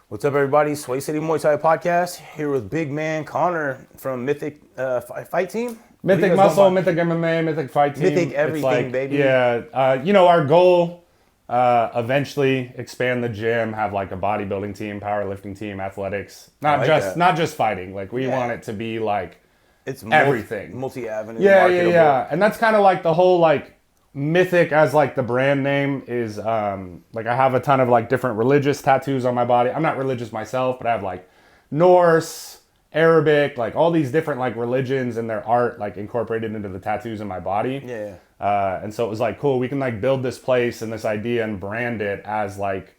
What's up, everybody? City Muay Thai Podcast here with big man Conner from Mythic Fight Team. Mythic Muscle, Mythic MMA, Mythic Fight Team. Mythic everything, baby. Yeah, our goal, eventually expand the gym, have like a bodybuilding team, powerlifting team, athletics. Not just fighting. Like we want it to be like it's everything. Multi-avenue, marketable. Yeah. And that's kind of like the whole like Mythic as like the brand name is like I have a ton of like different religious tattoos on my body. I'm not religious myself, but I have like Norse, Arabic, like all these different like religions and their art like incorporated into the tattoos in my body. Yeah. And so it was like, cool, we can like build this place and this idea and brand it as like,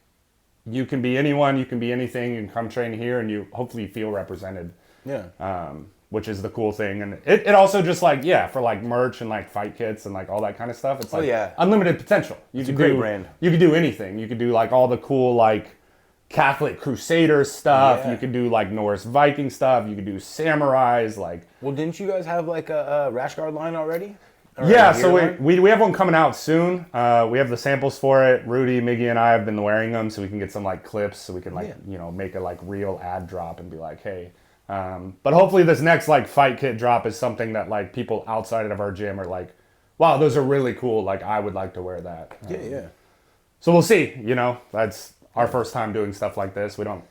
you can be anyone, you can be anything, you can come train here and you hopefully feel represented. Yeah. Which is the cool thing. And it also just like, for like merch and like fight kits and like all that kind of stuff. It's like unlimited potential. It's a great brand. You could do anything. You could do like all the cool like Catholic Crusader stuff. Yeah. You could do like Norse Viking stuff. You could do samurais. Like, well, didn't you guys have like a rash guard line already? Yeah, so we have one coming out soon. We have the samples for it. Rudy, Miggy, and I have been wearing them so we can get some like clips so we can like, make a like real ad drop and be like, hey. But hopefully this next like fight kit drop is something that like people outside of our gym are like, wow, those are really cool. Like I would like to wear that. Yeah. So we'll see, that's our first time doing stuff like this. We don't,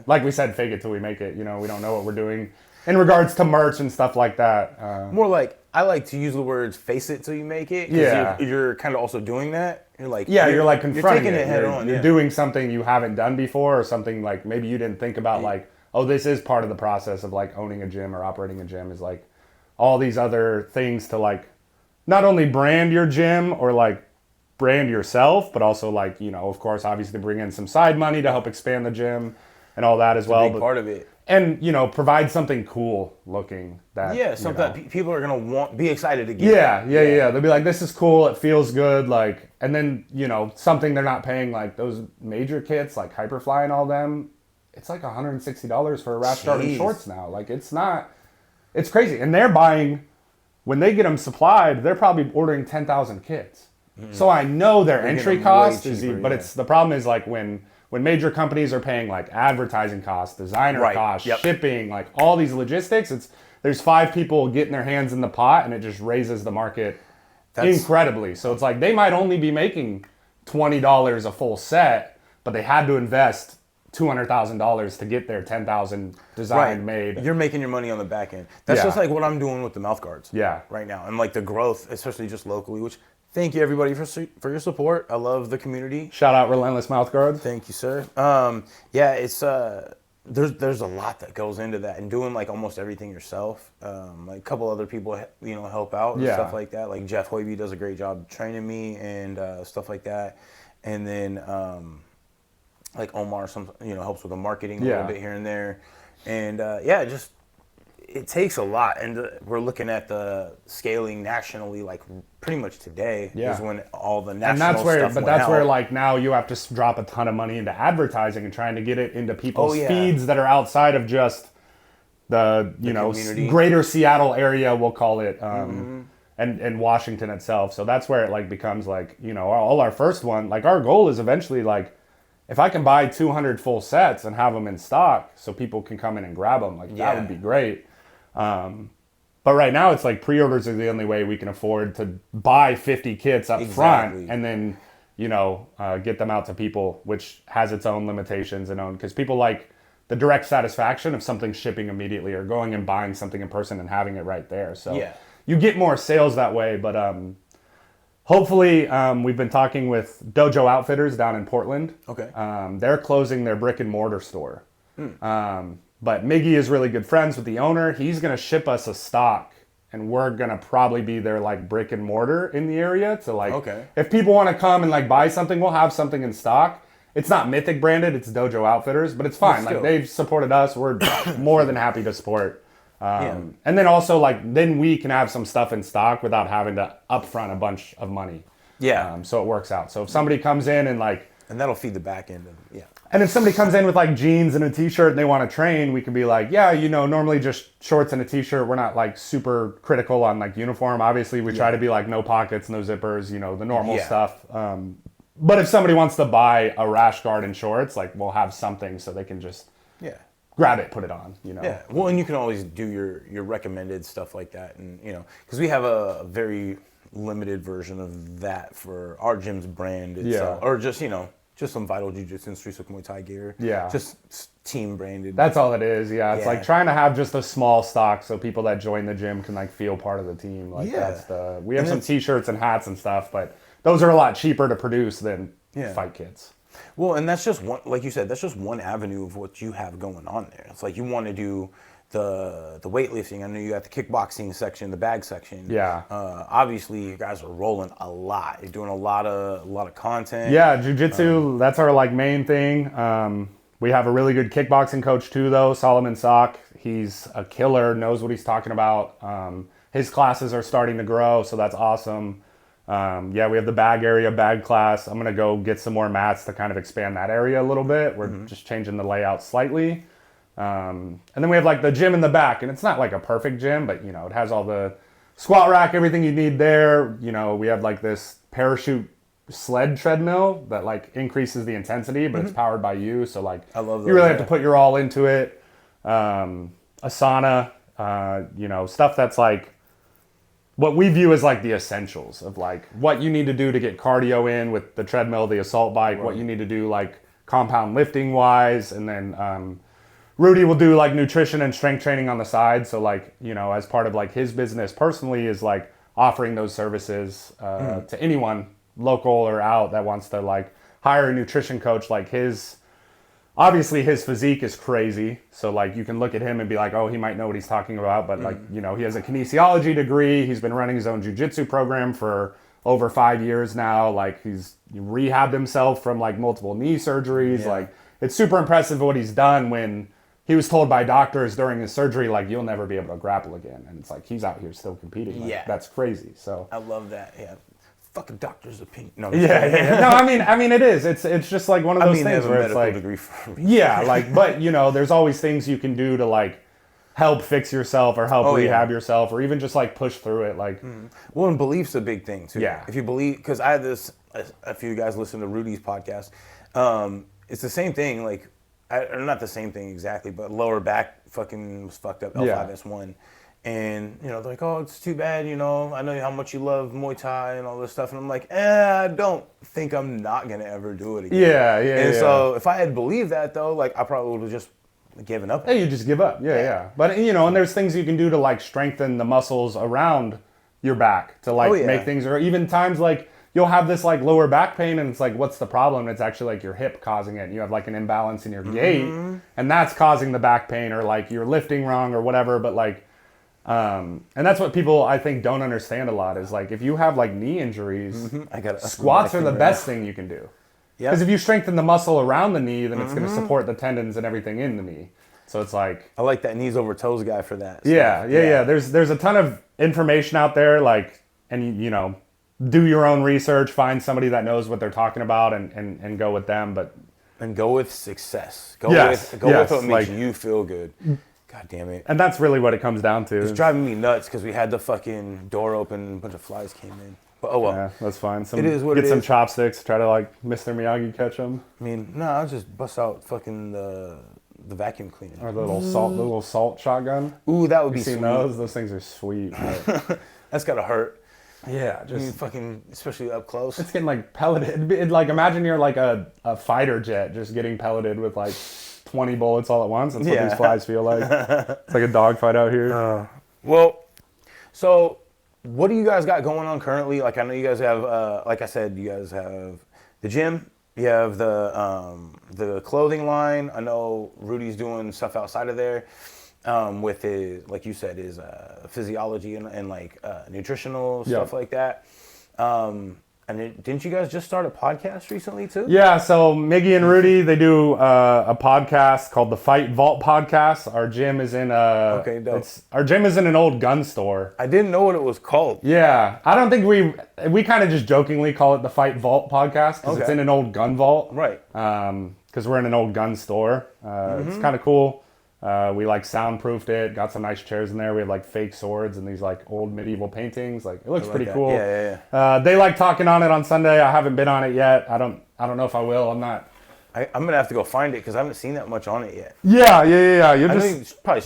like we said, fake it till we make it. We don't know what we're doing in regards to merch and stuff like that. More like, I like to use the words face it till you make it. Yeah. You're kind of also doing that. You're like, you're like confronting you're taking it head on. You're doing something you haven't done before or something like maybe you didn't think about like, oh, this is part of the process of like owning a gym or operating a gym is like all these other things to like not only brand your gym or like brand yourself, but also like, of course, obviously bring in some side money to help expand the gym and all that as well. A big part of it. And, provide something cool looking that, something that people are going to be excited to get. Yeah. They'll be like, this is cool. It feels good. Like, and then, something they're not paying like those major kits, like Hyperfly and all them. It's like $160 for a rash guard and shorts now. Like it's crazy. And they're buying, when they get them supplied, they're probably ordering 10,000 kits. Mm-hmm. So I know their entry cost is, but it's the problem is like when major companies are paying like advertising costs, designer costs, shipping, like all these logistics, there's 5 people getting their hands in the pot and it just raises the market incredibly. So it's like they might only be making $20 a full set, but they had to invest $200,000 to get their 10,000 designed, made. You're making your money on the back end. That's just like what I'm doing with the mouth guards. Yeah. Right now, and like the growth, especially just locally. Which thank you everybody for your support. I love the community. Shout out Relentless Mouth Guards. Thank you, sir. It's there's a lot that goes into that, and doing like almost everything yourself. Like a couple other people help out and stuff like that. Like Jeff Hoiby does a great job training me and stuff like that, and then. Like Omar, helps with the marketing a little bit here and there, and it takes a lot. And we're looking at the scaling nationally, like pretty much today is when all the national stuff went out. Where like now you have to drop a ton of money into advertising and trying to get it into people's feeds that are outside of just the greater Seattle area, we'll call it, and Washington itself. So that's where it like becomes like all our first one. Like our goal is eventually like. If I can buy 200 full sets and have them in stock so people can come in and grab them, like that would be great. But right now it's like pre-orders are the only way we can afford to buy 50 kits up front and then, get them out to people, which has its own limitations because people like the direct satisfaction of something shipping immediately or going and buying something in person and having it right there. So you get more sales that way, but hopefully, we've been talking with Dojo Outfitters down in Portland. Okay. They're closing their brick and mortar store. But Miggy is really good friends with the owner. He's going to ship us a stock, and we're going to probably be their like brick and mortar in the area to like. Okay. If people want to come and like buy something, we'll have something in stock. It's not Mythic branded. It's Dojo Outfitters, but it's fine. Like they've supported us. We're more than happy to support. And then also then we can have some stuff in stock without having to upfront a bunch of money. So it works out. So if somebody comes in and and that'll feed the back end. And if somebody comes in with like jeans and a t-shirt and they want to train, we can be like, normally just shorts and a t-shirt. We're not like super critical on like uniform. Obviously we try to be like no pockets, no zippers, the normal stuff. But if somebody wants to buy a rash guard and shorts, like we'll have something so they can just grab it, put it on, you know. Yeah. Well, and you can always do your recommended stuff like that, and you know, because we have a very limited version of that for our gym's brand itself, or just just some Vital Jiu-Jitsu and Street Sook Muay Thai gear. Yeah. Just team branded. That's all it is. Yeah. It's like trying to have just a small stock so people that join the gym can like feel part of the team. Like we have some t-shirts and hats and stuff, but those are a lot cheaper to produce than fight kits. Well, and that's just one, like you said, that's just one avenue of what you have going on there. It's like you want to do the weightlifting. I know you got the kickboxing section, the bag section. Yeah. Obviously, you guys are rolling a lot. You're doing a lot of content. Yeah, jiu-jitsu, that's our like main thing. We have a really good kickboxing coach too, though, Solomon Sock. He's a killer, knows what he's talking about. His classes are starting to grow, so that's awesome. We have the bag class. I'm going to go get some more mats to kind of expand that area a little bit. We're just changing the layout slightly. And then we have like the gym in the back, and it's not like a perfect gym, but it has all the squat rack, everything you need there. We have like this parachute sled treadmill that like increases the intensity, but it's powered by you. So like I love that, you really have to put your all into it. A sauna, stuff that's like what we view as like the essentials of like what you need to do to get cardio in with the treadmill, the assault bike, what you need to do like compound lifting wise. And then Rudy will do like nutrition and strength training on the side. So like, as part of like his business personally is like offering those services to anyone local or out that wants to like hire a nutrition coach. Like obviously his physique is crazy. So like you can look at him and be like, oh, he might know what he's talking about. But like, he has a kinesiology degree. He's been running his own jiu-jitsu program for over 5 years now. Like he's rehabbed himself from like multiple knee surgeries. Yeah. Like it's super impressive what he's done when he was told by doctors during his surgery, like you'll never be able to grapple again. And it's like, he's out here still competing. Like, that's crazy. So I love that. Yeah. Fucking doctor's opinion. No, No, I mean, it is. It's just like one of those things where it's like, degree for but there's always things you can do to like help fix yourself or help rehab yourself or even just like push through it. Like, well, and belief's a big thing too. Yeah. If you believe, because I had this, if you guys listen to Rudy's podcast, it's the same thing. Like, or not the same thing exactly, but lower back fucking was fucked up. L5S1. And, they're like, oh, it's too bad, I know how much you love Muay Thai and all this stuff. And I'm like, I don't think I'm not going to ever do it again. And so if I had believed that, though, like, I probably would have just given up. You just give up. Yeah. But, and there's things you can do to, like, strengthen the muscles around your back to, like, make things, or even times, like, you'll have this, like, lower back pain, and it's like, what's the problem? It's actually, like, your hip causing it. And you have, like, an imbalance in your gait, and that's causing the back pain, or, like, you're lifting wrong or whatever, but, like, and that's what people I think don't understand a lot is like if you have like knee injuries, squats are the best thing you can do. Because if you strengthen the muscle around the knee, then it's going to support the tendons and everything in the knee. So it's like I like that knees over toes guy for that. Yeah. There's a ton of information out there, like, and do your own research, find somebody that knows what they're talking about, and go with them. And go with success. Go with what makes you feel good. God damn it. And that's really what it comes down to. It's driving me nuts because we had the fucking door open and a bunch of flies came in. But oh well. Yeah, that's fine. It is what it is. Get some chopsticks, try to like Mr. Miyagi catch them. I mean, no, I'll just bust out fucking the vacuum cleaner. Or the little salt shotgun. Ooh, that would be sweet. Those things are sweet. That's gotta hurt. Yeah, just fucking, especially up close. It's getting like pelleted. Like imagine you're like a fighter jet just getting pelleted with like 20 bullets all at once. That's what these flies feel like. It's like a dogfight out here. Well, so what do you guys got going on currently? Like I know you guys have, like I said, you guys have the gym. You have the clothing line. I know Rudy's doing stuff outside of there with his, like you said, his physiology and like nutritional stuff like that. And didn't you guys just start a podcast recently too? Yeah, so Miggy and Rudy, they do a podcast called the Fight Vault Podcast. Our gym is in our gym is in an old gun store. I didn't know what it was called. Yeah, I don't think we kind of just jokingly call it the Fight Vault Podcast because it's in an old gun vault. Right. Because we're in an old gun store. It's kind of cool. We like soundproofed it, got some nice chairs in there. We had like fake swords and these like old medieval paintings. Like it looks pretty cool. Yeah. They like talking on it on Sunday. I haven't been on it yet. I don't know if I will. I'm gonna have to go find it because I haven't seen that much on it yet. Yeah. You probably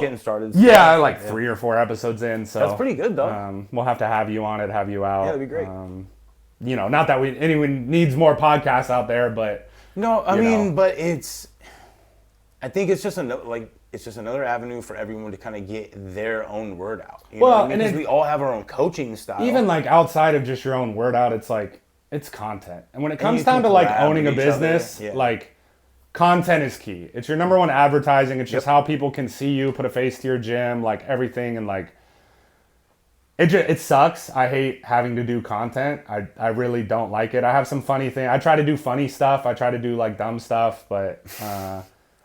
getting started. Yeah, like 3 or 4 episodes in. So that's pretty good though. We'll have to have you on it, have you out. Yeah, that'd be great. Not that anyone needs more podcasts out there, but no, but I think it's just another avenue for everyone to kind of get their own word out. You know what I mean? Because we all have our own coaching style. Even like outside of just your own word out, it's like it's content. And when it comes down to like owning a business, like content is key. It's your number one advertising. It's just how people can see you, put a face to your gym, like everything, and like it sucks. I hate having to do content. I really don't like it. I have some funny things. I try to do funny stuff. I try to do like dumb stuff, but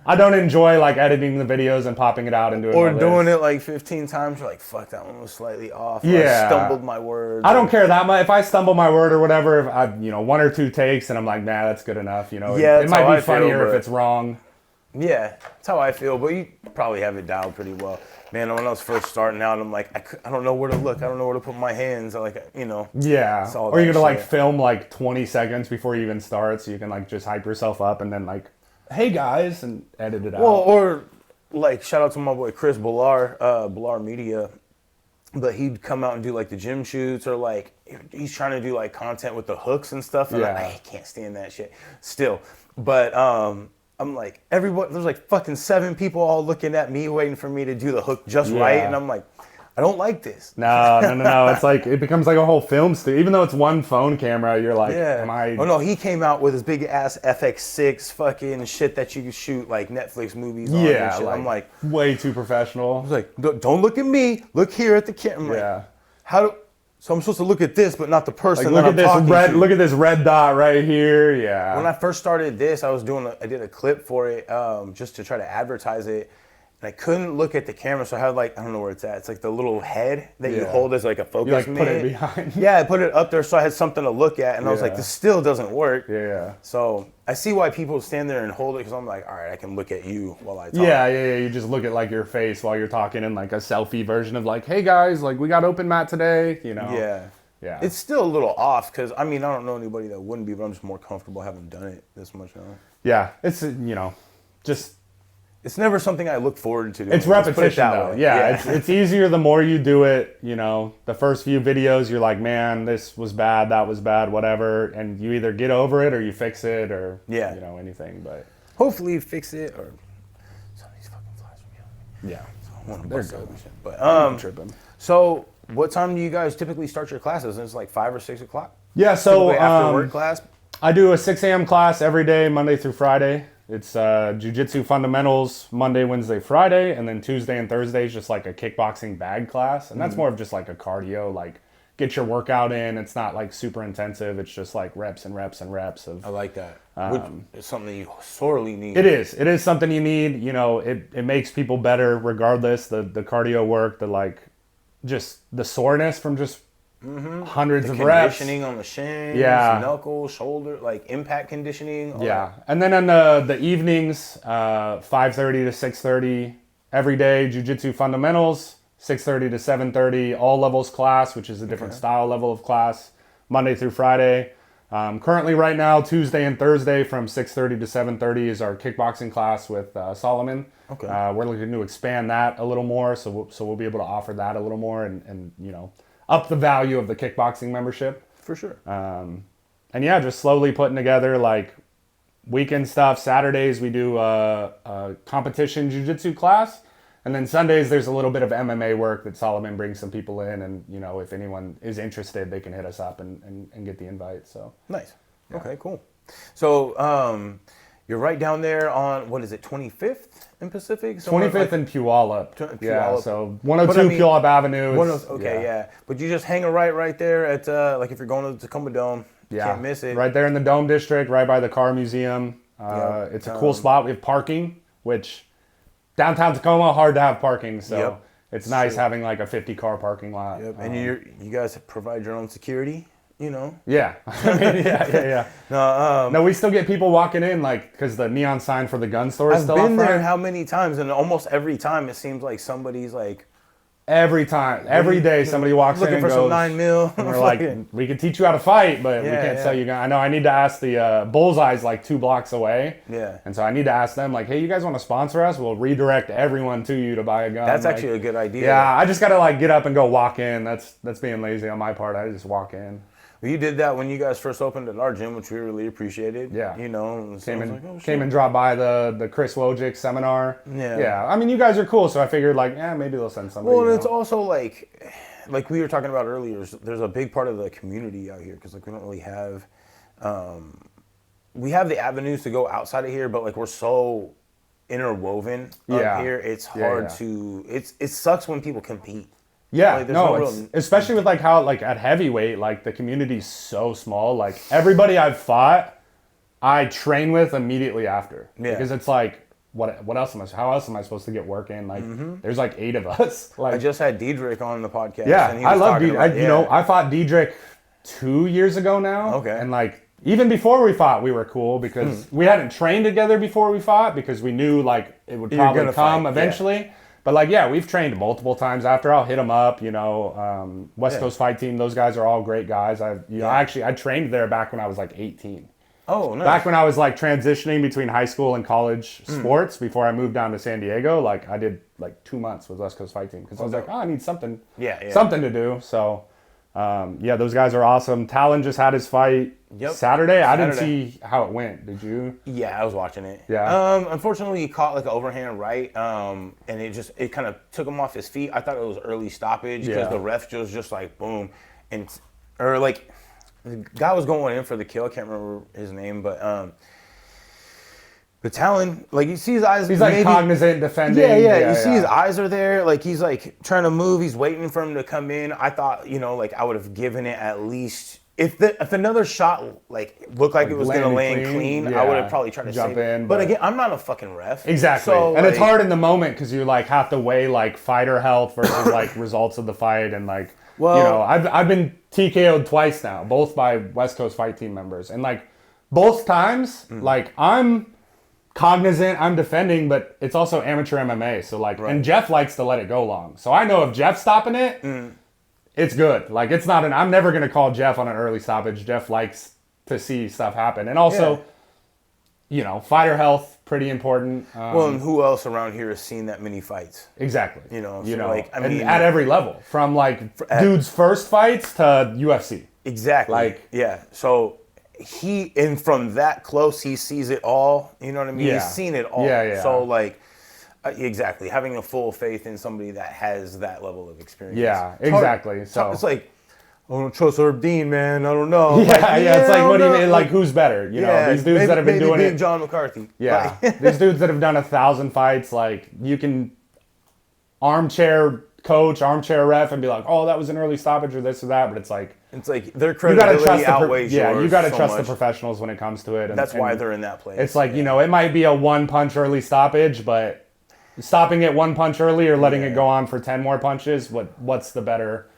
I don't enjoy like editing the videos and popping it out and doing it like 15 times. You're like, fuck, that one was slightly off. Yeah, I stumbled my words. I don't care that much if I stumble my word or whatever. If I, 1 or 2 takes and I'm like, nah, that's good enough. It might be funnier if it's wrong. Yeah, that's how I feel. But you probably have it dialed pretty well. Man, when I was first starting out, I'm like, I don't know where to look. I don't know where to put my hands. Yeah. Or you're gonna like film like 20 seconds before you even start, so you can like just hype yourself up and then like, hey guys, and edit it out. Well, or like shout out to my boy Chris Ballar, Ballar Media, but he'd come out and do like the gym shoots, or like he's trying to do like content with the hooks and stuff. And I can't stand that shit still. But I'm like, everybody, there's like fucking 7 people all looking at me waiting for me to do the hook just right, and I'm like, I don't like this. No. It's like, it becomes like a whole film studio. Even though it's one phone camera, you're like, am I... Oh no, he came out with his big ass FX6 fucking shit that you can shoot like Netflix movies on and shit. Like, I'm like... way too professional. I was like, don't look at me, look here at the camera. I'm like, so I'm supposed to look at this, but not the person that I'm talking to. Look at this red dot right here, yeah. When I first started this, I did a clip for it just to try to advertise it. And I couldn't look at the camera, so I had like, I don't know where it's at. It's like the little head that you hold as like a focus put it behind. Yeah, I put it up there so I had something to look at. And I was like, this still doesn't work. Yeah. So I see why people stand there and hold it, because I'm like, all right, I can look at you while I talk. Yeah. You just look at like your face while you're talking in like a selfie version of like, hey guys, like we got open mat today, Yeah. It's still a little off, because I don't know anybody that wouldn't be, but I'm just more comfortable having done it this much now. Yeah, it's, just... It's never something I look forward to doing. It's repetition, though. Yeah. It's easier the more you do it. The first few videos, you're like, man, this was bad, that was bad, whatever. And you either get over it or you fix it or, anything. But hopefully you fix it, or some of these fucking flies from you. Yeah. So they're good. But, tripping. So what time do you guys typically start your classes? It's like 5 or 6 o'clock? Yeah, so after work class? I do a 6 a.m. class every day, Monday through Friday. It's Jiu-Jitsu fundamentals Monday, Wednesday, Friday, and then Tuesday and Thursday is just like a kickboxing bag class, and that's more of just like a cardio, like get your workout in. It's not like super intensive. It's just like reps and reps and reps of. I like that. It's something you sorely need. It is something you need. It makes people better regardless. The cardio work, the like, just the soreness from just. Hundreds of reps. Conditioning on the shins, knuckles, shoulder, like impact conditioning. And then on the evenings, 5:30 to 6:30 every day, Jiu-Jitsu fundamentals, 6:30 to 7:30 all levels class, which is a different style level of class, Monday through Friday. Currently right now, Tuesday and Thursday from 6:30 to 7:30 is our kickboxing class with Solomon. Okay. We're looking to expand that a little more, so we'll be able to offer that a little more and up the value of the kickboxing membership. For sure. And just slowly putting together like weekend stuff. Saturdays we do a competition jiu-jitsu class. And then Sundays there's a little bit of MMA work that Solomon brings some people in. And, if anyone is interested, they can hit us up and get the invite. So nice. Yeah. Okay, cool. So you're right down there on, 25th in Pacific? 25th and Puyallup. Yeah, so 102 Puyallup Avenue. But you just hang a right there at, like if you're going to the Tacoma Dome, you can't miss it. Right there in the Dome District, right by the car museum. It's a cool spot. We have parking, which downtown Tacoma, hard to have parking, so it's nice having like a 50-car parking lot. Yep. And you guys provide your own security? you know. Yeah. I mean, yeah. No, we still get people walking in, like, because the neon sign for the gun store is still out front. I've been there how many times, and almost every time it seems like somebody's like... Every time, every day, somebody walks in and goes... Looking for some 9 mil. And we're like, we can teach you how to fight, but we can't sell you guns. I know I need to ask the Bullseye's like 2 blocks away. Yeah. And so I need to ask them, like, hey, you guys want to sponsor us? We'll redirect everyone to you to buy a gun. That's actually a good idea. Yeah, I just got to, like, get up and go walk in. That's being lazy on my part. I just walk in. Well, you did that when you guys first opened at our gym, which we really appreciated. Yeah. You know, so came and dropped by the Chris Wojcik seminar. Yeah. Yeah. I mean, you guys are cool, so I figured, like, maybe they'll send somebody. Well, and it's also like we were talking about earlier, there's a big part of the community out here because, like, we don't really have, we have the avenues to go outside of here, but, like, we're so interwoven up here. It's hard to, it sucks when people compete. Yeah, like, no, especially with, like, how, like, at heavyweight, like, the community's so small. Like, everybody I've fought, I train with immediately after. Yeah. Because it's like, how else am I supposed to get work in? Like, there's, like, 8 of us. Like, I just had Diedrich on the podcast. Yeah, and he I was love Diedrich. You know, I fought Diedrich 2 years ago now. Okay. And, like, even before we fought, we were cool because we hadn't trained together before we fought because we knew, like, it would probably come eventually. Yeah. But, like, yeah, we've trained multiple times after. I'll hit them up, you know. West Coast Fight Team, those guys are all great guys. I trained there back when I was, like, 18. Oh, nice. Back when I was, like, transitioning between high school and college sports before I moved down to San Diego, like, I did, like, 2 months with West Coast Fight Team because I was like, I need something to do. So, those guys are awesome. Talon just had his fight Saturday. I didn't see how it went. Did you? Yeah, I was watching it. Yeah. Unfortunately, he caught, like, an overhand right, and it kind of took him off his feet. I thought it was early stoppage because the ref was just like, boom. Or, like, the guy was going in for the kill. I can't remember his name, but the Talon, like, you see his eyes. He's, like, cognizant, defending. Yeah. You see his eyes are there. Like, he's, like, trying to move. He's waiting for him to come in. I thought, you know, like, I would have given it at least... If another shot, like, looked like it was going to land clean, I would have probably tried to jump in. But again, I'm not a fucking ref. Exactly. So, and it's hard in the moment because you, like, have to weigh, like, fighter health versus, like, results of the fight. And, like, you know, I've been TKO'd twice now, both by West Coast Fight Team members. And, like, both times, like, I'm cognizant, I'm defending, but it's also amateur MMA. So, like, and Jeff likes to let it go long. So I know if Jeff's stopping it, it's good. Like, it's not I'm never going to call Jeff on an early stoppage. Jeff likes to see stuff happen. And also, you know, fighter health, pretty important. Well, and who else around here has seen that many fights? Exactly. You know, like, I mean, at every level, from, like, dudes' first fights to UFC. Exactly. Like, yeah. So and from that close, he sees it all. You know what I mean? Yeah. He's seen it all. Yeah. So, like, exactly, having a full faith in somebody that has that level of experience. Yeah, exactly. So it's like, I don't trust Herb Dean, man. I don't know. Yeah, like, it's like, what do you mean? Like, who's better? You know, these dudes that have been doing it. John McCarthy. Yeah, these dudes that have done 1,000 fights. Like, you can armchair coach, armchair ref, and be like, oh, that was an early stoppage or this or that. But it's like their credibility outweighs yours. Yeah, you got to so trust much. The professionals when it comes to it. And that's why they're in that place. It's like, you know, it might be a 1-punch early stoppage, but stopping it 1 punch early or letting it go on for 10 more punches, what's the better?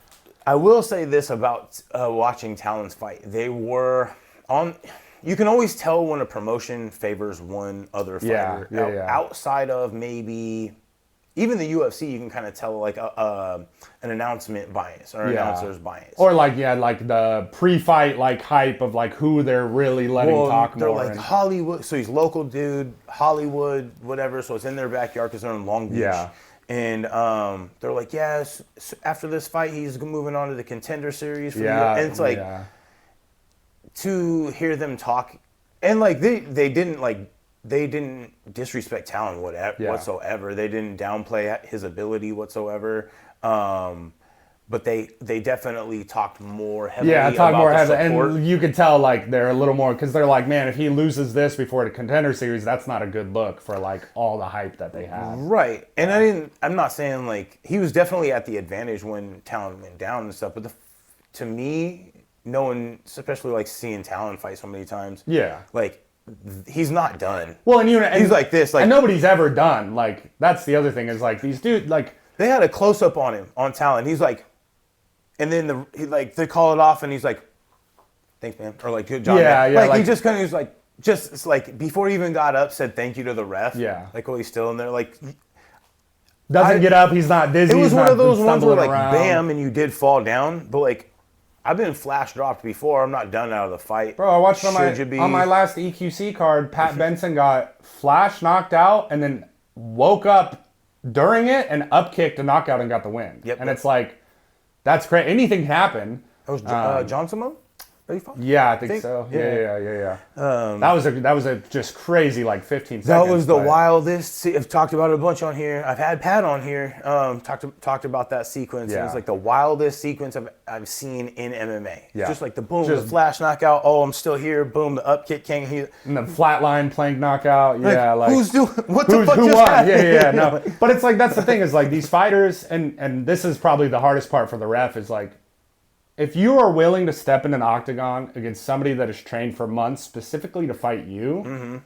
I will say this about watching Talon's fight. They were on... You can always tell when a promotion favors one other fighter. Outside of maybe... Even the UFC, you can kind of tell, like, an announcement bias or announcer's bias. Or, like, the pre-fight, like, hype of, like, who they're really letting talk they're more. They're like, Hollywood. So he's local dude, Hollywood, whatever. So it's in their backyard because they're in Long Beach. Yeah. And they're like, after this fight, he's moving on to the Contender Series for the year. And it's like, to hear them talk. And, like, they didn't disrespect Talon whatsoever. They didn't downplay his ability whatsoever. But they definitely talked more heavily about the support. And you could tell, like, they're a little more, because they're like, man, if he loses this before the Contender Series, that's not a good look for, like, all the hype that they have. Right. And I'm not saying, like, he was definitely at the advantage when Talon went down and stuff, but to me, knowing, especially, like, seeing Talon fight so many times, like, he's not done. Well, and he's like this, like, and nobody's ever done. Like, that's the other thing is, like, these dudes, like, they had a close up on him on Talon. He's like, and then they call it off, and he's like, thanks, man. Or like, good job, man. Like, he just kind of was like, it's like, before he even got up, said thank you to the ref. Yeah. Like, while he's still in there, like... Doesn't get up, he's not dizzy, it was one of those ones where, like, around. bam, and you did fall down, but, like, I've been flash dropped before. I'm not done out of the fight. Bro, I watched on my last EQC card, Pat Benson got flash knocked out and then woke up during it and up kicked a knockout and got the win. Yep. And it's like, that's great. Anything can happen. That was Johnson? Yeah, I think so. Yeah. That was a just crazy, like, 15 seconds. That was the wildest. I've talked about it a bunch on here. I've had Pat on here. Talked about that sequence. Yeah. It was like the wildest sequence I've seen in MMA. Yeah. Just like the boom, the flash knockout. Oh, I'm still here. Boom, the up kick king. And the flatline plank knockout. Yeah, like who's doing? What the fuck who just won? happened? Yeah. No, but it's like that's the thing is like these fighters, and this is probably the hardest part for the ref is like, if you are willing to step in an octagon against somebody that has trained for months specifically to fight you,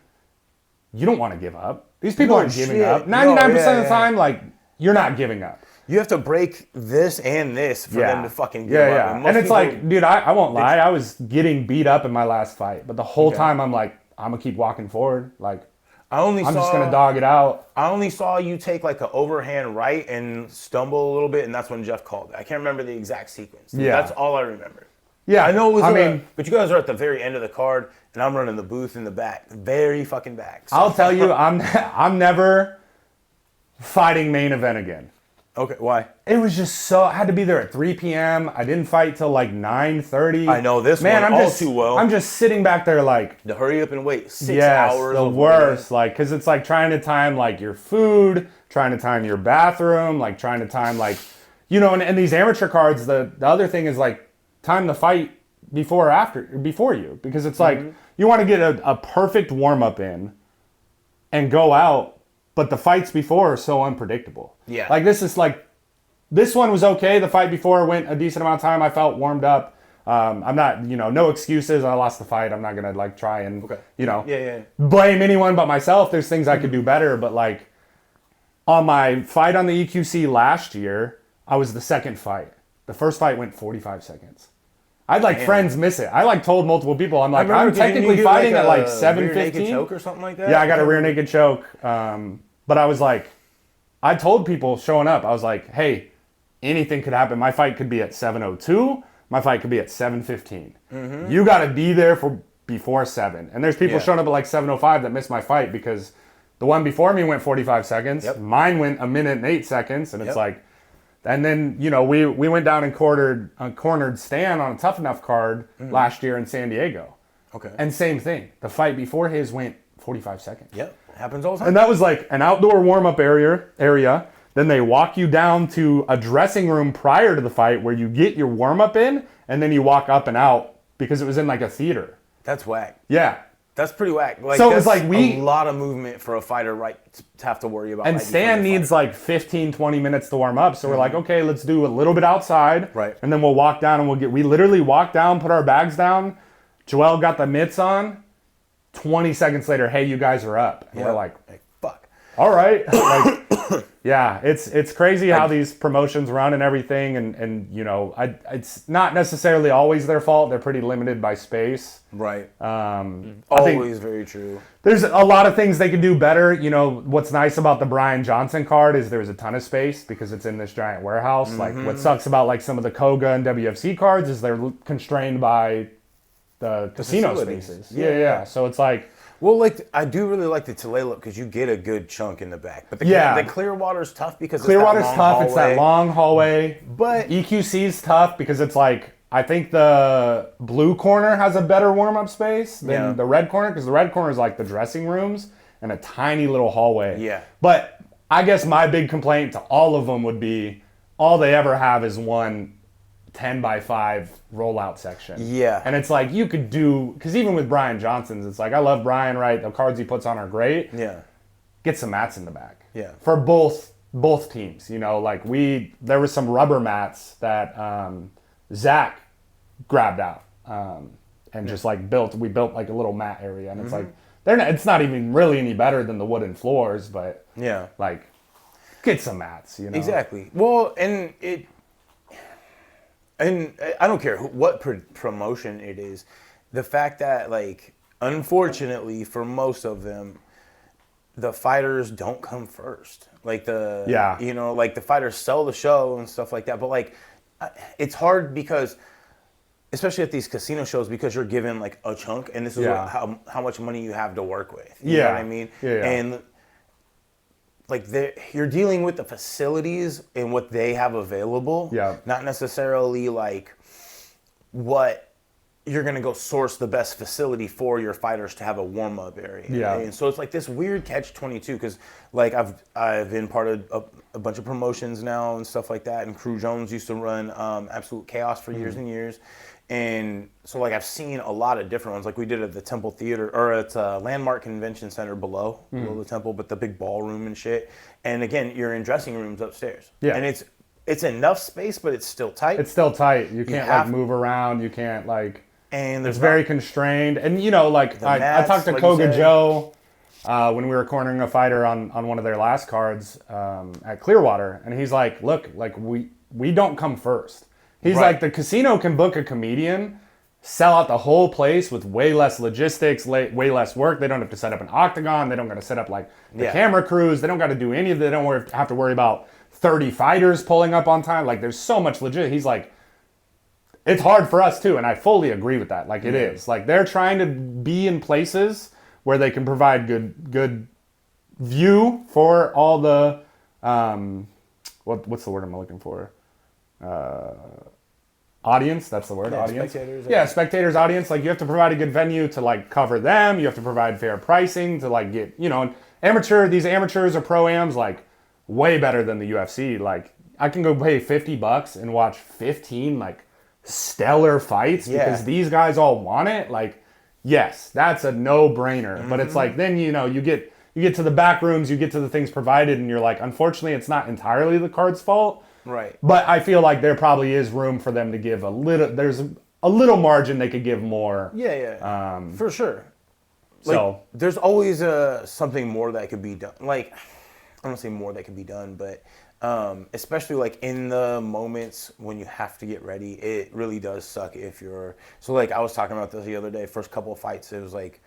you don't want to give up. These people aren't giving up. 99% of the time, like, you're not giving up. You have to break this and this for them to fucking give up. Yeah. And it's like, dude, I won't lie. I was getting beat up in my last fight. But the whole time I'm like, I'm going to keep walking forward. Like, I'm just going to dog it out. I only saw you take like an overhand right and stumble a little bit, and that's when Jeff called it. I can't remember the exact sequence. Yeah. That's all I remember. Yeah. I know it was but you guys are at the very end of the card, and I'm running the booth in the back. Very fucking back. So. I'll tell you, I'm never fighting main event again. Okay, why? It was just I had to be there at 3 p.m. I didn't fight till like 9:30. I know this one all too well. I'm just sitting back there like... To hurry up and wait 6 hours. the worst. Like, because it's like trying to time like your food, trying to time your bathroom, like trying to time like... You know, and these amateur cards, the other thing is like time the fight before you. Because it's like, you want to get a perfect warm-up in and go out, but the fights before are so unpredictable. Yeah. Like, this one was okay. The fight before went a decent amount of time. I felt warmed up. I'm not, no excuses. I lost the fight. I'm not going to, like, try and, blame anyone but myself. There's things I could do better. But, like, on my fight on the EQC last year, I was the second fight. The first fight went 45 seconds. I'd like friends miss it. I like told multiple people, I'm like, I'm technically fighting at like 7:15. Rear naked choke or something like that? Yeah, I got a rear naked choke. But I was like, I told people showing up, I was like, hey, anything could happen. My fight could be at 7:02. My fight could be at 7:15. You got to be there before 7. And there's people showing up at like 7:05 that missed my fight because the one before me went 45 seconds. Yep. Mine went 1minute and 8 seconds. And it's like, and then, we went down and cornered Stan on a Tough Enough card last year in San Diego. Okay. And same thing. The fight before his went 45 seconds. Yep. Happens all the time. And that was like an outdoor warm-up area. Then they walk you down to a dressing room prior to the fight where you get your warm-up in, and then you walk up and out because it was in like a theater. That's whack. Yeah. That's pretty whack. Like, so it was like a lot of movement for a fighter to have to worry about. And Stan needs like 15, 20 minutes to warm up. So we're like, okay, let's do a little bit outside. Right. And then we'll walk down and we literally walked down, put our bags down. Joel got the mitts on. 20 seconds later, hey, you guys are up. And we're like, fuck. All right. Like, yeah, it's crazy how these promotions run and everything. And it's not necessarily always their fault. They're pretty limited by space. Right. Always very true. There's a lot of things they could do better. What's nice about the Brian Johnson card is there's a ton of space because it's in this giant warehouse. Like, what sucks about like some of the Koga and WFC cards is they're constrained by the casino spaces. Yeah. So it's like... Well, like, I do really like the Tulalip because you get a good chunk in the back. But the Clearwater's tough because Clearwater's tough. It's that long hallway. But EQC's tough because it's like, I think the blue corner has a better warm-up space than the red corner because the red corner is like the dressing rooms and a tiny little hallway. Yeah. But I guess my big complaint to all of them would be all they ever have is one 10x5 rollout section. Yeah. And it's like you could do, because even with Brian Johnson's, it's like I love Brian, right? The cards he puts on are great. Yeah. Get some mats in the back. Yeah. For both teams. Like there was some rubber mats that Zach grabbed out and just like we built like a little mat area. And it's like, it's not even really any better than the wooden floors, but like get some mats, Exactly. Well, and And I don't care what promotion it is. The fact that, like, unfortunately for most of them, the fighters don't come first. Like like the fighters sell the show and stuff like that. But like, it's hard because, especially at these casino shows, because you're given like a chunk, and this is how much money you have to work with. You know what I mean? Yeah. And like you're dealing with the facilities and what they have available. Yeah. Not necessarily like what you're going to go source the best facility for your fighters to have a warm-up area. Yeah. And so it's like this weird catch-22 because like I've been part of a bunch of promotions now and stuff like that, and Crew Jones used to run Absolute Chaos for years and years. And so like I've seen a lot of different ones. Like we did at the Temple Theater, or at Landmark Convention Center below the Temple, but the big ballroom and shit. And again, you're in dressing rooms upstairs. Yeah. And it's enough space, but it's still tight. It's still tight. You can't like move around. You can't like... And it's very constrained. And, you know, like, I talked to Koga Joe when we were cornering a fighter on one of their last cards at Clearwater. And he's like, look, like, we don't come first. He's like, the casino can book a comedian, sell out the whole place with way less logistics, way less work. They don't have to set up an octagon. They don't got to set up, like, the camera crews. They don't got to do any of it. They don't have to worry about 30 fighters pulling up on time. Like, there's so much legit. He's like... It's hard for us too, and I fully agree with that. Like it is. Like they're trying to be in places where they can provide good view for all the what's the word I'm looking for? Audience. That's the word. Audience. Spectators. Spectators, audience. Like you have to provide a good venue to like cover them. You have to provide fair pricing to like get these amateurs or pro-ams like way better than the UFC. Like I can go pay $50 and watch 15 like stellar fights because these guys all want it. Like, yes, that's a no-brainer. But it's like then you get to the back rooms, you get to the things provided, and you're like, unfortunately, it's not entirely the card's fault. Right. But I feel like there probably is room for them to give a little. There's a little margin they could give more. Yeah. For sure. Like, so there's always something more that could be done. Like, I don't say more that could be done, but. Especially like in the moments when you have to get ready, it really does suck if you're... So like I was talking about this the other day, first couple of fights, it was like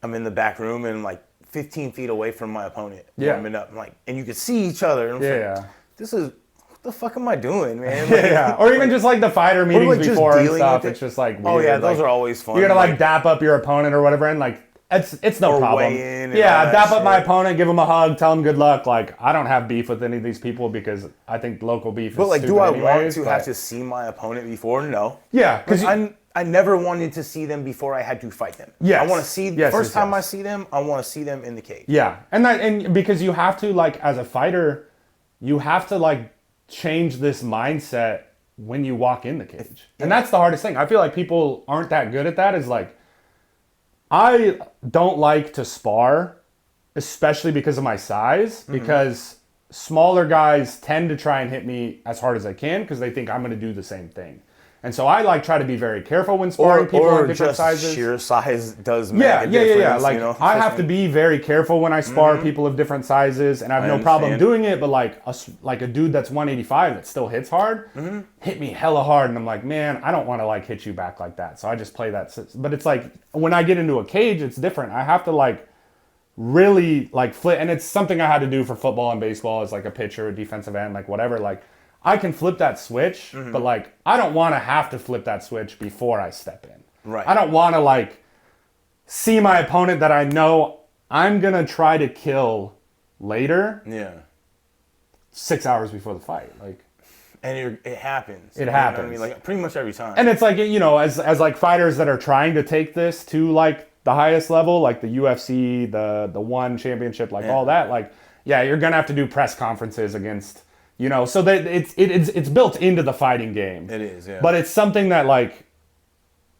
I'm in the back room and like 15 feet away from my opponent. Warming up, like, and you can see each other. And I'm like, this is... What the fuck am I doing, man? Like, or even just like the fighter meetings like before and stuff. It's just like weird. Oh yeah, those are always fun. You gotta like dap up your opponent or whatever, and like it's no problem. Dap up my opponent, give him a hug, tell him good luck. Like I don't have beef with any of these people because I think local beef is stupid. But like, do I want to have to see my opponent before? No. Yeah, because I never wanted to see them before I had to fight them. Yeah, I want to see first time I see them. I want to see them in the cage. Yeah, and because you have to like as a fighter, you have to like change this mindset when you walk in the cage, and that's the hardest thing. I feel like people aren't that good at that. Is like. I don't like to spar, especially because of my size, because smaller guys tend to try and hit me as hard as I can because they think I'm going to do the same thing. And so I like try to be very careful when sparring people in different sizes. Sheer size does make a difference. Yeah. Like I have to be very careful when I spar people of different sizes, and I have no problem doing it. But like a dude that's 185 that still hits hard, hit me hella hard, and I'm like, man, I don't want to like hit you back like that. So I just play that. But it's like when I get into a cage, it's different. I have to like really like flip, and it's something I had to do for football and baseball as like a pitcher, a defensive end, like whatever, like. I can flip that switch, but like I don't want to have to flip that switch before I step in. Right. I don't want to like see my opponent that I know I'm gonna try to kill later. Yeah. 6 hours before the fight, like. And it happens. It happens. You know what I mean, like pretty much every time. And it's like as like fighters that are trying to take this to like the highest level, like the UFC, the One Championship, like all that, like you're gonna have to do press conferences against. So that it's built into the fighting game. It is, yeah. But it's something that like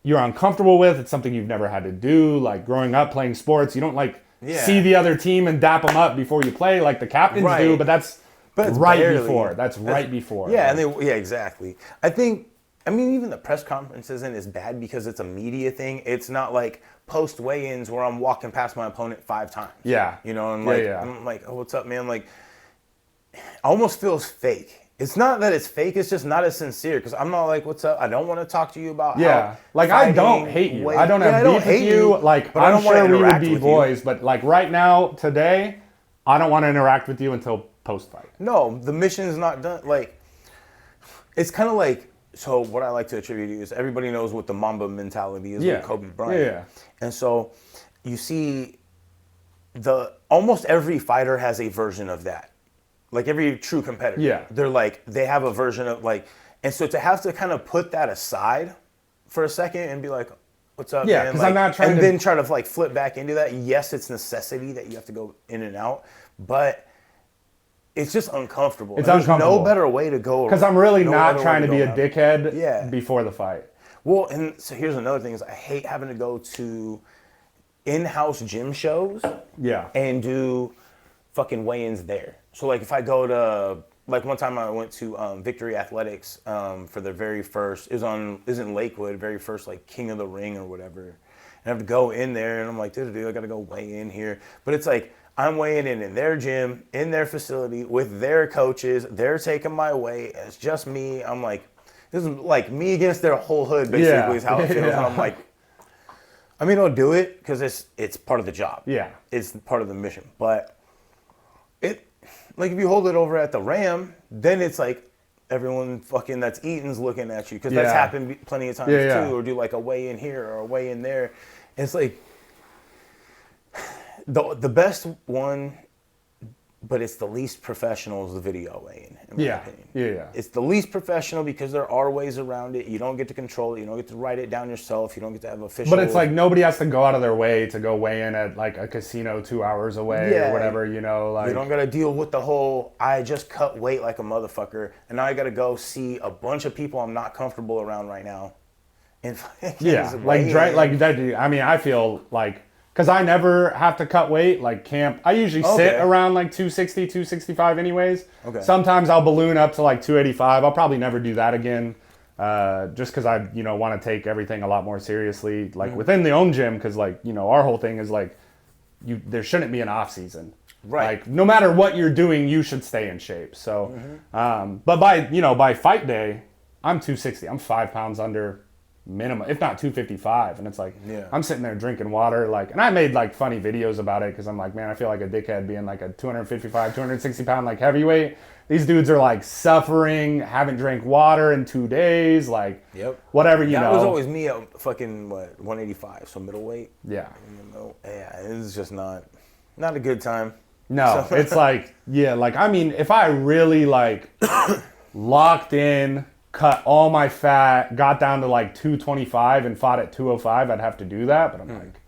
you're uncomfortable with. It's something you've never had to do. Like growing up playing sports, you don't like see the other team and dap them up before you play like the captains do. But that's right before. That's right before. Yeah, exactly. I mean, even the press conference isn't as bad because it's a media thing. It's not like post weigh-ins where I'm walking past my opponent 5 times. Yeah. And like I'm like, oh, what's up, man? Like. Almost feels fake It's not that it's fake. It's just not as sincere. Because I'm not like, what's up? I don't want to talk to you about how like, I don't hate you. I don't have beef with you. Like, I'm sure we would be boys. But, like, right now, today, I don't want to interact with you until post-fight. No, the mission is not done. Like, it's kind of like, so what I like to attribute is everybody knows what the Mamba mentality is with Kobe Bryant. Yeah. And so you see almost every fighter has a version of that. Like every true competitor. Yeah. They're like, they have a version of like, and so to have to kind of put that aside for a second and be like, what's up, man? Because like, I'm not trying and then try to like flip back into that. Yes, it's necessity that you have to go in and out, but it's just uncomfortable. It's There's uncomfortable. no better way to go. Because I'm really not trying to be a dickhead before the fight. Well, and so here's another thing is I hate having to go to in-house gym shows and do fucking weigh-ins there. So like if I go to, like one time I went to Victory Athletics for their very first, it was in Lakewood, very first like King of the Ring or whatever. And I have to go in there and I'm like, dude, I got to go weigh in here. But it's like, I'm weighing in their gym, in their facility, with their coaches. They're taking my weight. It's just me. I'm like, this is like me against their whole hood, basically, is how it feels. And I'm like, I mean, I'll do it because it's part of the job. Yeah. It's part of the mission. But like if you hold it over at the Ram, then it's like everyone fucking that's eating's looking at you because that's happened plenty of times too. Or do like a weigh in here or a weigh in there. And it's like the best one, but it's the least professional is the video weigh-in, in my opinion. Yeah. It's the least professional because there are ways around it. You don't get to control it. You don't get to write it down yourself. You don't get to have official. But it's like nobody has to go out of their way to go weigh in at like a casino 2 hours away or whatever, you know. Like, you don't got to deal with the whole, I just cut weight like a motherfucker, and now I got to go see a bunch of people I'm not comfortable around right now. And like that. I mean, I feel like, because I never have to cut weight, like camp. I usually sit around like 260, 265 anyways. Okay. Sometimes I'll balloon up to like 285. I'll probably never do that again just because I, want to take everything a lot more seriously, like within the own gym, because like, our whole thing is like, there shouldn't be an off season. Right. Like no matter what you're doing, you should stay in shape. So, but by fight day, I'm 260. I'm 5 pounds under minimum, if not 255, and it's like I'm sitting there drinking water, like, and I made like funny videos about it because I'm like, man, I feel like a dickhead being like a 255, 260 pound like heavyweight. These dudes are like suffering, haven't drank water in 2 days, like whatever, That was always me at fucking 185, so middleweight. It's just not a good time. No, it's like I mean, if I really like locked in, cut all my fat, got down to like 225 and fought at 205, I'd have to do that. But I'm like,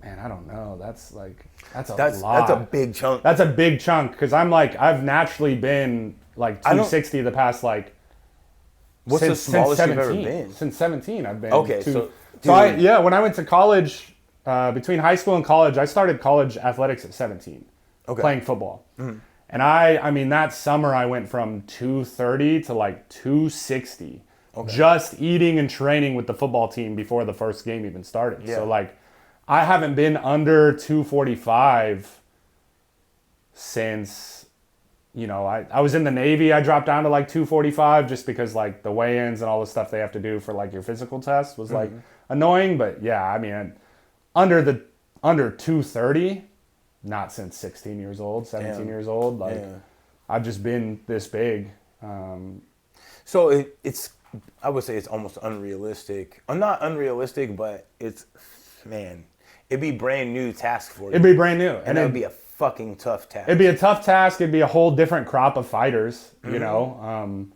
man, I don't know. That's a lot. That's a big chunk. That's a big chunk because I'm like, I've naturally been like 260 the past like. What's the smallest you've ever been? Since 17, I've been. Okay, when I went to college, between high school and college, I started college athletics at 17, playing football. Mm-hmm. And I mean, that summer I went from 230 to like 260, just eating and training with the football team before the first game even started. So like, I haven't been under 245 since, I was in the Navy. I dropped down to like 245 just because like the weigh-ins and all the stuff they have to do for like your physical test was like annoying. But yeah, I mean, under 230. Not since 16 years old, 17 years old. Like, I've just been this big. So it's, I would say it's almost unrealistic. Not unrealistic, but it's, man, it'd be brand new task for you. It'd be brand new. And it would be a fucking tough task. It'd be a tough task. It'd be a whole different crop of fighters, you know.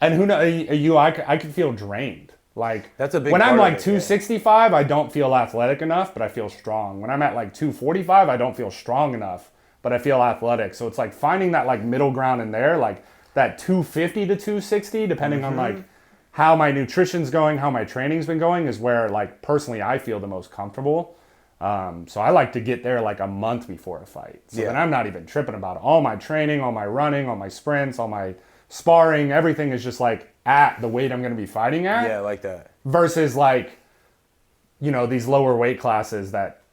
And who knows, I could feel drained. Like, that's a big when part I'm like of it, 265, I don't feel athletic enough, but I feel strong. When I'm at like 245, I don't feel strong enough, but I feel athletic. So it's like finding that like middle ground in there, like that 250 to 260, depending on like how my nutrition's going, how my training's been going, is where like personally I feel the most comfortable. So I like to get there like a month before a fight. So then I'm not even tripping about it. All my training, all my running, all my sprints, all my sparring, everything is just like at the weight I'm going to be fighting at. Yeah, like that. Versus like, these lower weight classes that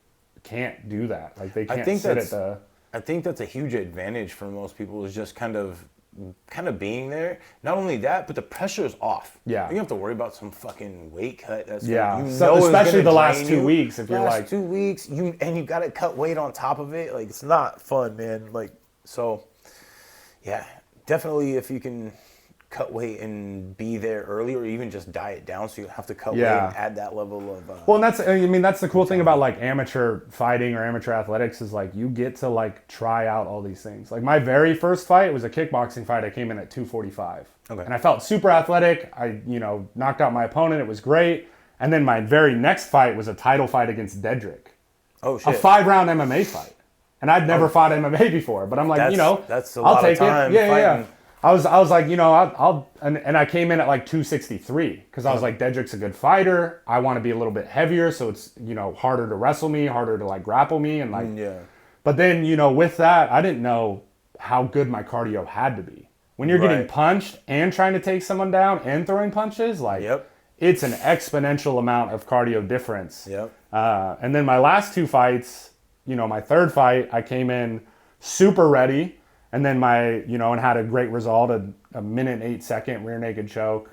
can't do that. Like they can't sit at the... I think that's a huge advantage for most people, is just kind of kind of being there. Not only that, but the pressure is off. Yeah. You don't have to worry about some fucking weight cut. That's So especially the last 2 weeks, if you're like 2 weeks, you got to cut weight on top of it. Like, it's not fun, man. Like, so yeah, definitely if you can cut weight and be there early, or even just diet down so you don't have to cut weight and add that level of well, and that's the cool thing about like amateur fighting or amateur athletics is like you get to like try out all these things. Like my very first fight was a kickboxing fight. I came in at 245. Okay. And I felt super athletic. I, knocked out my opponent. It was great. And then my very next fight was a title fight against Dedrick. Oh shit. A 5-round MMA fight. And I'd never fought MMA before, but I'm like, that's a lot of time. Yeah. I was like, I'll and I came in at like 263 because I was like, Dedrick's a good fighter. I want to be a little bit heavier, so it's harder to wrestle me, harder to like grapple me, and like. Yeah. But then with that, I didn't know how good my cardio had to be. When you're getting punched and trying to take someone down and throwing punches, like it's an exponential amount of cardio difference. Yep. And then my last 2 fights, my third fight, I came in super ready. And then and had a great result, a 1:08 rear naked choke.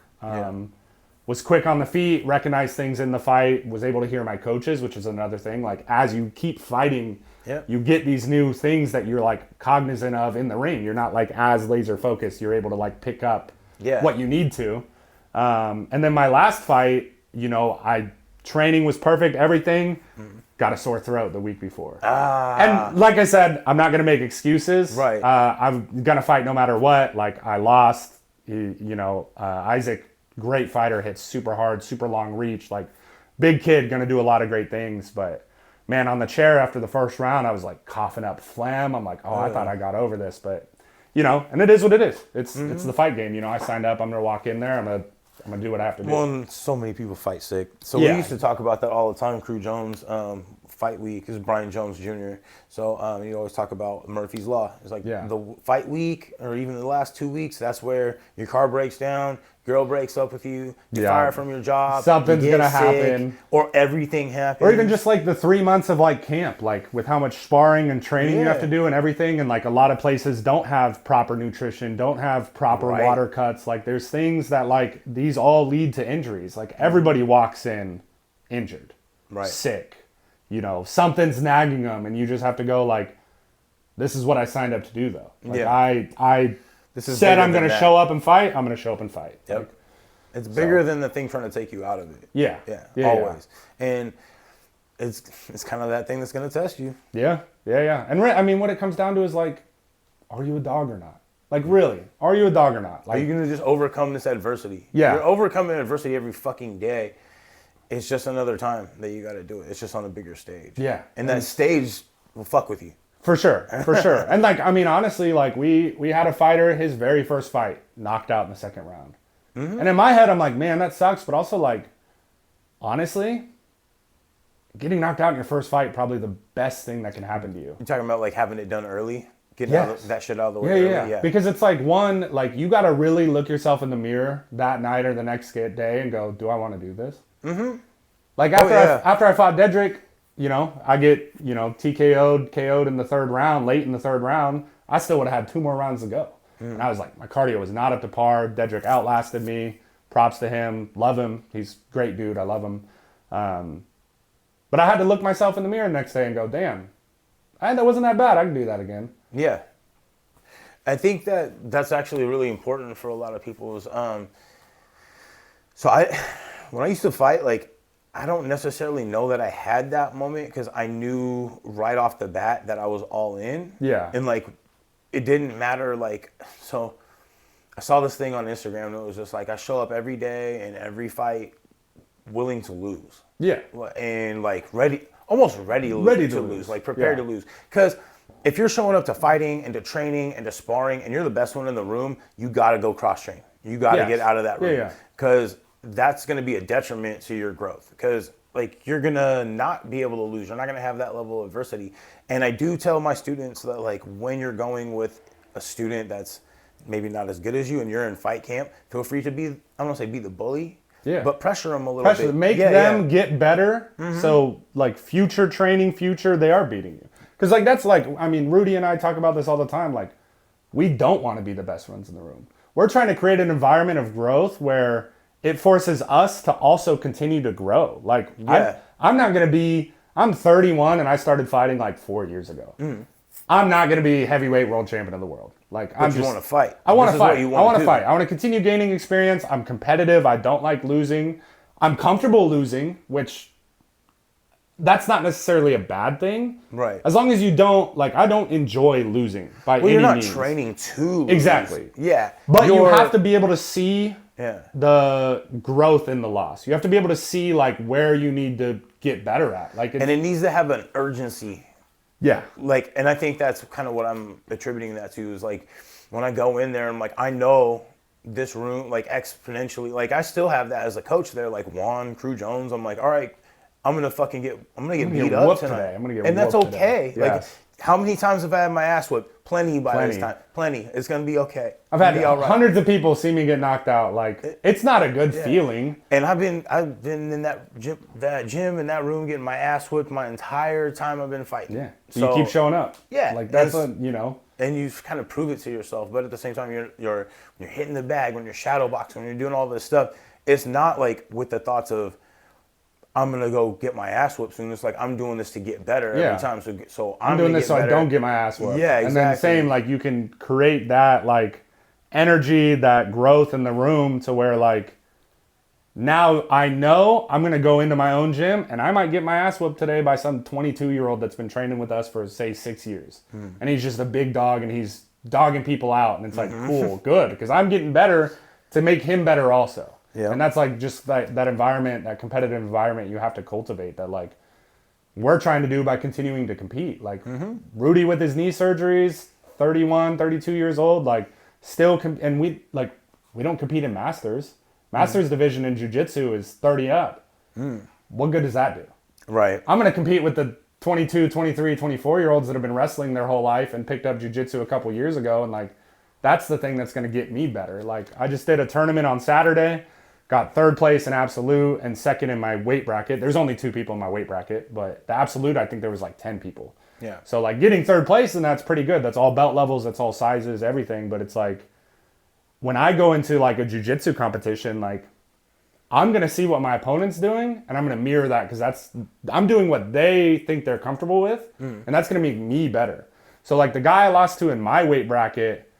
Was quick on the feet, recognized things in the fight, was able to hear my coaches, which is another thing. Like as you keep fighting, you get these new things that you're like cognizant of in the ring. You're not like as laser focused. You're able to like pick up what you need to. And then my last fight, training was perfect, everything. Got a sore throat the week before. And like I said, I'm not going to make excuses. Right. I'm going to fight no matter what. Like I lost, Isaac, great fighter, hits super hard, super long reach, like big kid, going to do a lot of great things. But man, on the chair after the first round, I was like coughing up phlegm. I'm like, I thought I got over this, but and it is what it is. It's the fight game. I signed up. I'm going to walk in there. I'm going to do what I have to do. Well, so many people fight sick. So we used to talk about that all the time. Crew Jones, fight week is Brian Jones Jr. So you always talk about Murphy's Law. It's like the fight week or even the last 2 weeks, that's where your car breaks down, girl breaks up with you, you're fired from your job. Something's going to happen. Or everything happens. Or even just like the 3 months of like camp, like with how much sparring and training you have to do and everything. And like a lot of places don't have proper nutrition, don't have proper water cuts. Like there's things that like these all lead to injuries. Like everybody walks in injured, sick. Something's nagging them, and you just have to go like, this is what I signed up to do, though. Like, I said I'm going to show up and fight. I'm going to show up and fight. Yep. Like, it's bigger than the thing trying to take you out of it. Yeah, always. Yeah. And it's kind of that thing that's going to test you. Yeah. And I mean, what it comes down to is like, are you a dog or not? Like, really, are you a dog or not? Like, are you going to just overcome this adversity? Yeah. You're overcoming adversity every fucking day. It's just another time that you got to do it. It's just on a bigger stage. Yeah. And that stage will fuck with you. For sure. And like, I mean, honestly, like we had a fighter, his very first fight, knocked out in the second round. Mm-hmm. And in my head, I'm like, man, that sucks. But also like, honestly, getting knocked out in your first fight, probably the best thing that can happen to you. You're talking about like having it done early? Getting that shit out of the way early? Yeah. Because it's like like you got to really look yourself in the mirror that night or the next day and go, do I want to do this? Mm-hmm. Like after I fought Dedrick, I get, KO'd in the third round, late in the third round. I still would have had 2 more rounds to go. And I was like, my cardio was not up to par. Dedrick outlasted me. Props to him. Love him. He's a great dude. I love him. But I had to look myself in the mirror the next day and go, damn, that wasn't that bad. I can do that again. Yeah. I think that's actually really important for a lot of people. When I used to fight, like, I don't necessarily know that I had that moment because I knew right off the bat that I was all in. Yeah. And, like, it didn't matter, like, so I saw this thing on Instagram and it was just like, I show up every day and every fight willing to lose. Yeah. And, like, almost ready to lose. Like, prepared to lose. Because if you're showing up to fighting and to training and to sparring and you're the best one in the room, you got to go cross-train. You got to get out of that room. Because that's going to be a detriment to your growth because like you're going to not be able to lose. You're not going to have that level of adversity. And I do tell my students that like when you're going with a student that's maybe not as good as you and you're in fight camp, feel free to be, I don't want to say be the bully, but pressure them a little bit. Make them get better. Mm-hmm. So like future training, they are beating you. Because like that's like, I mean, Rudy and I talk about this all the time. Like we don't want to be the best ones in the room. We're trying to create an environment of growth where it forces us to also continue to grow. Like, I'm not going to be, I'm 31 and I started fighting like 4 years ago. I'm not going to be heavyweight world champion of the world. Like, you want to fight. I want to fight. I want to fight. I want to continue gaining experience. I'm competitive. I don't like losing. I'm comfortable losing, which that's not necessarily a bad thing. Right. As long as you don't, like, I don't enjoy losing by any means. Well, you're not training to lose. Exactly. Yeah. But you have to be able to see the growth in the loss. You have to be able to see, like, where you need to get better at. Like, and it needs to have an urgency. Yeah. Like, and I think that's kind of what I'm attributing that to is, like, when I go in there, I'm like, I know this room, like, exponentially. Like, I still have that as a coach there, like Juan, Crew Jones. I'm like, all right, I'm gonna get beat up tonight. Today. I'm gonna get and that's whooped okay. Today. Like, how many times have I had my ass whipped? Plenty by this time. Plenty. It's gonna be okay. I've had hundreds of people see me get knocked out. Like, it's not a good feeling. And I've been in that gym in that room getting my ass whipped my entire time I've been fighting. Yeah. So you keep showing up. Yeah. Like, that's you know. And you kind of prove it to yourself, but at the same time, you're hitting the bag when you're shadow boxing, when you're doing all this stuff. It's not like with the thoughts of, I'm gonna go get my ass whooped soon. It's like, I'm doing this to get better every time. So I'm doing this so I don't get my ass whooped. Yeah, exactly. And then same, like, you can create that, like, energy, that growth in the room to where, like, now I know I'm gonna go into my own gym and I might get my ass whooped today by some 22-year-old that's been training with us for, say, 6 years. And he's just a big dog and he's dogging people out. And it's like, cool, good, because I'm getting better to make him better also. Yeah. And that's, like, just that environment, that competitive environment you have to cultivate that, like, we're trying to do by continuing to compete. Like, Rudy with his knee surgeries, 31, 32 years old, like, still, and we don't compete in Masters. Masters division in Jiu-Jitsu is 30 up. What good does that do? Right. I'm going to compete with the 22, 23, 24-year-olds that have been wrestling their whole life and picked up Jiu-Jitsu a couple years ago, and, like, that's the thing that's going to get me better. Like, I just did a tournament on Saturday. Got third place in absolute and second in my weight bracket. There's only 2 people in my weight bracket, but the absolute, I think there was like 10 people. Yeah. So, like, getting third place, and that's pretty good. That's all belt levels, that's all sizes, everything. But it's like, when I go into, like, a jiu-jitsu competition, like, I'm going to see what my opponent's doing, and I'm going to mirror that because I'm doing what they think they're comfortable with, and that's going to make me better. So, like, the guy I lost to in my weight bracket,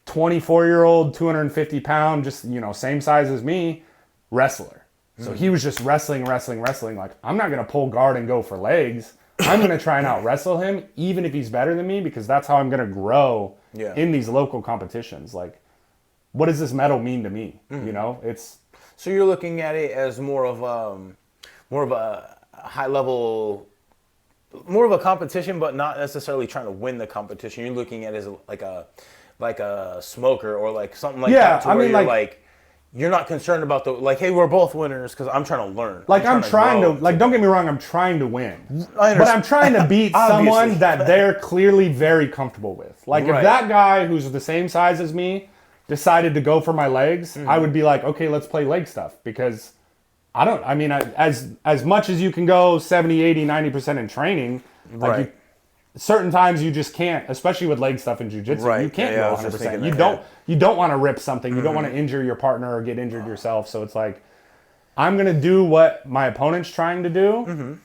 24-year-old, 250-pound, just, you know, same size as me, wrestler. So he was just wrestling. Like, I'm not going to pull guard and go for legs. I'm going to try and out-wrestle him, even if he's better than me, because that's how I'm going to grow in these local competitions. Like, what does this medal mean to me? You know, it's... So you're looking at it as more of a high-level... More of a competition, but not necessarily trying to win the competition. You're looking at it as like a smoker or like something like that. I mean, you're like, you're not concerned about like, hey, we're both winners because I'm trying to learn. Like, I'm trying to like, don't get me wrong, I'm trying to win. But I'm trying to beat someone that they're clearly very comfortable with. Like, if that guy who's the same size as me decided to go for my legs, I would be like, okay, let's play leg stuff, because as much as you can go 70, 80, 90% in training, like, certain times you just can't, especially with leg stuff in jiu-jitsu. You can't go 100%. You don't want to rip something. You don't want to injure your partner or get injured yourself. So it's like, I'm going to do what my opponent's trying to do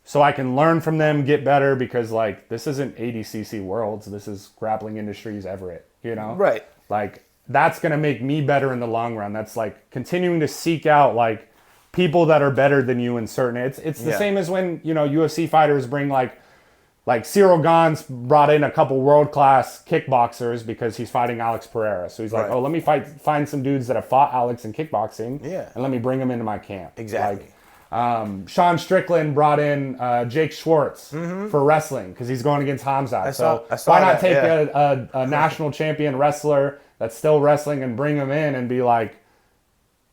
so I can learn from them, get better, because, like, this isn't ADCC Worlds. This is Grappling Industries Everett, you know? Right. Like, that's going to make me better in the long run. That's, like, continuing to seek out, like, people that are better than you in certain... It's the same as when, you know, UFC fighters bring, like Cyril Gans brought in a couple world-class kickboxers because he's fighting Alex Pereira. So he's like, oh, let me find some dudes that have fought Alex in kickboxing, and let me bring them into my camp. Exactly. Like, Sean Strickland brought in Jake Schwartz for wrestling because he's going against Hamzat. So why not take a national champion wrestler that's still wrestling and bring him in and be like,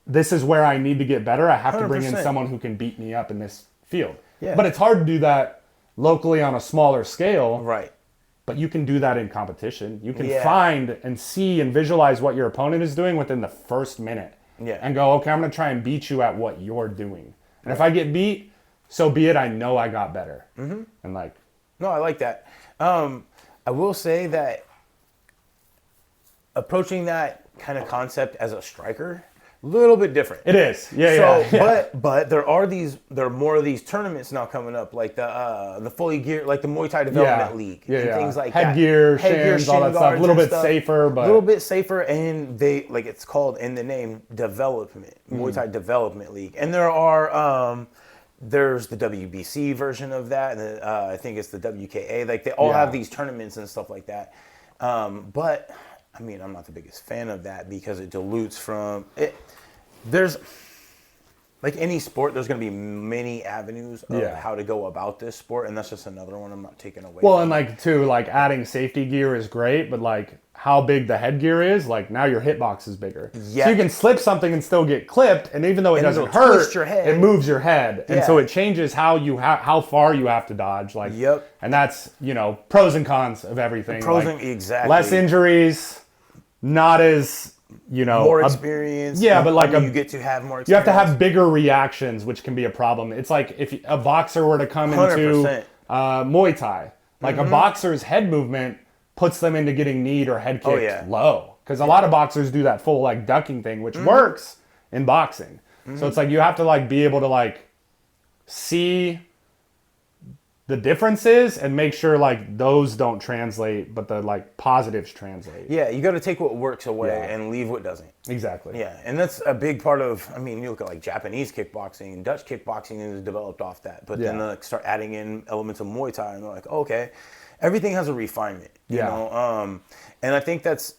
this is where I need to get better. I have 100%. To bring in someone who can beat me up in this field. Yeah. But it's hard to do that locally on a smaller scale. Right. But you can do that in competition. You can find and see and visualize what your opponent is doing within the first minute. Yeah. And go, okay, I'm going to try and beat you at what you're doing. And if I get beat, so be it. I know I got better. And like... No, I like that. I will say that approaching that kind of concept as a striker, a little bit different. It is. Yeah. But there are more of these tournaments now coming up, like the fully gear, like the Muay Thai Development League, and things like Headgear, shins, all that stuff. A little bit safer, but a little bit safer, and they like it's called in the name development, Muay Thai Development League, and there are there's the WBC version of that, and I think it's the WKA. Like they all have these tournaments and stuff like that, but. I mean, I'm not the biggest fan of that because it dilutes from it. There's, like any sport, there's going to be many avenues of how to go about this sport, and that's just another one I'm not taking away. Well, and like too, like adding safety gear is great, but like how big the headgear is, like now your hitbox is bigger. Yeah. So you can slip something and still get clipped, and even though it doesn't hurt, it moves your head, and so it changes how far you have to dodge. Like, and that's pros and cons of everything. Exactly. Less injuries. Not as, more experience. But like you get to have more experience. You have to have bigger reactions, which can be a problem. It's like if a boxer were to come 100%. Into Muay Thai, like a boxer's head movement puts them into getting kneed or head kicked low. Because a lot of boxers do that full like ducking thing, which works in boxing. So it's like you have to like be able to like see the differences and make sure like those don't translate, but the like positives translate. Yeah, you got to take what works away and leave what doesn't. Exactly. Yeah, and that's a big part of. I mean, you look at like Japanese kickboxing and Dutch kickboxing is developed off that, but then they like, start adding in elements of Muay Thai, and they're like, okay, everything has a refinement. You know, and I think that's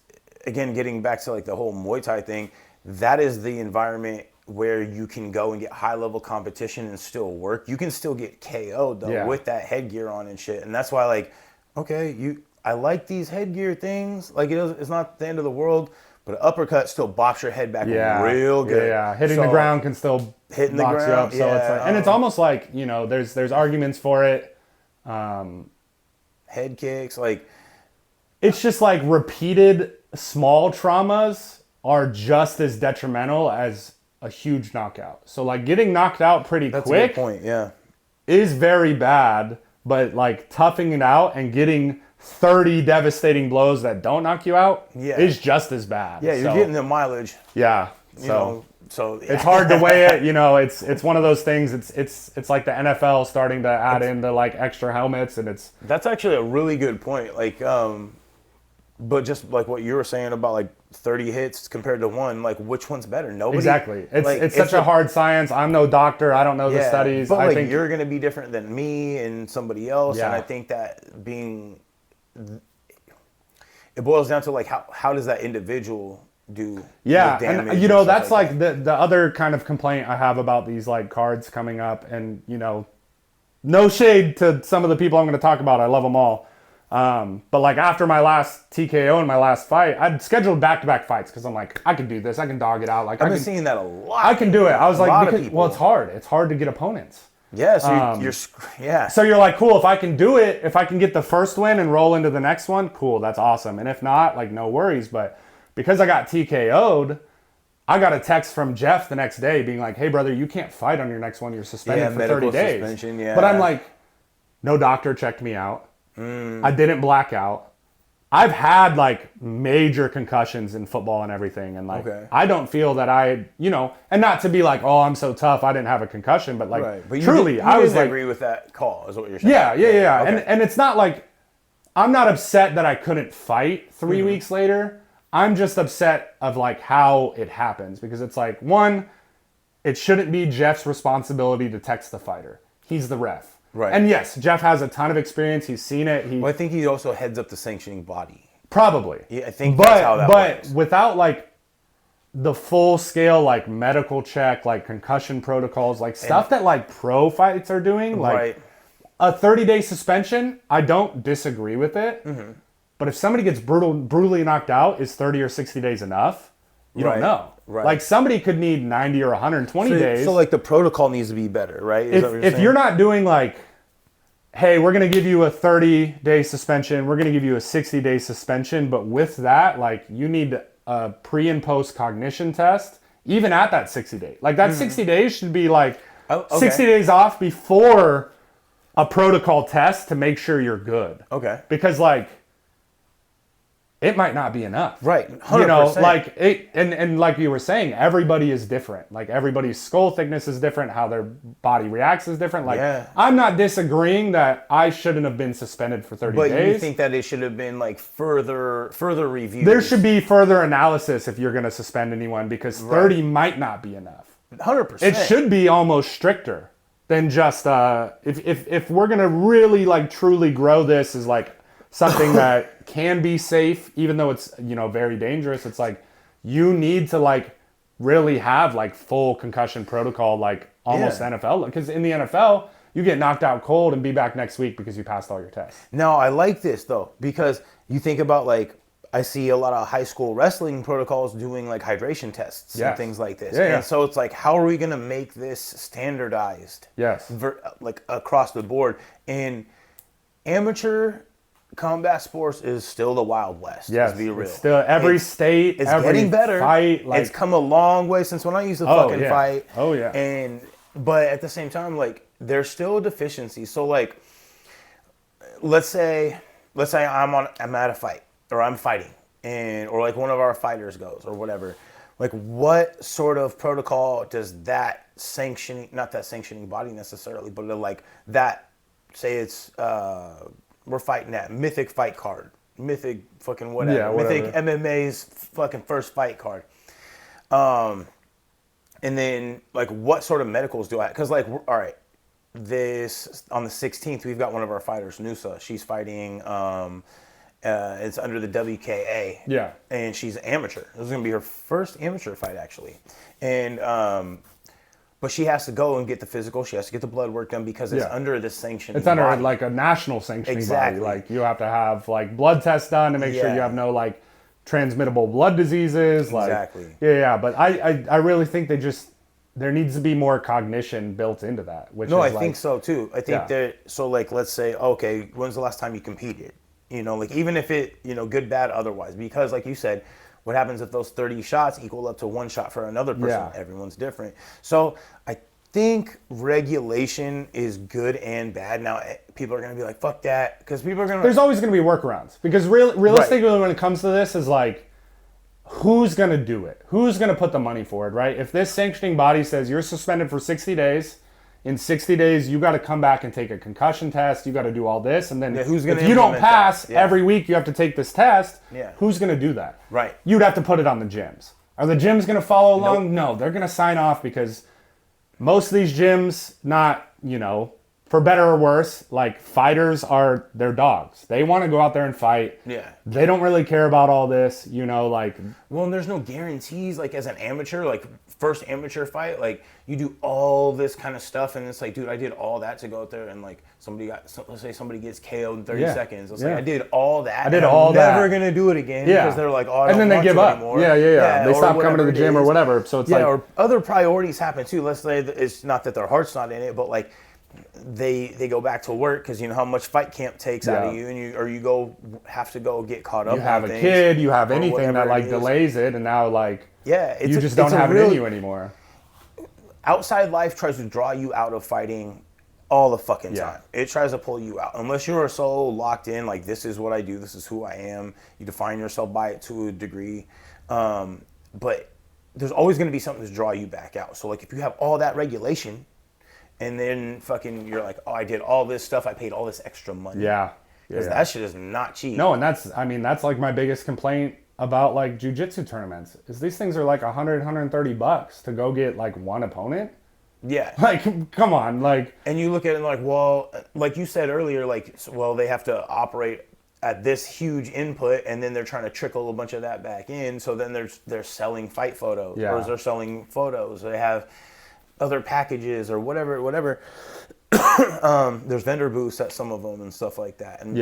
again getting back to like the whole Muay Thai thing. That is the environment where you can go and get high-level competition and still work. You can still get KO'd, though, with that headgear on and shit. And that's why, like, okay, I like these headgear things. Like, it's not the end of the world, but an uppercut still bops your head back real good. Yeah, hitting the ground can still box you up. So it's like, and it's almost like, there's arguments for it. Head kicks, like... It's just like repeated small traumas are just as detrimental as a huge knockout. So like getting knocked out pretty quick a good point, is very bad, but like toughing it out and getting 30 devastating blows that don't knock you out is just as bad. Yeah, you're getting the mileage. Yeah. So it's hard to weigh it, it's one of those things. It's like the NFL starting to add in the like extra helmets, and that's actually a really good point. Like but just like what you were saying about like 30 hits compared to one, like which one's better? Nobody. Exactly. It's such a hard science. I'm no doctor. I don't know the studies. But I think you're going to be different than me and somebody else. And I think that it boils down to like how does that individual do damage? And that's like the other kind of complaint I have about these like cards coming up. And no shade to some of the people I'm going to talk about. I love them all. But like after my last TKO and my last fight, I'd scheduled back-to-back fights because I'm like, I can do this. I can dog it out. Like I've been seeing that a lot. I can do it. I was like, it's hard. It's hard to get opponents. Yeah, so So you're like, cool, if I can do it, if I can get the first win and roll into the next one, cool, that's awesome. And if not, like no worries. But because I got TKO'd, I got a text from Jeff the next day being like, hey brother, you can't fight on your next one. You're suspended for 30 days. But I'm like, no doctor checked me out. I didn't black out. I've had like major concussions in football and everything, and like I don't feel that and not to be like, oh, I'm so tough, I didn't have a concussion, but like but truly, I was like, agree with that call, is what you're saying. Yeah. Okay. And it's not like I'm not upset that I couldn't fight 3 weeks later. I'm just upset of like how it happens, because it's like, one, it shouldn't be Jeff's responsibility to text the fighter. He's the ref. Right. And yes, Jeff has a ton of experience. He's seen it. I think he also heads up the sanctioning body. Probably. Yeah, I think that's how that works. But without like the full scale like medical check, like concussion protocols, like stuff that like pro fights are doing, like a 30-day suspension, I don't disagree with it. But if somebody gets brutally knocked out, is 30 or 60 days enough? You don't know. Right. Like somebody could need 90 or 120 days. So like the protocol needs to be better, right? If you're not doing like, hey, we're going to give you a 30-day suspension, we're going to give you a 60-day suspension, but with that, like you need a pre and post cognition test, even at that 60 day. Like that 60 days should be like 60 days off before a protocol test to make sure you're good. Okay. Because like, it might not be enough. Right. 100%. Like it, and like you were saying, everybody is different. Like everybody's skull thickness is different. How their body reacts is different. Like I'm not disagreeing that I shouldn't have been suspended for 30 days. But you think that it should have been like further reviews? There should be further analysis if you're going to suspend anyone, because 30 might not be enough. 100%. It should be almost stricter than just if we're going to really like truly grow this as like something that can be safe, even though it's, very dangerous. It's like, you need to like really have like full concussion protocol, like almost NFL. Because in the NFL, you get knocked out cold and be back next week because you passed all your tests. Now, I like this though, because you think about like, I see a lot of high school wrestling protocols doing like hydration tests and things like this. And so it's like, how are we going to make this standardized? Yes. Like across the board. And amateur combat sports is still the Wild West. Yes, let's be real. It's still every state, it's every getting better. Fight, like, it's come a long way since when I used to fucking fight. Oh yeah. But at the same time, like there's still deficiencies. So like, let's say I'm at a fight or I'm fighting, or like one of our fighters goes or whatever. Like, what sort of protocol does that not that sanctioning body necessarily, but like that, say it's we're fighting at Mythic fight card. Mythic fucking whatever. Yeah, whatever. Mythic MMA's fucking first fight card. And then, like, what sort of medicals do I... Because, like, all right, on the 16th, we've got one of our fighters, Nusa. She's fighting... it's under the WKA. Yeah. And she's amateur. This is going to be her first amateur fight, actually. And... But she has to go and get the physical. She has to get the blood work done because it's under this sanctioning It's under body. like a national sanctioning body. Like you have to have like blood tests done to make sure you have no like transmittable blood diseases. Exactly. Like, yeah. But I really think there needs to be more cognition built into that. I think so too. I think so like, let's say, okay, when's the last time you competed? Like even if it, good, bad, otherwise, because like you said, what happens if those 30 shots equal up to one shot for another person? Yeah. Everyone's different. So I think regulation is good and bad. Now, people are going to be like, fuck that. Because people are going to... There's always going to be workarounds. Because realistically, when it comes to this, is like, who's going to do it? Who's going to put the money for it, right? If this sanctioning body says you're suspended for 60 days... In 60 days, you got to come back and take a concussion test. You got to do all this, and then if you don't pass every week, you have to take this test. Yeah. Who's going to do that? Right. You'd have to put it on the gyms. Are the gyms going to follow along? Nope. No, they're going to sign off because most of these gyms, not for better or worse, like fighters are their dogs. They want to go out there and fight. Yeah. They don't really care about all this, like. Well, and there's no guarantees. Like as an amateur, like first amateur fight, like you do all this kind of stuff, and it's like, dude, I did all that to go out there, and like let's say somebody gets KO'd in 30 seconds. It's like I did all that. I'm never gonna do it again because they're like, oh, I don't and then want they give up. Anymore. Yeah. They stop coming to the gym or whatever. So it's like, or other priorities happen too. Let's say that it's not that their heart's not in it, but like. They go back to work because you know how much fight camp takes out of you, and you have to go get caught up. You have a kid, you have anything that like delays it, and now like you just don't have it in you anymore. Outside life tries to draw you out of fighting all the fucking time. It tries to pull you out unless you are so locked in. Like this is what I do. This is who I am. You define yourself by it to a degree, but there's always going to be something to draw you back out. So like if you have all that regulation. And then fucking you're like, oh, I did all this stuff. I paid all this extra money. Yeah. Because that shit is not cheap. No, and that's like my biggest complaint about like jiu-jitsu tournaments is these things are like $100-$130 to go get like one opponent. Yeah. Like, come on. Like. And you look at it like, well, like you said earlier, like, well, they have to operate at this huge input and then they're trying to trickle a bunch of that back in. So then they're selling fight photos or they're selling photos. They have other packages or whatever. There's vendor booths at some of them and stuff like that. And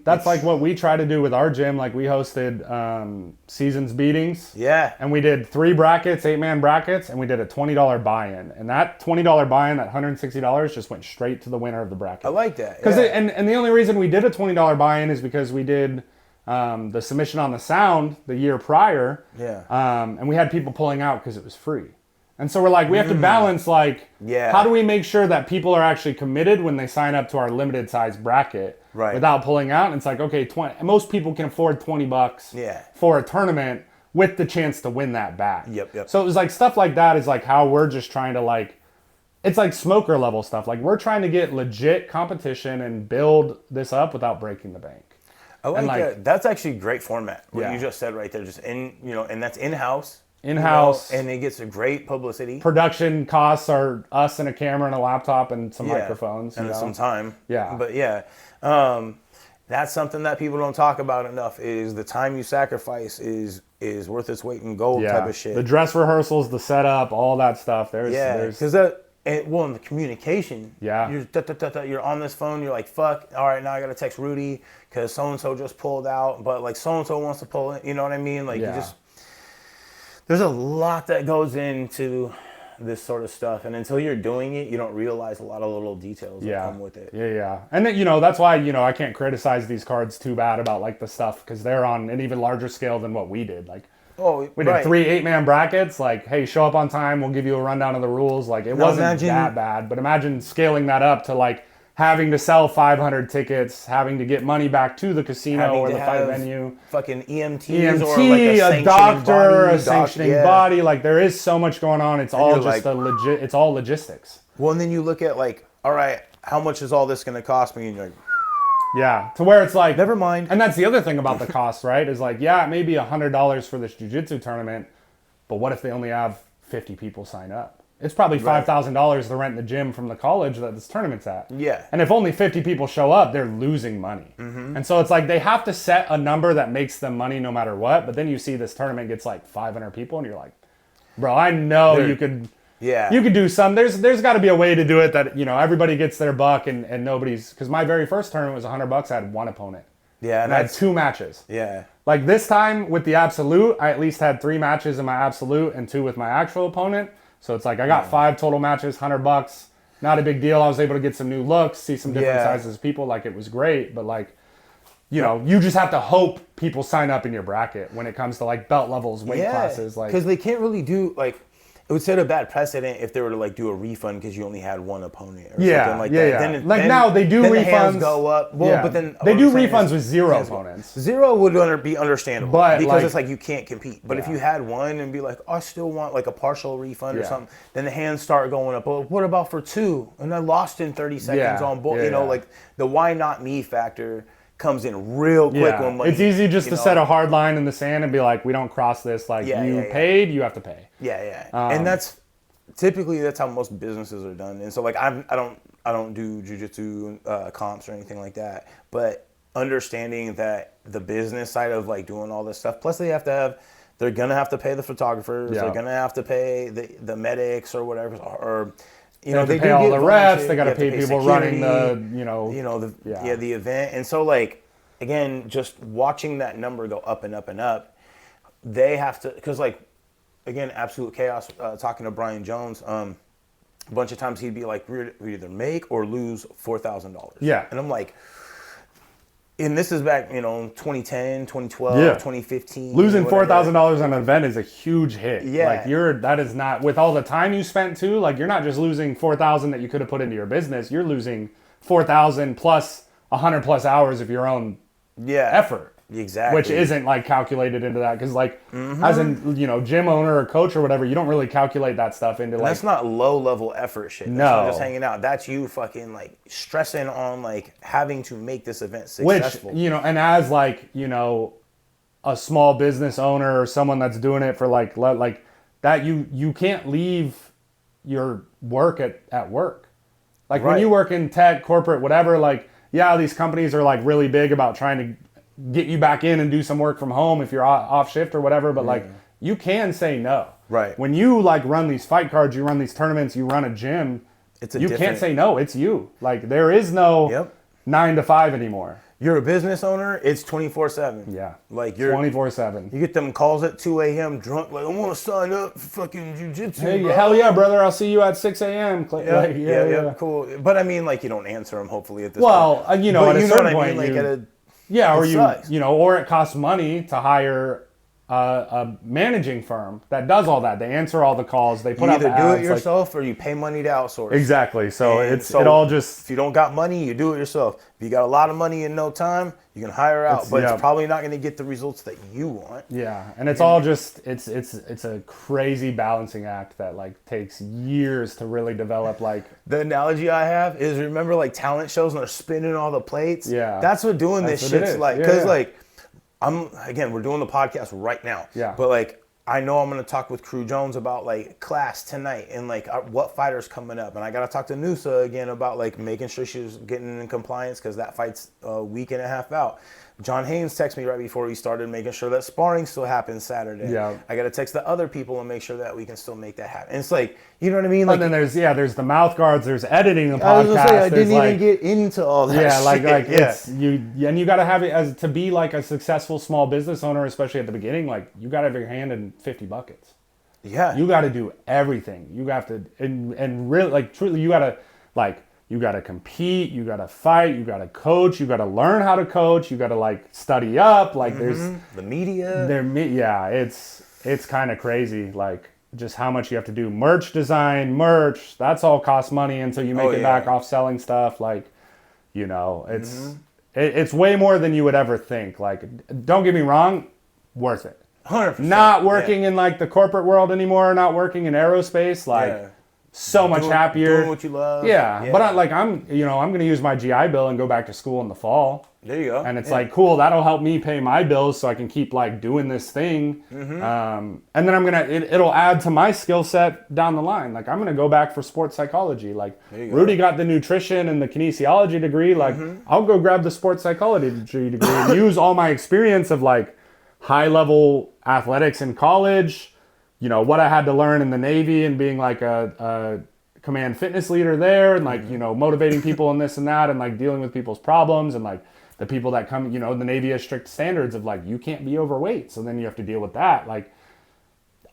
that's like what we try to do with our gym. Like we hosted seasons beatings. Yeah. And we did 3 brackets, 8-man brackets, and we did a $20 buy-in. And that $20 buy-in, that $160 just went straight to the winner of the bracket. I like that. And the only reason we did a $20 buy-in is because we did the submission on the sound the year prior. Yeah. And we had people pulling out because it was free. And so we're like, we have to balance, like, how do we make sure that people are actually committed when they sign up to our limited size bracket without pulling out? And it's like, okay, most people can afford $20 for a tournament with the chance to win that back. So it was like stuff like that is like how we're just trying to, like, it's like smoker level stuff. Like, we're trying to get legit competition and build this up without breaking the bank. I like that. That's actually a great format. What you just said right there, just and that's in-house. In-house. And it gets a great publicity. Production costs are us and a camera and a laptop and some microphones. And some time. Yeah. But that's something that people don't talk about enough is the time you sacrifice is worth its weight in gold type of shit. The dress rehearsals, the setup, all that stuff. Because in the communication, you're on this phone, you're like, fuck, all right, now I got to text Rudy because so-and-so just pulled out, but like so-and-so wants to pull it, you know what I mean? Like there's a lot that goes into this sort of stuff, and until you're doing it, you don't realize a lot of little details that come with it. And then, that's why, I can't criticize these cards too bad about like the stuff, because they're on an even larger scale than what we did. Like, we did 3 8-man brackets. Like, hey, show up on time, we'll give you a rundown of the rules. Like, it wasn't that bad, but imagine scaling that up to like having to sell 500 tickets, having to get money back to the casino or the fight venue. Fucking EMT, or like a doctor, a sanctioning body. Like, there is so much going on. It's all just it's all logistics. Well, and then you look at like, all right, how much is all this going to cost me? And you're like, to where it's like, never mind. And that's the other thing about the cost, right? Is like, it may be $100 for this jiu-jitsu tournament, but what if they only have 50 people sign up? It's probably $5,000 to rent the gym from the college that this tournament's at. And if only 50 people show up, they're losing money. And so it's like they have to set a number that makes them money no matter what. But then you see this tournament gets like 500 people, and you're like, bro, I know you could. You could do some. There's got to be a way to do it that everybody gets their buck and nobody's. Because my very first tournament was $100. I had one opponent. And I had 2 matches. Like this time with the absolute, I at least had 3 matches in my absolute and 2 with my actual opponent. So it's like I got 5 total matches, $100. Not a big deal. I was able to get some new looks, see some different sizes of people. Like, it was great. But like, you just have to hope people sign up in your bracket when it comes to like belt levels, weight classes. Like, because they can't really do like. It would set a bad precedent if they were to like do a refund because you only had one opponent or something like that. Then, now they do then refunds. The hands go up. Well, but then they do refunds with 0 opponents. 0 would be understandable, but because it's like you can't compete. But if you had one and be like, I still want like a partial refund or something, then the hands start going up. Well, what about for 2? And I lost in 30 seconds on both. Like the why not me factor comes in real quick when money. It's easy just to set a hard line in the sand and be like, we don't cross this. Like, you paid, you have to pay. And that's typically how most businesses are done. And so like I don't do jiu-jitsu comps or anything like that. But understanding that the business side of like doing all this stuff, plus they're gonna have to pay the photographers, they're gonna have to pay the medics or whatever, or they have to pay all the refs. They got to pay people running the event. And so like, again, just watching that number go up and up and up, they have to, because like, again, Absolute Chaos, talking to Brian Jones, a bunch of times he'd be like, we either make or lose $4,000. And I'm like, and this is back, 2010, 2012, 2015. Losing $4,000 on an event is a huge hit. Like, that is not, with all the time you spent too, like, you're not just losing $4,000 that you could have put into your business. You're losing $4,000 plus 100 plus hours of your own effort. Exactly. Which isn't like calculated into that, because like as a gym owner or coach or whatever, you don't really calculate that stuff into like. That's not low level effort shit. That's not just hanging out. That's you fucking like stressing on like having to make this event successful. Which and as like a small business owner or someone that's doing it for like that, you can't leave your work at work. Like when you work in tech, corporate, whatever. Like these companies are like really big about trying to get you back in and do some work from home if you're off shift or whatever, but like you can say no. When you like run these fight cards, you run these tournaments, you run a gym, you can't say no. It's you. Like there is no 9 to 5 anymore. You're a business owner, it's 24/7. Like you're 24/7. You get them calls at 2 a.m. drunk, like, I want to sign up for fucking jiu-jitsu. Hey, hell yeah, brother, I'll see you at 6 a.m. Cool. But I mean, like, you don't answer them hopefully at this point. At a certain point, or or it costs money to hire a managing firm that does all that. They answer all the calls. They put out the ads. You either do it yourself or you pay money to outsource. Exactly. So it all just... If you don't got money, you do it yourself. If you got a lot of money in no time, you can hire out. But it's probably not going to get the results that you want. Yeah. And it's all just... It's a crazy balancing act that like takes years to really develop. Like the analogy I have is, remember like talent shows and they're spinning all the plates? Yeah. That's what doing this shit's like. Because like... we're doing the podcast right now. Yeah. But like, I know I'm going to talk with Crew Jones about like class tonight and like what fighter's coming up. And I got to talk to Noosa again about like making sure she's getting in compliance because that fight's a week and a half out. John Haynes texted me right before we started making sure that sparring still happens Saturday. Yeah. I got to text the other people and make sure that we can still make that happen. And it's like, you know what I mean? Like, and then there's the mouth guards, there's editing the podcast. I was gonna say, I didn't even get into all that shit. It's you got to have it to be like a successful small business owner, especially at the beginning. Like you got to have your hand in 50 buckets. Yeah. You got to do everything. You have to, and really, like truly, you got to like. You got to compete, you got to fight, you got to coach, you got to learn how to coach, you got to like study up, like there's the media. It's kind of crazy like just how much you have to do. Merch design, that's all costs money until you make it back off selling stuff, like it's way more than you would ever think. Like don't get me wrong, worth it. 100%. Not working in like the corporate world anymore, not working in aerospace, like so much happier. Doing what you love. Yeah. But I'm going to use my GI Bill and go back to school in the fall. There you go. And it's like, cool, that'll help me pay my bills so I can keep like doing this thing. And then it'll add to my skill set down the line. Like I'm going to go back for sports psychology. Like Rudy got the nutrition and the kinesiology degree. Like I'll go grab the sports psychology degree and use all my experience of like high level athletics in college, what I had to learn in the Navy and being like a command fitness leader there and like, motivating people and this and that and like dealing with people's problems and like the people that come, the Navy has strict standards of like, you can't be overweight. So then you have to deal with that. Like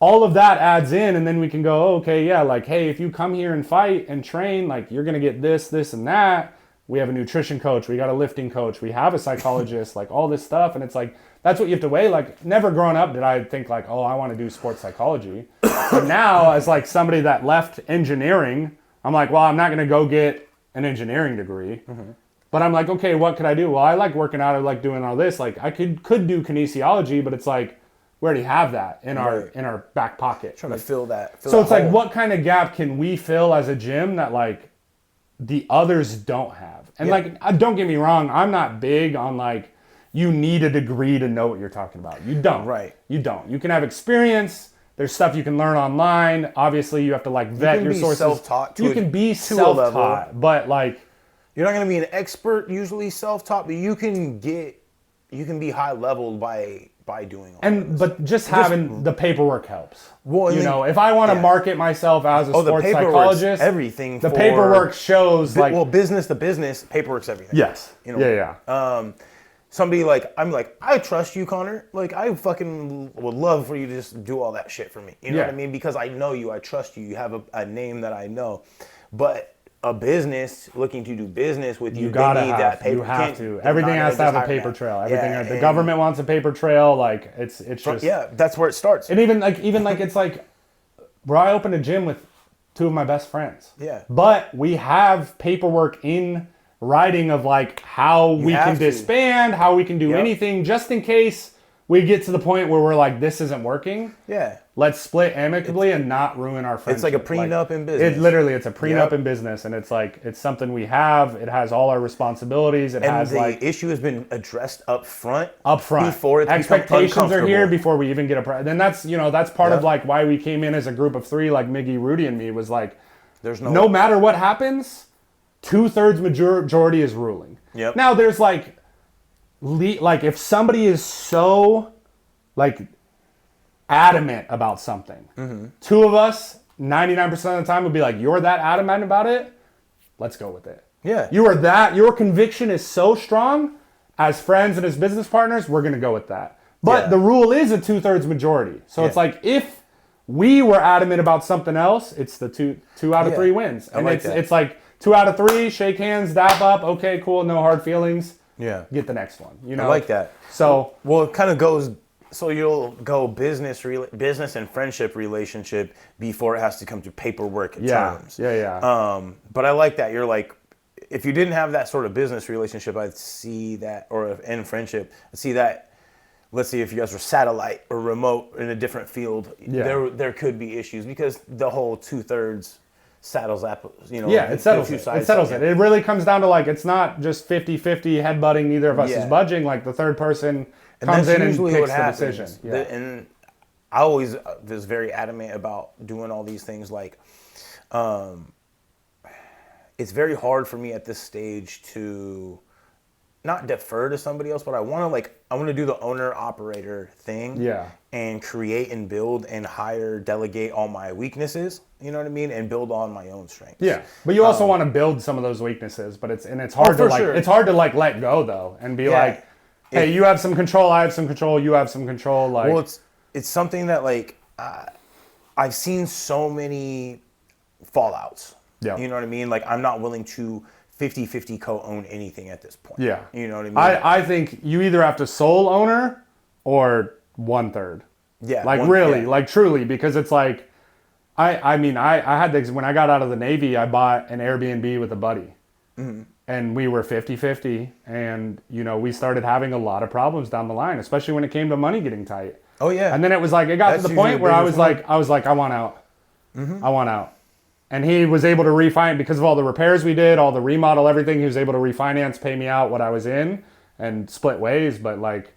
all of that adds in and then we can go, okay, yeah, like, hey, if you come here and fight and train, like you're going to get this and that. We have a nutrition coach. We got a lifting coach. We have a psychologist, like all this stuff. And it's like, that's what you have to weigh. Like never growing up did I think like, oh, I want to do sports psychology. But now as like somebody that left engineering, I'm like, well, I'm not going to go get an engineering degree. But I'm like, okay, what could I do? Well, I like working out. I like doing all this. Like I could do kinesiology, but it's like, we already have that in our back pocket. Trying to fill that. So it's like, what kind of gap can we fill as a gym that like the others don't have? And like, don't get me wrong. I'm not big on like, you need a degree to know what you're talking about. You don't. Right. You don't. You can have experience. There's stuff you can learn online. Obviously, you have to like vet your sources. Self-taught. You can be self-taught, but like you're not going to be an expert. Usually self-taught, but you can be high level by doing all this. But just having the paperwork helps. Well, if I want to market myself as a sports psychologist, everything. The paperwork shows like business to business, paperwork's everything. Yes. Yeah. Somebody like, I'm like, I trust you, Conner. Like, I fucking would love for you to just do all that shit for me. You know what I mean? Because I know you, I trust you. You have a name that I know. But a business looking to do business with you, they need that paper. You have to. Everything has to have a paper trail. Everything. The government wants a paper trail. Like it's just. Yeah, that's where it starts. And even like it's like, bro, I opened a gym with two of my best friends. Yeah. But we have paperwork in writing of like how we can disband, how we can do anything, just in case we get to the point where we're like, this isn't working. Yeah. Let's split amicably and not ruin our friendship. It's like a prenup in business. It's a prenup in business, and it's like it's something we have. It has all our responsibilities. The issue has been addressed up front. Before expectations are here before we even get a. Then that's part of like why we came in as a group of three, like Miggy, Rudy, and me. Was like, there's no matter what happens, 2/3 majority is ruling. Yep. Now there's like if somebody is so like adamant about something, two of us 99% of the time would be like, you're that adamant about it, let's go with it. Yeah. Your conviction is so strong, as friends and as business partners, we're gonna go with that. But the rule is a 2/3 majority. So it's like, if we were adamant about something else, it's the two out of three wins. And it's like 2 out of 3, shake hands, dap up, okay, cool, no hard feelings. Yeah. Get the next one. I like that. So it kind of goes So you'll go business and friendship relationship before it has to come to paperwork terms. But I like that. You're like, if you didn't have that sort of business relationship, I'd see that, or in friendship, I'd see that. Let's see, if you guys were satellite or remote in a different field, there could be issues because the whole 2/3 saddles up, it settles it. It settles it. It really comes down to like, it's not just 50-50 headbutting, neither of us is budging, like the third person comes in and picks the decision. And I always was very adamant about doing all these things. Like, it's very hard for me at this stage to not defer to somebody else, but I want to do the owner operator thing. And create and build and delegate all my weaknesses. You know what I mean? And build on my own strengths. Yeah, but you also want to build some of those weaknesses. But it's hard to it's hard to like let go though and be like, hey, you have some control, I have some control, you have some control. Like, well, it's something that like I've seen so many fallouts. Yeah, you know what I mean? Like, I'm not willing to 50-50 co-own anything at this point. Yeah, you know what I mean? I think you either have to sole owner or 1/3. Yeah, like like truly, because it's like. I mean, I had this, when I got out of the Navy, I bought an Airbnb with a buddy. And we were 50-50. And, we started having a lot of problems down the line, especially when it came to money getting tight. Oh, yeah. And then it was like, it got to the point where I was like, I want out. I want out. And he was able to refinance, because of all the repairs we did, all the remodel, everything, he was able to refinance, pay me out what I was in, and split ways. But, like,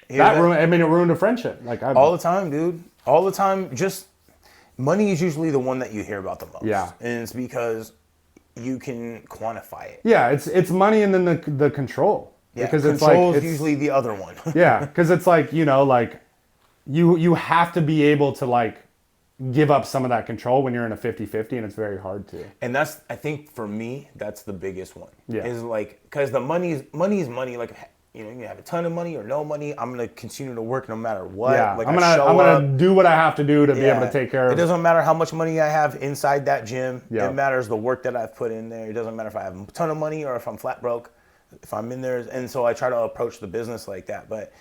it ruined a friendship. Like, all the time, dude. All the time. Just... money is usually the one that you hear about the most. Yeah. And it's because you can quantify it. Yeah, it's money and then the control. Yeah, because control is usually the other one. Yeah, because it's like, like you have to be able to like give up some of that control when you're in a 50-50, and it's very hard to. And that's, I think for me, that's the biggest one. Yeah. Is like, because the money is money. Like, you have a ton of money or no money, I'm gonna continue to work no matter what. Yeah, like, I'm gonna do what I have to do to be able to take care of. It doesn't matter how much money I have inside that gym. It matters the work that I've put in there. It doesn't matter if I have a ton of money or if I'm flat broke. If I'm in there, and so I try to approach the business like that. But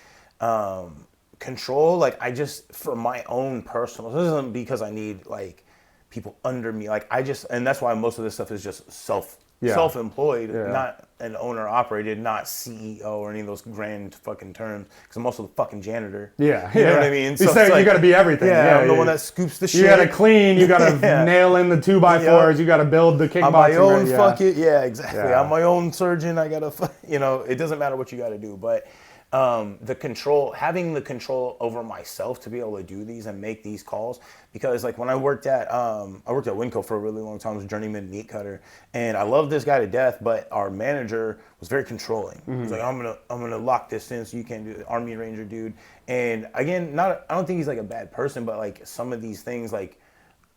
control, like, I just, for my own personal, this isn't because I need like people under me. Like, and that's why most of this stuff is just self-employed, not an owner-operated, not CEO or any of those grand fucking terms, because I'm also the fucking janitor. Yeah, you know what I mean? So you got to be everything. Yeah, I'm the one that scoops the shit. You got to clean, you got to nail in the 2x4s, you got to build the kickboxing. I'm my own exactly. Yeah. I'm my own surgeon. I got to, it doesn't matter what you got to do, but having the control over myself to be able to do these and make these calls, because like when I worked at Winco for a really long time, I was a journeyman meat cutter, and I loved this guy to death, but our manager was very controlling. He was like, I'm gonna lock this in so you can't do it. Army Ranger dude. And again, I don't think he's like a bad person, but like some of these things, like,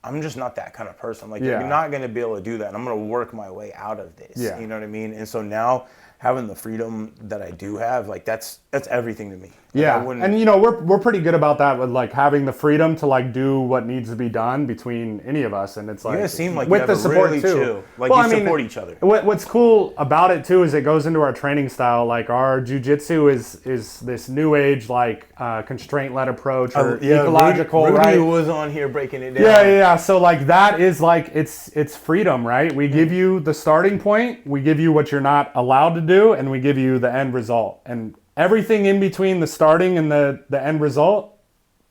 I'm just not that kind of person. Like, you're not going to be able to do that. And I'm going to work my way out of this. Yeah. You know what I mean? And so now, having the freedom that I do have, like, that's everything to me. Like, yeah, and we're pretty good about that, with like having the freedom to like do what needs to be done between any of us, and it's like, you guys seem like with you the have support really too. Chill. Like, support each other. What's cool about it too is it goes into our training style. Like, our jiu-jitsu is this new age, like, constraint-led approach, or ecological. Rudy was on here breaking it down. Yeah. So like, that is like, it's freedom, right? We give you the starting point, we give you what you're not allowed to do, and we give you the end result. And everything in between the starting and the end result,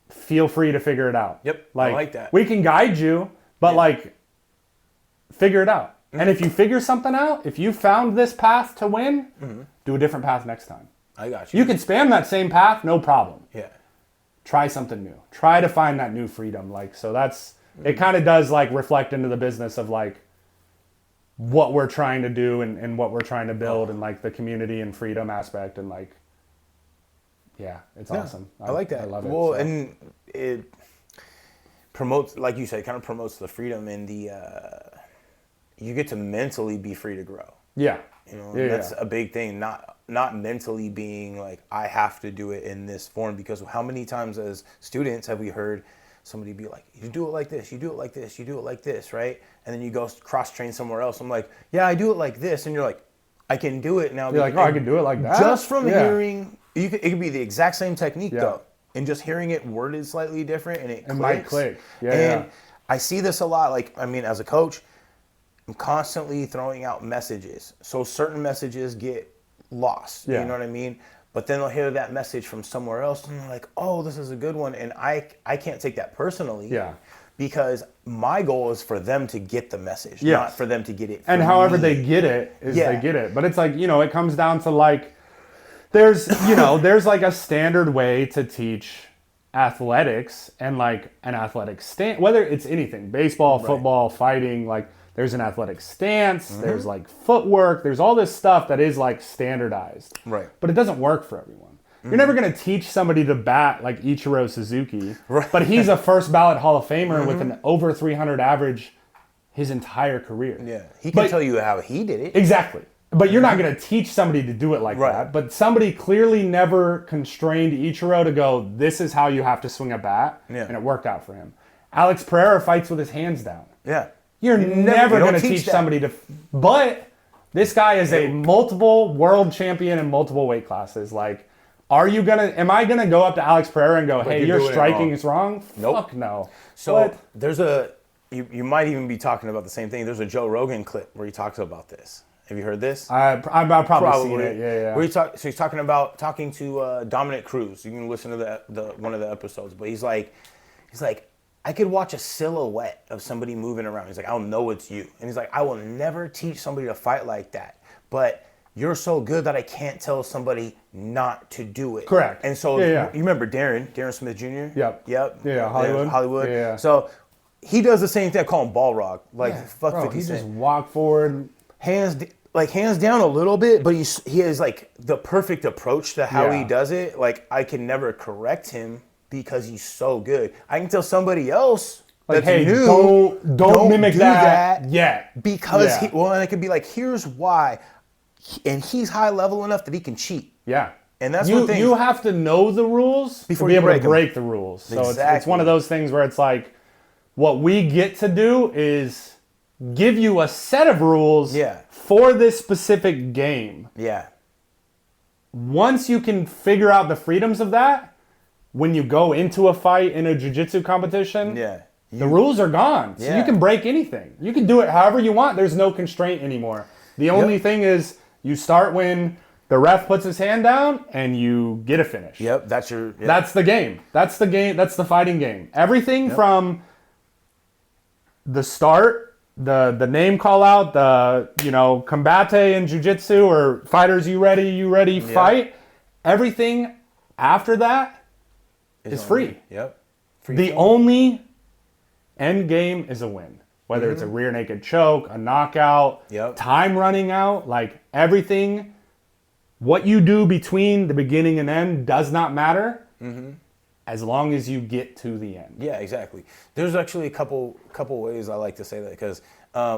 feel free to figure it out. Yep, like, I like that. We can guide you, but like, figure it out. And if you figure something out, if you found this path to win, do a different path next time. I got you. You can spam that same path, no problem. Yeah. Try something new. Try to find that new freedom. Like, so that's, it kind of does like reflect into the business of like what we're trying to do and what we're trying to build, and like the community and freedom aspect, and like, yeah, it's awesome. I like that. I love it. Well, and it promotes, like you said, it kind of promotes the freedom and the, you get to mentally be free to grow. Yeah. That's a big thing. Not mentally being like, I have to do it in this form, because how many times as students have we heard somebody be like, you do it like this, you do it like this, you do it like this, right? And then you go cross-train somewhere else. I'm like, yeah, I do it like this. And you're like, I can do it now. You're like, oh, I can do it like that? Just from hearing, it could be the exact same technique, though. and just hearing it worded slightly different, and it might click. I see this a lot. Like, I mean, as a coach, I'm constantly throwing out messages. So certain messages get lost. You know what I mean? But then they'll hear that message from somewhere else, and they're like, "Oh, this is a good one." And I can't take that personally. Yeah. Because my goal is for them to get the message, not for them to get it. And however they get it is they get it. But it's like, you know, it comes down to like, there's like a standard way to teach athletics and like an athletic stance, whether it's anything, baseball, football, fighting, like there's an athletic stance, there's like footwork, there's all this stuff that is like standardized. Right. But it doesn't work for everyone. You're never going to teach somebody to bat like Ichiro Suzuki, but he's a first ballot Hall of Famer with an over 300 average his entire career. Yeah, he can tell you how he did it. Exactly. But you're not going to teach somebody to do it like that. But somebody clearly never constrained Ichiro to go, this is how you have to swing a bat, and it worked out for him. Alex Pereira fights with his hands down. Yeah. You're never going to teach somebody to... But this guy is a multiple world champion in multiple weight classes. Like... am I gonna go up to Alex Pereira and go, hey, your striking is wrong? Nope. Fuck no. So there's you might even be talking about the same thing. There's a Joe Rogan clip where he talks about this. Have you heard this? I've probably seen it. Yeah. Where he's talking to Dominic Cruz. You can listen to the one of the episodes. But he's like, I could watch a silhouette of somebody moving around. He's like, I'll know it's you. And he's like, I will never teach somebody to fight like that. But you're so good that I can't tell somebody not to do it. Correct. And so you remember Darren Smith Jr.? Yep. Yeah, Hollywood. Yeah. So he does the same thing. I call him ball rock. Like, fuck 50 he Cent. just walk forward. Hands down a little bit, but he has like the perfect approach to how he does it. Like, I can never correct him because he's so good. I can tell somebody else like, that's hey, new, don't mimic that yet. Because and I could be like, here's why. And he's high level enough that he can cheat. Yeah. And that's you have to know the rules before to be able to break the rules. So it's one of those things where it's like, what we get to do is give you a set of rules for this specific game. Yeah. Once you can figure out the freedoms of that, when you go into a fight in a jiu-jitsu competition, the rules are gone. So you can break anything. You can do it however you want. There's no constraint anymore. The only thing is you start when the ref puts his hand down and you get a finish. Yep, that's the game. That's the game. That's the fighting game. Everything from the start, the name call out, the combate in jiu-jitsu or fighters you ready, fight. Everything after that is free. Yep. The only end game is a win. Whether it's a rear naked choke, a knockout, time running out, like everything, what you do between the beginning and end does not matter as long as you get to the end. Yeah, exactly. There's actually a couple ways I like to say that because,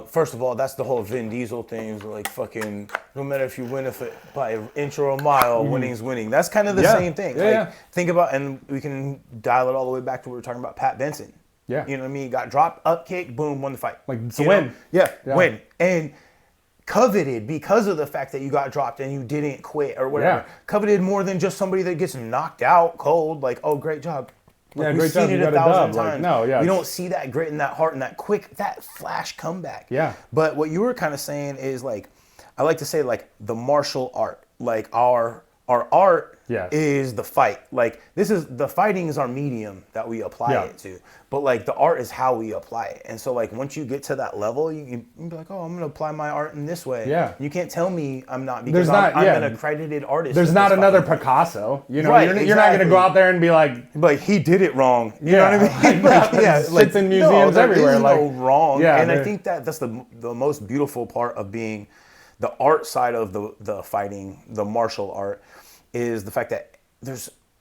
first of all, that's the whole Vin Diesel thing. Like, fucking, no matter if you win by an inch or a mile, winning's winning. That's kind of the same thing. Think about, and we can dial it all the way back to what we were talking about Pat Benson. Yeah. You know what I mean? Got dropped, up kick, boom, won the fight. Like, it's a win. Win. And coveted because of the fact that you got dropped and you didn't quit or whatever. Yeah. Coveted more than just somebody that gets knocked out cold, like, oh, great job. Like, great job. You got a dub. Like, we don't see that grit and that heart and that that flash comeback. Yeah. But what you were kind of saying is, like, I like to say, like, the martial art. Like, our art is the fight. Like, the fighting is our medium that we apply it to. But, like, the art is how we apply it. And so, like, once you get to that level, you can be like, oh, I'm going to apply my art in this way. Yeah. You can't tell me I'm not, because I'm an accredited artist. There's not another Picasso. You know, you're not going to go out there and be like, he did it wrong. You know what I mean? Sits in museums everywhere. There is no wrong. Yeah, and I think that's the most beautiful part of being the art side of the fighting, the martial art, is the fact that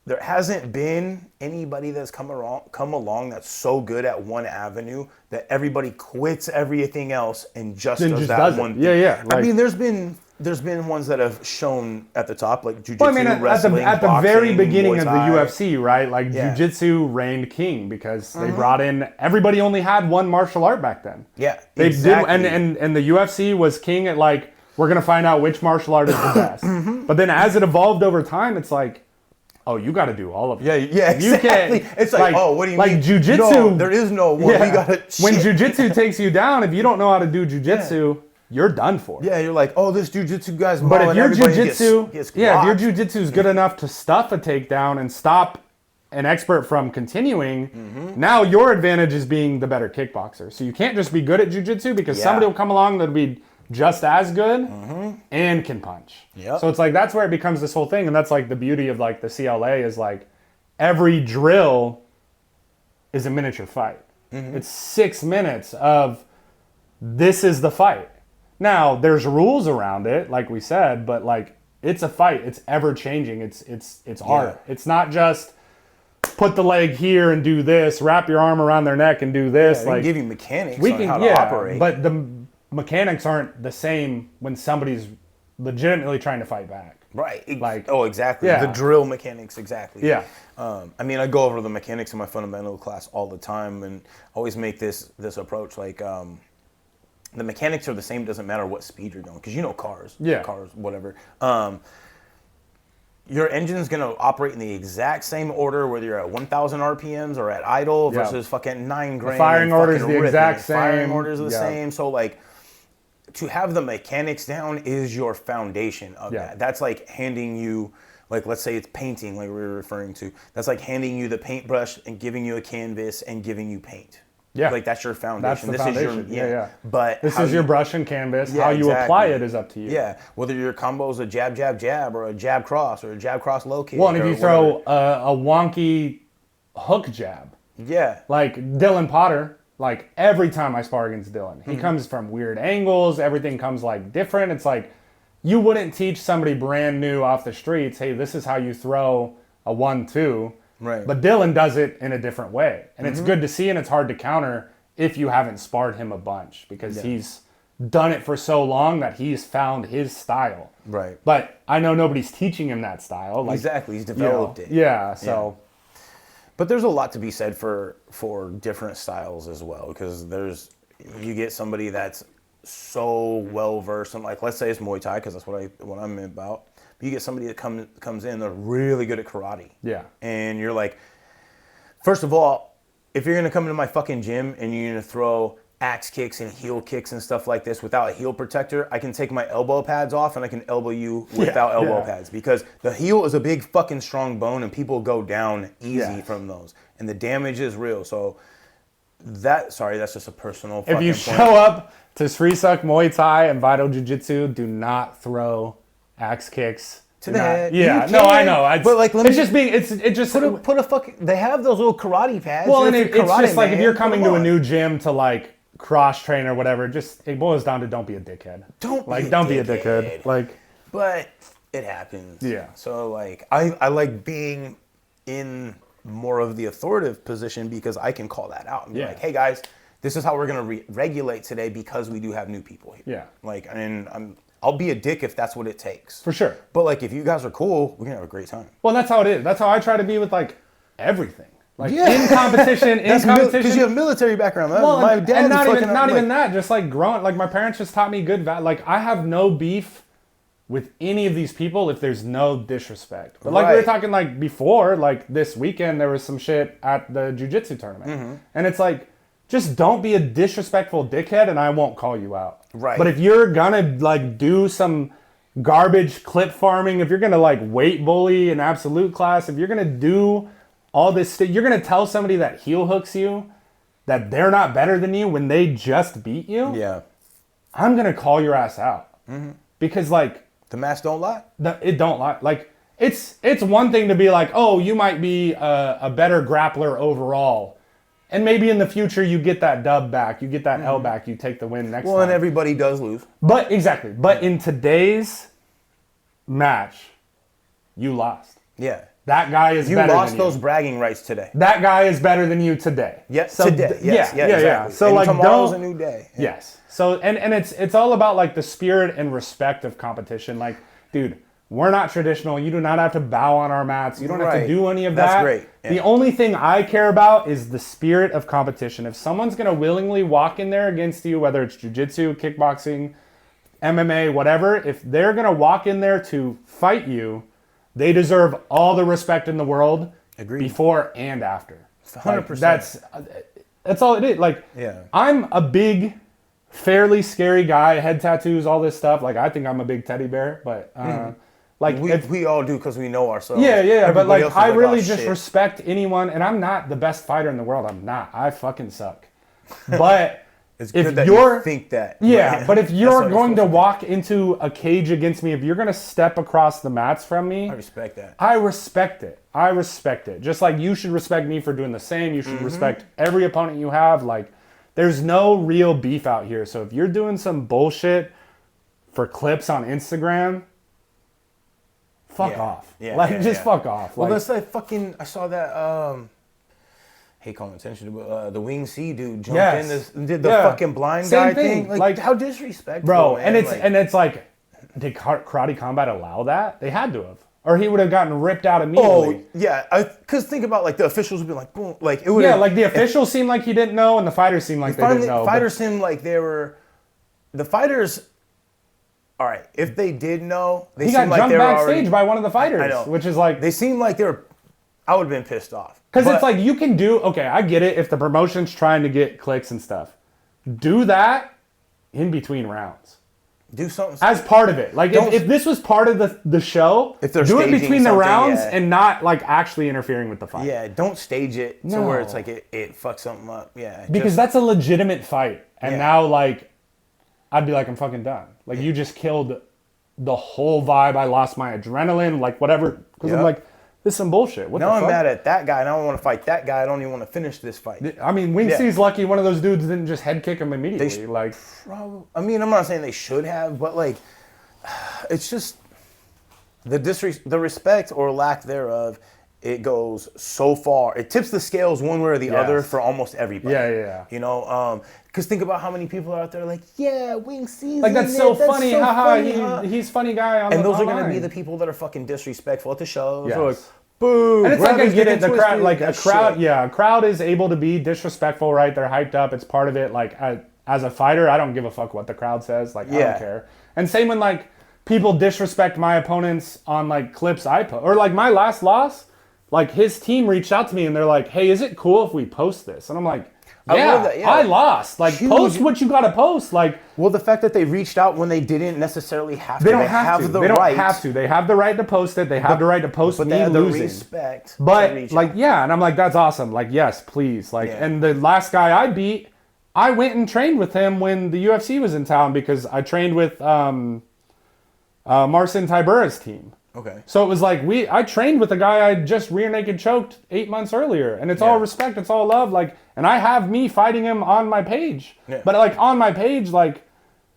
there hasn't been anybody that's come along that's so good at one avenue that everybody quits everything else and just does that one thing. Yeah. Like, I mean, there's been ones that have shown at the top, like jiu-jitsu, wrestling, at the boxing, very beginning Muay of the Thai. UFC, right? Like, jiu-jitsu reigned king because they brought in, everybody only had one martial art back then. Yeah, they exactly. did, and the UFC was king at, like, we're going to find out which martial art is the best. But then as it evolved over time, it's like, oh, you got to do all of it. Yeah, exactly. You can't, it's like, oh, what do you mean? Like jujitsu. No, there is no one. We got to. When jujitsu takes you down, if you don't know how to do jujitsu, you're done for. Yeah, you're like, oh, this jujitsu guy's. But if your jujitsu, if your jujitsu is good enough to stuff a takedown and stop an expert from continuing, now your advantage is being the better kickboxer. So you can't just be good at jujitsu because somebody will come along that'll be just as good and can punch. Yep. So it's like that's where it becomes this whole thing, and that's like the beauty of like the CLA is like every drill is a miniature fight. It's 6 minutes of this is the fight. Now there's rules around it, like we said, but like it's a fight. It's ever changing. It's art. It's not just put the leg here and do this, wrap your arm around their neck and do this. Yeah, like give you mechanics on how to operate. But the mechanics aren't the same when somebody's legitimately trying to fight back. Right. Like, exactly. Yeah. The drill mechanics, exactly. Yeah. I mean, I go over the mechanics in my fundamental class all the time, and always make this approach. Like, the mechanics are the same. Doesn't matter what speed you're going, because cars. Yeah. Cars, whatever. Your engine is going to operate in the exact same order, whether you're at 1,000 RPMs or at idle versus fucking 9 grand. The firing order is the exact same. Firing orders are the same. So, like, to have the mechanics down is your foundation of that. That's like handing you, like, let's say it's painting, like we were referring to. That's like handing you the paintbrush and giving you a canvas and giving you paint. Yeah. Like, that's your foundation. That's the foundation. Is your, But this is your brush and canvas. How you apply it is up to you. Yeah. Whether your combo is a jab, jab, jab, or a jab cross, or a jab cross low kick. Well, and if you throw a wonky hook jab. Yeah. Like Dylan Potter, like every time I spar against Dylan, he comes from weird angles. Everything comes like different. It's like you wouldn't teach somebody brand new off the streets, hey, this is how you throw a 1-2. Right. But Dylan does it in a different way. And it's good to see, and it's hard to counter if you haven't sparred him a bunch, because he's done it for so long that he's found his style. Right. But I know nobody's teaching him that style. Like, exactly. He's developed it. Yeah, so. Yeah. But there's a lot to be said for different styles as well, because you get somebody that's so well versed in, like, let's say it's Muay Thai, because that's what I'm about. You get somebody that comes in, they're really good at karate. Yeah. And you're like, first of all, if you're going to come into my fucking gym and you're going to throw axe kicks and heel kicks and stuff like this without a heel protector, I can take my elbow pads off and I can elbow you without elbow pads, because the heel is a big fucking strong bone and people go down easy from those. And the damage is real. So that's just a personal fucking point. If you show up to Sri Suck Muay Thai and Vital Jiu-Jitsu, do not throw axe kicks to the head. Yeah, no, I know. But like, it's just being, it just put a fucking. They have those little karate pads. Well, and it's just like if you're coming to a new gym to like cross train or whatever, it boils down to don't be a dickhead. Don't be a dickhead. Like, but it happens. Yeah. So like, I like being in more of the authoritative position, because I can call that out and be like, hey guys, this is how we're gonna regulate today, because we do have new people here. Yeah. Like, and I'll be a dick if that's what it takes. For sure. But like, if you guys are cool, we're gonna have a great time. Well, that's how it is. That's how I try to be with like everything. Like in competition, because you have military background. Well, my dad, and not even that. Just like growing, like my parents just taught me good. Like I have no beef with any of these people if there's no disrespect. But like we were talking like before, like this weekend there was some shit at the jiu-jitsu tournament, and it's like, just don't be a disrespectful dickhead, and I won't call you out. Right. But if you're gonna like do some garbage clip farming, if you're gonna like weight bully an absolute class, if you're gonna do all this you're gonna tell somebody that heel hooks you that they're not better than you when they just beat you. Yeah. I'm gonna call your ass out. Because like the mask don't lie. It don't lie. Like it's one thing to be like, oh, you might be a better grappler overall. And maybe in the future you get that dub back, you get that L back, you take the win next time. Well, and everybody does lose. But exactly. But in today's match, you lost. Yeah. That guy is better than you. You lost those bragging rights today. That guy is better than you today. Yes, so, today. Yes, yeah, exactly. So and like, tomorrow's a new day. Yeah. Yes. So and it's all about like the spirit and respect of competition. Like, dude, we're not traditional. You do not have to bow on our mats. You don't have to do any of that. That's great. Yeah. The only thing I care about is the spirit of competition. If someone's going to willingly walk in there against you, whether it's jiu-jitsu, kickboxing, MMA, whatever, if they're going to walk in there to fight you, they deserve all the respect in the world. Agreed. Before and after. 100%. That's all it is. Like, I'm a big, fairly scary guy, head tattoos, all this stuff. Like, I think I'm a big teddy bear, but like we all do because we know ourselves. Yeah. But like, I really just respect anyone, and I'm not the best fighter in the world. I'm not. I fucking suck. But it's good that you think that. Yeah, but if you're going to walk into a cage against me, if you're going to step across the mats from me, I respect that. I respect it. Just like you should respect me for doing the same. You should respect every opponent you have. Like, there's no real beef out here. So if you're doing some bullshit for clips on Instagram, fuck off. Fuck off. Well, that's like fucking. I saw that. Hate calling attention to the Wing C dude jumped in did the fucking blind guy thing. Like, how disrespectful, bro. Man. And it's like, did Karate Combat allow that? They had to have, or he would have gotten ripped out immediately. Oh yeah, because think about like the officials would be like, boom, like it would. Yeah, like the officials seemed like he didn't know, and the fighters seemed like they didn't know. Fighters seemed like they were. The fighters. All right, if they did know, they he got jumped backstage by one of the fighters, I know. Which is like they seemed like they were. I would have been pissed off. Because it's like you can do, okay, I get it if the promotion's trying to get clicks and stuff. Do that in between rounds. Do something. As part of it. Like if this was part of the show, if they're do it between the rounds yeah. and not like actually interfering with the fight. Yeah, don't stage it to where it's like it fucks something up. Yeah. Because that's a legitimate fight. And now like, I'd be like, I'm fucking done. Like you just killed the whole vibe. I lost my adrenaline, like whatever. Because I'm like, this is some bullshit. What now the fuck? I'm mad at that guy, and I don't want to fight that guy. I don't even want to finish this fight. I mean, Wing C's lucky one of those dudes didn't just head kick him immediately. I mean, I'm not saying they should have, but like, it's just the respect or lack thereof. It goes so far. It tips the scales one way or the other for almost everybody. Yeah. You know, because think about how many people are out there like, yeah, Wing C's like that's so funny. He's funny guy. And those are going to be the people that are fucking disrespectful at the shows. Yes. Like, boo. And it's like I get it. The crowd, like a crowd, a crowd is able to be disrespectful, right? They're hyped up. It's part of it. Like as a fighter, I don't give a fuck what the crowd says. Like I don't care. And same when like people disrespect my opponents on like clips I post, or like my last loss. Like his team reached out to me and they're like, "Hey, is it cool if we post this?" And I'm like, I lost. Like, post what you gotta post. Like, well, the fact that they reached out when they didn't necessarily have to. They don't have to. They don't have to. They have the right to post it. They have the right to post me losing. But they have the respect. But like, and I'm like, that's awesome. Like, yes, please. Like, and the last guy I beat, I went and trained with him when the UFC was in town because I trained with Marcin Tybura's team. Okay. So it was like I trained with a guy I just rear naked choked 8 months earlier, and it's all respect, it's all love, like, and I have me fighting him on my page. Yeah. But like on my page, like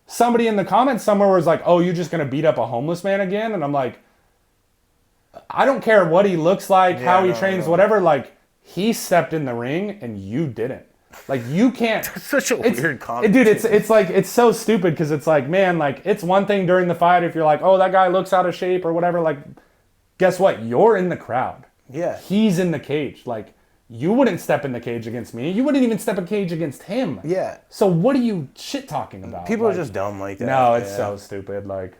somebody in the comments somewhere was like, "Oh, you're just gonna beat up a homeless man again?" And I'm like, I don't care what he looks like, how he trains, whatever. Like he stepped in the ring and you didn't. Like you can't. That's such a weird comment, dude. It's like it's so stupid because it's like, man, like it's one thing during the fight if you're like, oh, that guy looks out of shape or whatever. Like, guess what? You're in the crowd. Yeah. He's in the cage. Like, you wouldn't step in the cage against me. You wouldn't even step in the cage against him. Yeah. So what are you shit talking about? People are just dumb like that. No, it's so stupid. Like,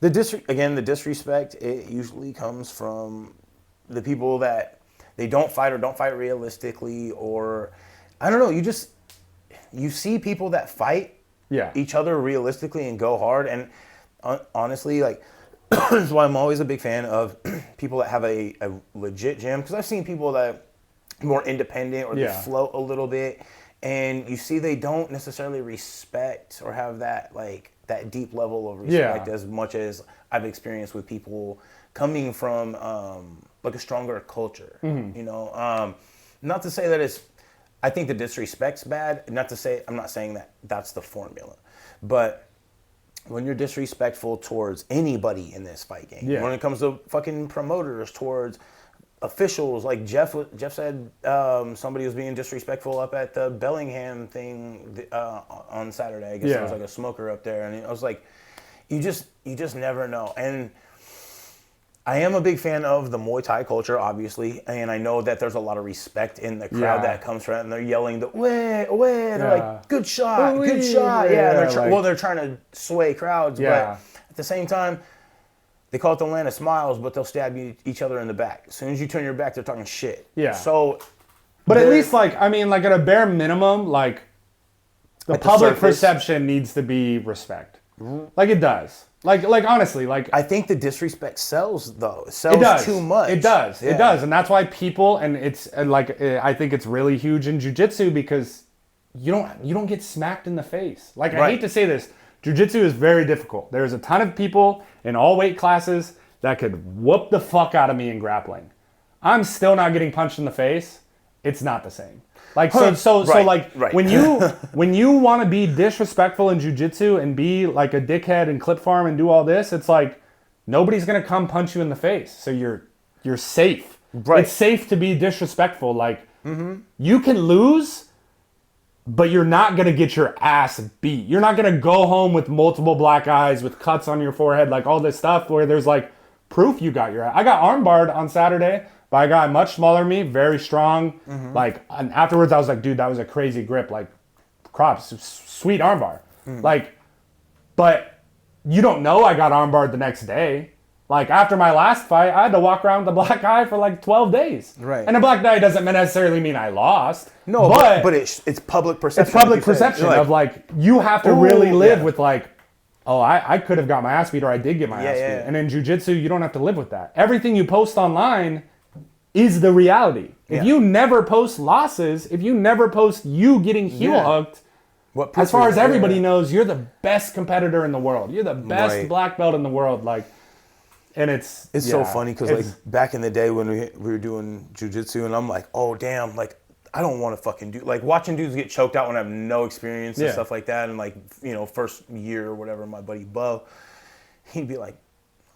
the disrespect. It usually comes from the people that they don't fight or don't fight realistically, or I don't know. You see people that fight each other realistically and go hard, and honestly, like this is why I'm always a big fan of people that have a legit gym, because I've seen people that are more independent or they float a little bit, and you see they don't necessarily respect or have that that deep level of respect as much as I've experienced with people coming from like a stronger culture. You know, not to say that it's. I think the disrespect's bad. I'm not saying that that's the formula, but when you're disrespectful towards anybody in this fight game, when it comes to fucking promoters, towards officials, like Jeff said, somebody was being disrespectful up at the Bellingham thing on Saturday. I guess there was like a smoker up there, and I was like, you just never know. And I am a big fan of the Muay Thai culture, obviously, and I know that there's a lot of respect in the crowd that comes from it, and they're yelling the way, they're like, good shot, good shot. Yeah, and they're trying to sway crowds, but at the same time, They call it the land of smiles, but they'll stab each other in the back. As soon as you turn your back, they're talking shit. Yeah. So, but at least like at a bare minimum, like the public perception needs to be respect. Like it does. Like honestly, like I think the disrespect sells though. It sells too much. It does. Yeah. It does, and that's why people I think it's really huge in jiu-jitsu because you don't get smacked in the face. Like I hate to say this, jiu-jitsu is very difficult. There's a ton of people in all weight classes that could whoop the fuck out of me in grappling. I'm still not getting punched in the face. It's not the same. Like so when you want to be disrespectful in jiu-jitsu and be like a dickhead and clip farm and do all this, it's like nobody's gonna come punch you in the face. So you're safe. Right. It's safe to be disrespectful. Like you can lose, but you're not gonna get your ass beat. You're not gonna go home with multiple black eyes, with cuts on your forehead, like all this stuff where there's like proof you got your ass. I got armbarred on Saturday by a guy much smaller than me, very strong. Like, and afterwards I was like, dude, that was a crazy grip. Like, props, sweet armbar. Like, but you don't know I got armbarred the next day. Like, after my last fight, I had to walk around with a black eye for like 12 days. Right. And a black eye doesn't necessarily mean I lost. No, but it's public perception. It's public perception of like, you have to really live with like, oh, I could have got my ass beat or I did get my ass beat. And in jiu-jitsu, you don't have to live with that. Everything you post online is the reality. If you never post losses, if you never post you getting heel hooked, as far as everybody knows, you're the best competitor in the world. You're the best black belt in the world. Like, and it's so funny because like back in the day when we were doing jiu-jitsu, and I'm like, oh damn, like I don't want to fucking do like watching dudes get choked out when I have no experience and stuff like that, and like first year or whatever, my buddy Bo, he'd be like,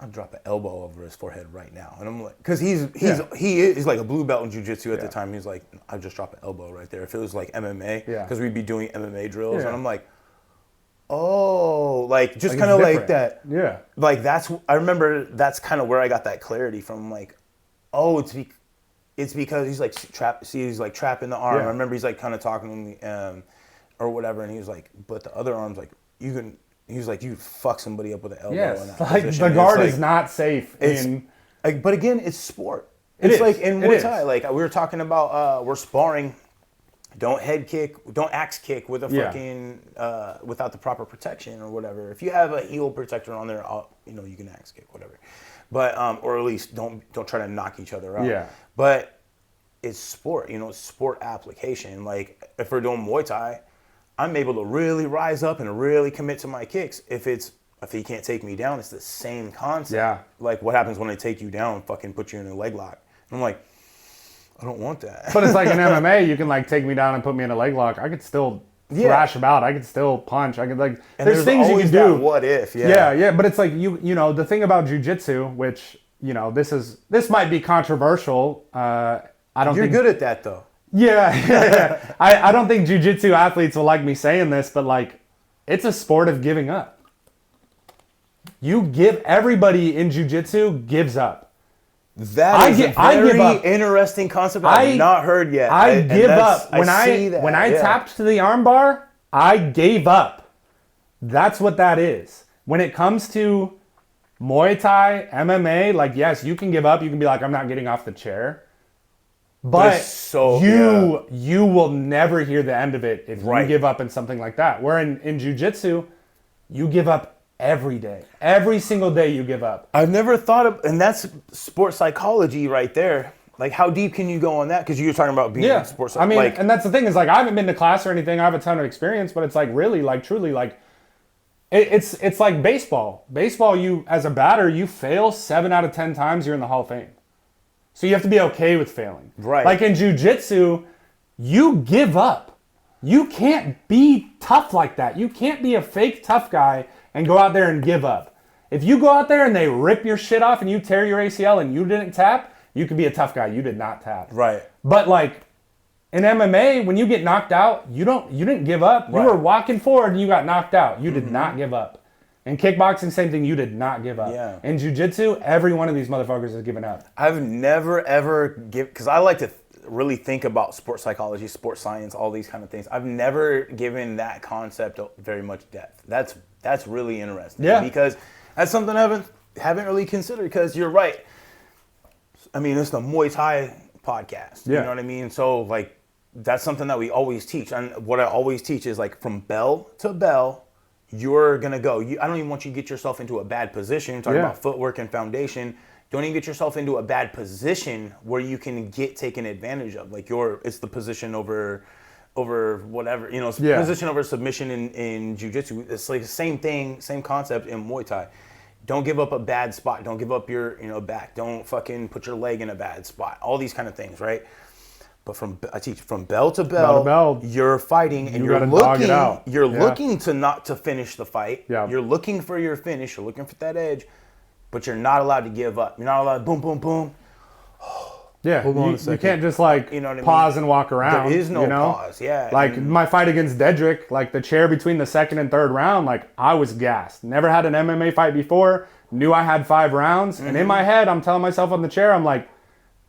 I'd drop an elbow over his forehead right now. And I'm like, because he is like a blue belt in jiu-jitsu at the time. He's like, I'd just drop an elbow right there. If it was like MMA, because we'd be doing MMA drills. And I'm like, oh, like just kind of like that. Yeah. Like I remember that's kind of where I got that clarity from. Like, oh, it's because he's like he's like trapping the arm. I remember he's like kind of talking to me or whatever. And he was like, but the other arm's like, you can. He was like, you fuck somebody up with an elbow. Yes, in that like position. The guard is not safe. But again, it's sport. It's like in Muay Thai. Like we were talking about, we're sparring. Don't head kick. Don't axe kick with a fucking without the proper protection or whatever. If you have a heel protector on there, you can axe kick whatever. But or at least don't try to knock each other out. Yeah. But it's sport. It's sport application. Like if we're doing Muay Thai, I'm able to really rise up and really commit to my kicks. If he can't take me down, it's the same concept. Yeah. Like what happens when I take you down, fucking put you in a leg lock. I'm like, I don't want that. But it's like in MMA, you can like take me down and put me in a leg lock. I could still thrash about. I could still punch. I could like. And there's things you can do. What if? Yeah. But it's like you the thing about jiu-jitsu, which this might be controversial. I don't. You're good at that though. Yeah. I don't think jiu-jitsu athletes will like me saying this, but like, it's a sport of giving up. Everybody in jiu-jitsu gives up. That is a very interesting concept I've not heard yet. I give up. When I tapped to the armbar, I gave up. That's what that is. When it comes to Muay Thai, MMA, like, yes, you can give up. You can be like, I'm not getting off the chair. But you will never hear the end of it if you give up in something like that. Where in jiu-jitsu, you give up every day. Every single day you give up. I've never thought of, and that's sports psychology right there. Like, how deep can you go on that? Because you were talking about being in sports psychology. I mean, and that's the thing is like, I haven't been to class or anything. I have a ton of experience, but it's like really, like truly, like it's like baseball. Baseball, you as a batter, you fail 7 out of 10 times, you're in the Hall of Fame. So you have to be okay with failing. Right. Like in jiu-jitsu, you give up. You can't be tough like that. You can't be a fake tough guy and go out there and give up. If you go out there and they rip your shit off and you tear your ACL and you didn't tap, you can be a tough guy. You did not tap. Right. But like in MMA, when you get knocked out, you didn't give up. Right. You were walking forward and you got knocked out. You did not give up. In kickboxing, same thing. You did not give up. Yeah. In jiu-jitsu, every one of these motherfuckers has given up. I've never ever because I like to really think about sports psychology, sports science, all these kind of things. I've never given that concept very much depth. That's really interesting. Yeah. Because that's something I haven't haven't really considered, because you're right. I mean, it's the Muay Thai podcast. You know what I mean? So, like, that's something that we always teach. And what I always teach is, like, from bell to bell, you're going to go. I don't even want you to get yourself into a bad position. You're talking about footwork and foundation. Don't even get yourself into a bad position where you can get taken advantage of. Like, it's the position over whatever, you know, position over submission in jiu-jitsu. It's like the same thing, same concept in Muay Thai. Don't give up a bad spot. Don't give up your, back. Don't fucking put your leg in a bad spot. All these kind of things, right? But I teach from bell to bell, you're fighting, and you're looking. You're looking to finish the fight. Yeah. You're looking for your finish. You're looking for that edge, but you're not allowed to give up. You're not allowed to boom, boom, boom. Yeah, you can't just like pause and walk around. There is no pause. Yeah, like my fight against Dedrick, like the chair between the second and third round, like I was gassed. Never had an MMA fight before. Knew I had 5 rounds, and in my head, I'm telling myself on the chair, I'm like,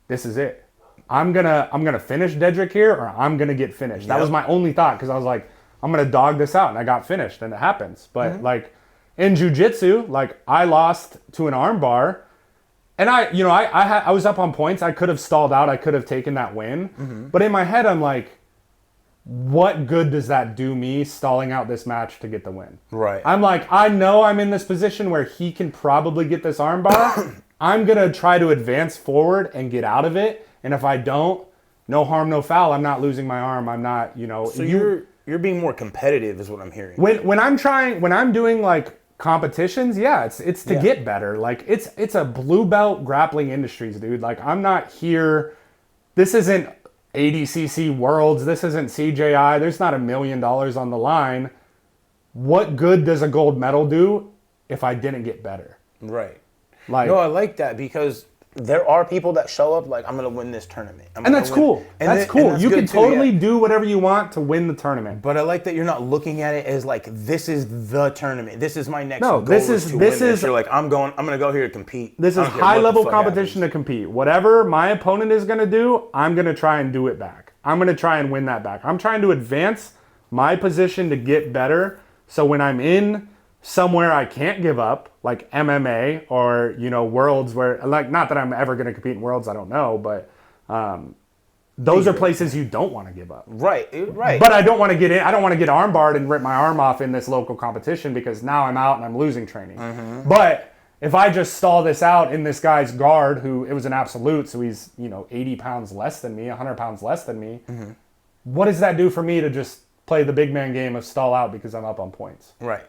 this is it. I'm gonna finish Dedrick here, or I'm gonna get finished. That was my only thought, because I was like, I'm gonna dog this out, and I got finished, and it happens. But like in jiu-jitsu, like I lost to an armbar. And I was up on points. I could have stalled out. I could have taken that win. But in my head, I'm like, what good does that do me stalling out this match to get the win? Right. I'm like, I know I'm in this position where he can probably get this armbar. I'm going to try to advance forward and get out of it. And if I don't, no harm, no foul. I'm not losing my arm. I'm not, So you're being more competitive is what I'm hearing. When I'm doing like competitions, it's to get better. Like it's a blue belt grappling industries, dude. Like I'm not here. This isn't ADCC Worlds. This isn't CJI. There's not $1 million on the line. What good does a gold medal do if I didn't get better? Right. Like, no, I like that, because there are people that show up like, I'm going to win this tournament. And that's cool. That's cool. You can totally do whatever you want to win the tournament. But I like that you're not looking at it as like, this is the tournament. This is my next goal. This is You're like, I'm going to go here to compete. This is high level competition to compete. Whatever my opponent is going to do, I'm going to try and do it back. I'm going to try and win that back. I'm trying to advance my position to get better. So when I'm in somewhere I can't give up, like MMA or, Worlds, where, like, not that I'm ever going to compete in Worlds, I don't know, but those are places you don't want to give up. Right. But I don't want to get in. I don't want to get armbarred and rip my arm off in this local competition, because now I'm out and I'm losing training. But if I just stall this out in this guy's guard, who it was an absolute, so he's 80 pounds less than me, 100 pounds less than me, what does that do for me to just play the big man game of stall out because I'm up on points? Right.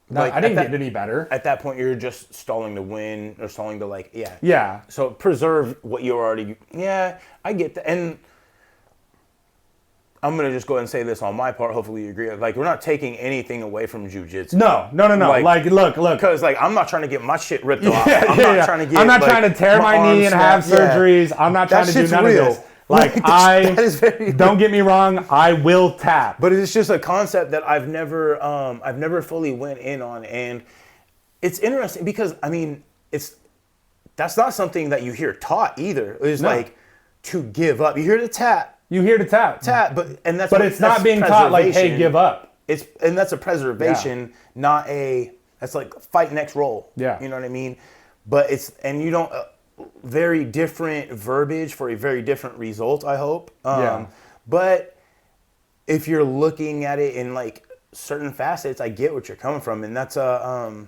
No, like, I didn't get any better. At that point, you're just stalling to win, or stalling to Yeah. So preserve what you already. Yeah, I get that, and I'm gonna just go ahead and say this on my part. Hopefully, you agree. Like, we're not taking anything away from jiu-jitsu. No. Like look. Because I'm not trying to get my shit ripped off. I'm not trying to tear my knee and have surgeries. I'm not trying to do none of this. Like, don't get me wrong, I will tap. But it's just a concept that I've never fully went in on, and it's interesting because that's not something that you hear taught either. It's like to give up. You hear the tap. But it's not being taught like, hey, give up. That's a preservation, not a. That's like fight next roll. Yeah, you know what I mean. But you don't. Very different verbiage for a very different result, I hope. But if you're looking at it in like certain facets, I get what you're coming from, and that's a.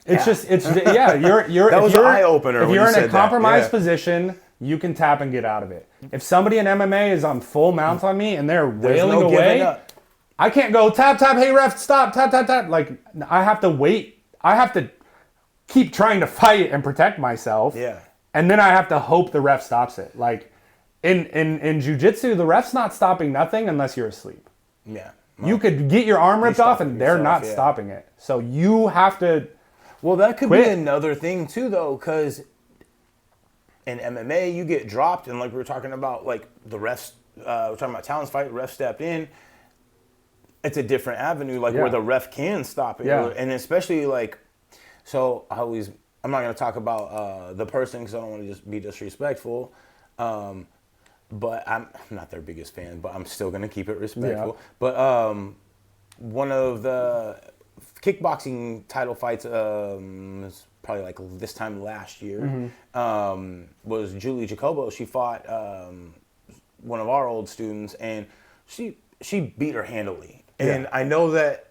You're that was an eye opener. If you're in a compromised position, you can tap and get out of it. If somebody in MMA is on full mount on me and they're wailing away, I can't go tap, hey ref, stop, tap. Like, I have to wait. I have to keep trying to fight and protect myself. Yeah. And then I have to hope the ref stops it. Like in jiu-jitsu, the ref's not stopping nothing unless you're asleep. Yeah. Well, you could get your arm ripped off and they're not stopping it. So you have to Well, that could be another thing too, though, because in MMA you get dropped, and like we were talking about, like the refs, we're talking about Talon's fight, ref stepped in. It's a different avenue, like where the ref can stop it. Yeah. And especially like, so I'm not going to talk about the person because I don't want to just be disrespectful. But I'm not their biggest fan, but I'm still going to keep it respectful. Yeah. But one of the kickboxing title fights, was probably like this time last year, was Julie Jacobo. She fought one of our old students, and she beat her handily. And I know that,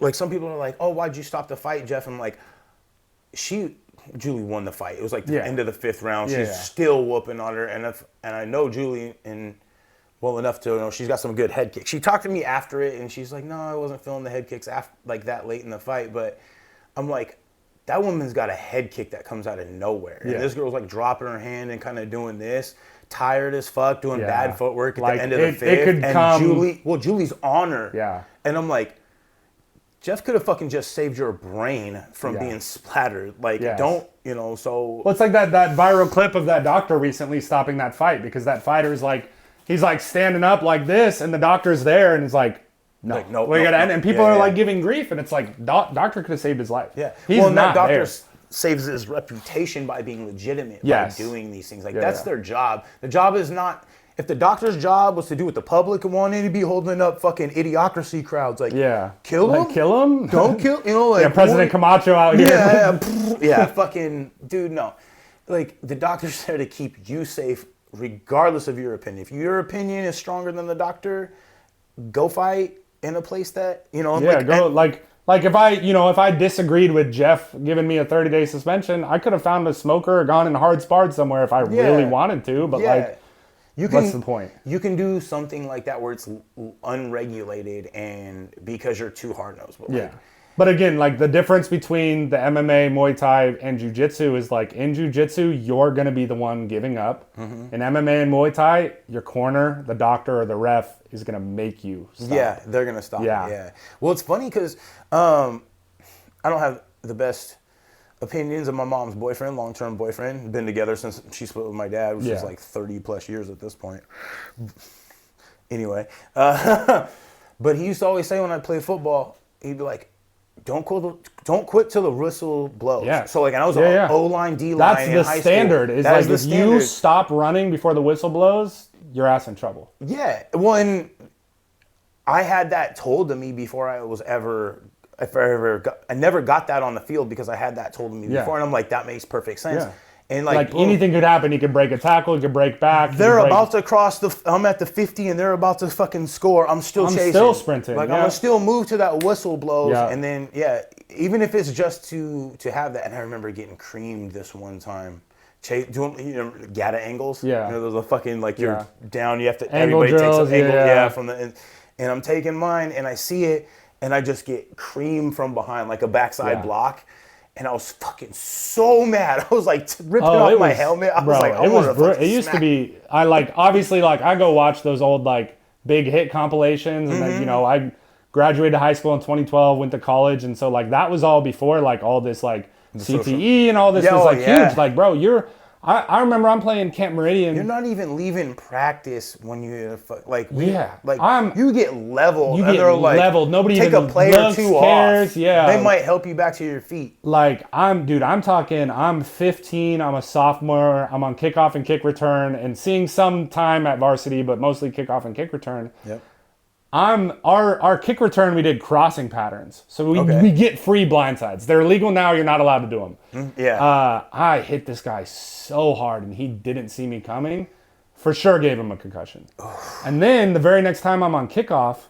like, some people are like, oh, why'd you stop the fight, Jeff? I'm like, Julie won the fight. It was like the end of the 5th round. She's still whooping on her, and I know Julie well enough to know she's got some good head kicks. She talked to me after it, and she's like, no, I wasn't feeling the head kicks like that late in the fight. But I'm like, that woman's got a head kick that comes out of nowhere. And this girl's like dropping her hand and kind of doing this, tired as fuck, doing bad footwork at the end of the 5th. And Julie's on her. Yeah. And I'm like, Jeff could have fucking just saved your brain from being splattered. Like, don't, so. Well, it's like that viral clip of that doctor recently stopping that fight, because that fighter's like, he's like standing up like this, and the doctor's there, and he's like, no, like, no, we gotta end. And people are like giving grief, and it's like, doctor could have saved his life. Yeah. He's not that doctor there. Saves his reputation by being legitimate, by doing these things. Like, that's their job. The job is not, if the doctor's job was to do what the public wanted, to be holding up fucking idiocracy crowds. Like, kill him? Like, kill him? Don't kill, like. President Camacho out here. Yeah, fucking, dude, no. Like, the doctor's there to keep you safe, regardless of your opinion. If your opinion is stronger than the doctor, go fight in a place that, like if I disagreed with Jeff giving me a 30-day suspension, I could have found a smoker or gone in hard sparred somewhere if I really wanted to, but what's the point? You can do something like that where it's unregulated and because you're too hard-nosed. But But again, like, the difference between the MMA, Muay Thai, and Jiu-Jitsu is, like, in Jiu-Jitsu, you're going to be the one giving up. In MMA and Muay Thai, your corner, the doctor, or the ref is going to make you stop. Yeah, they're going to stop. Yeah. Well, it's funny because I don't have the best opinions of my mom's boyfriend, long-term boyfriend. Been together since she split with my dad, which is like 30-plus years at this point. Anyway. But he used to always say when I played football, he'd be like, don't quit till the whistle blows. Yeah. So, like, and I was on O-line, D-line in high school. That's the standard. Is like, if you stop running before the whistle blows, your ass in trouble. Yeah. Well, and I had that told to me before I was I never got that on the field because I had that told to me before, and I'm like, that makes perfect sense. Yeah. And like anything could happen. You could break a tackle, you could break back. They're about to cross I'm at the 50 and they're about to fucking score. I'm still chasing. I'm still sprinting. Like, I'm gonna still move to that whistle blows, and then even if it's just to have that. And I remember getting creamed this one time. Doing Gata angles. Yeah. Those are fucking, like, you're down. You have to. Angle everybody drills, takes an angle. From the. And I'm taking mine, and I see it, and I just get creamed from behind, like a backside block. And I was fucking so mad. I was like ripping off my helmet. I was like, it used to be. I obviously I go watch those old like big hit compilations, and then, I graduated high school in 2012, went to college, and so like that was all before like all this like CTE and all this was like huge. Like, bro, I remember I'm playing Camp Meridian. You're not even leaving practice when you you get leveled. Leveled. Nobody take even a play or two cares. Off. Yeah, they might help you back to your feet. Like, I'm talking. I'm 15. I'm a sophomore. I'm on kickoff and kick return, and seeing some time at varsity, but mostly kickoff and kick return. Yep. Our kick return, we did crossing patterns. So we get free blindsides. They're illegal now. You're not allowed to do them. I hit this guy so hard, and he didn't see me coming. For sure gave him a concussion. And then the very next time I'm on kickoff,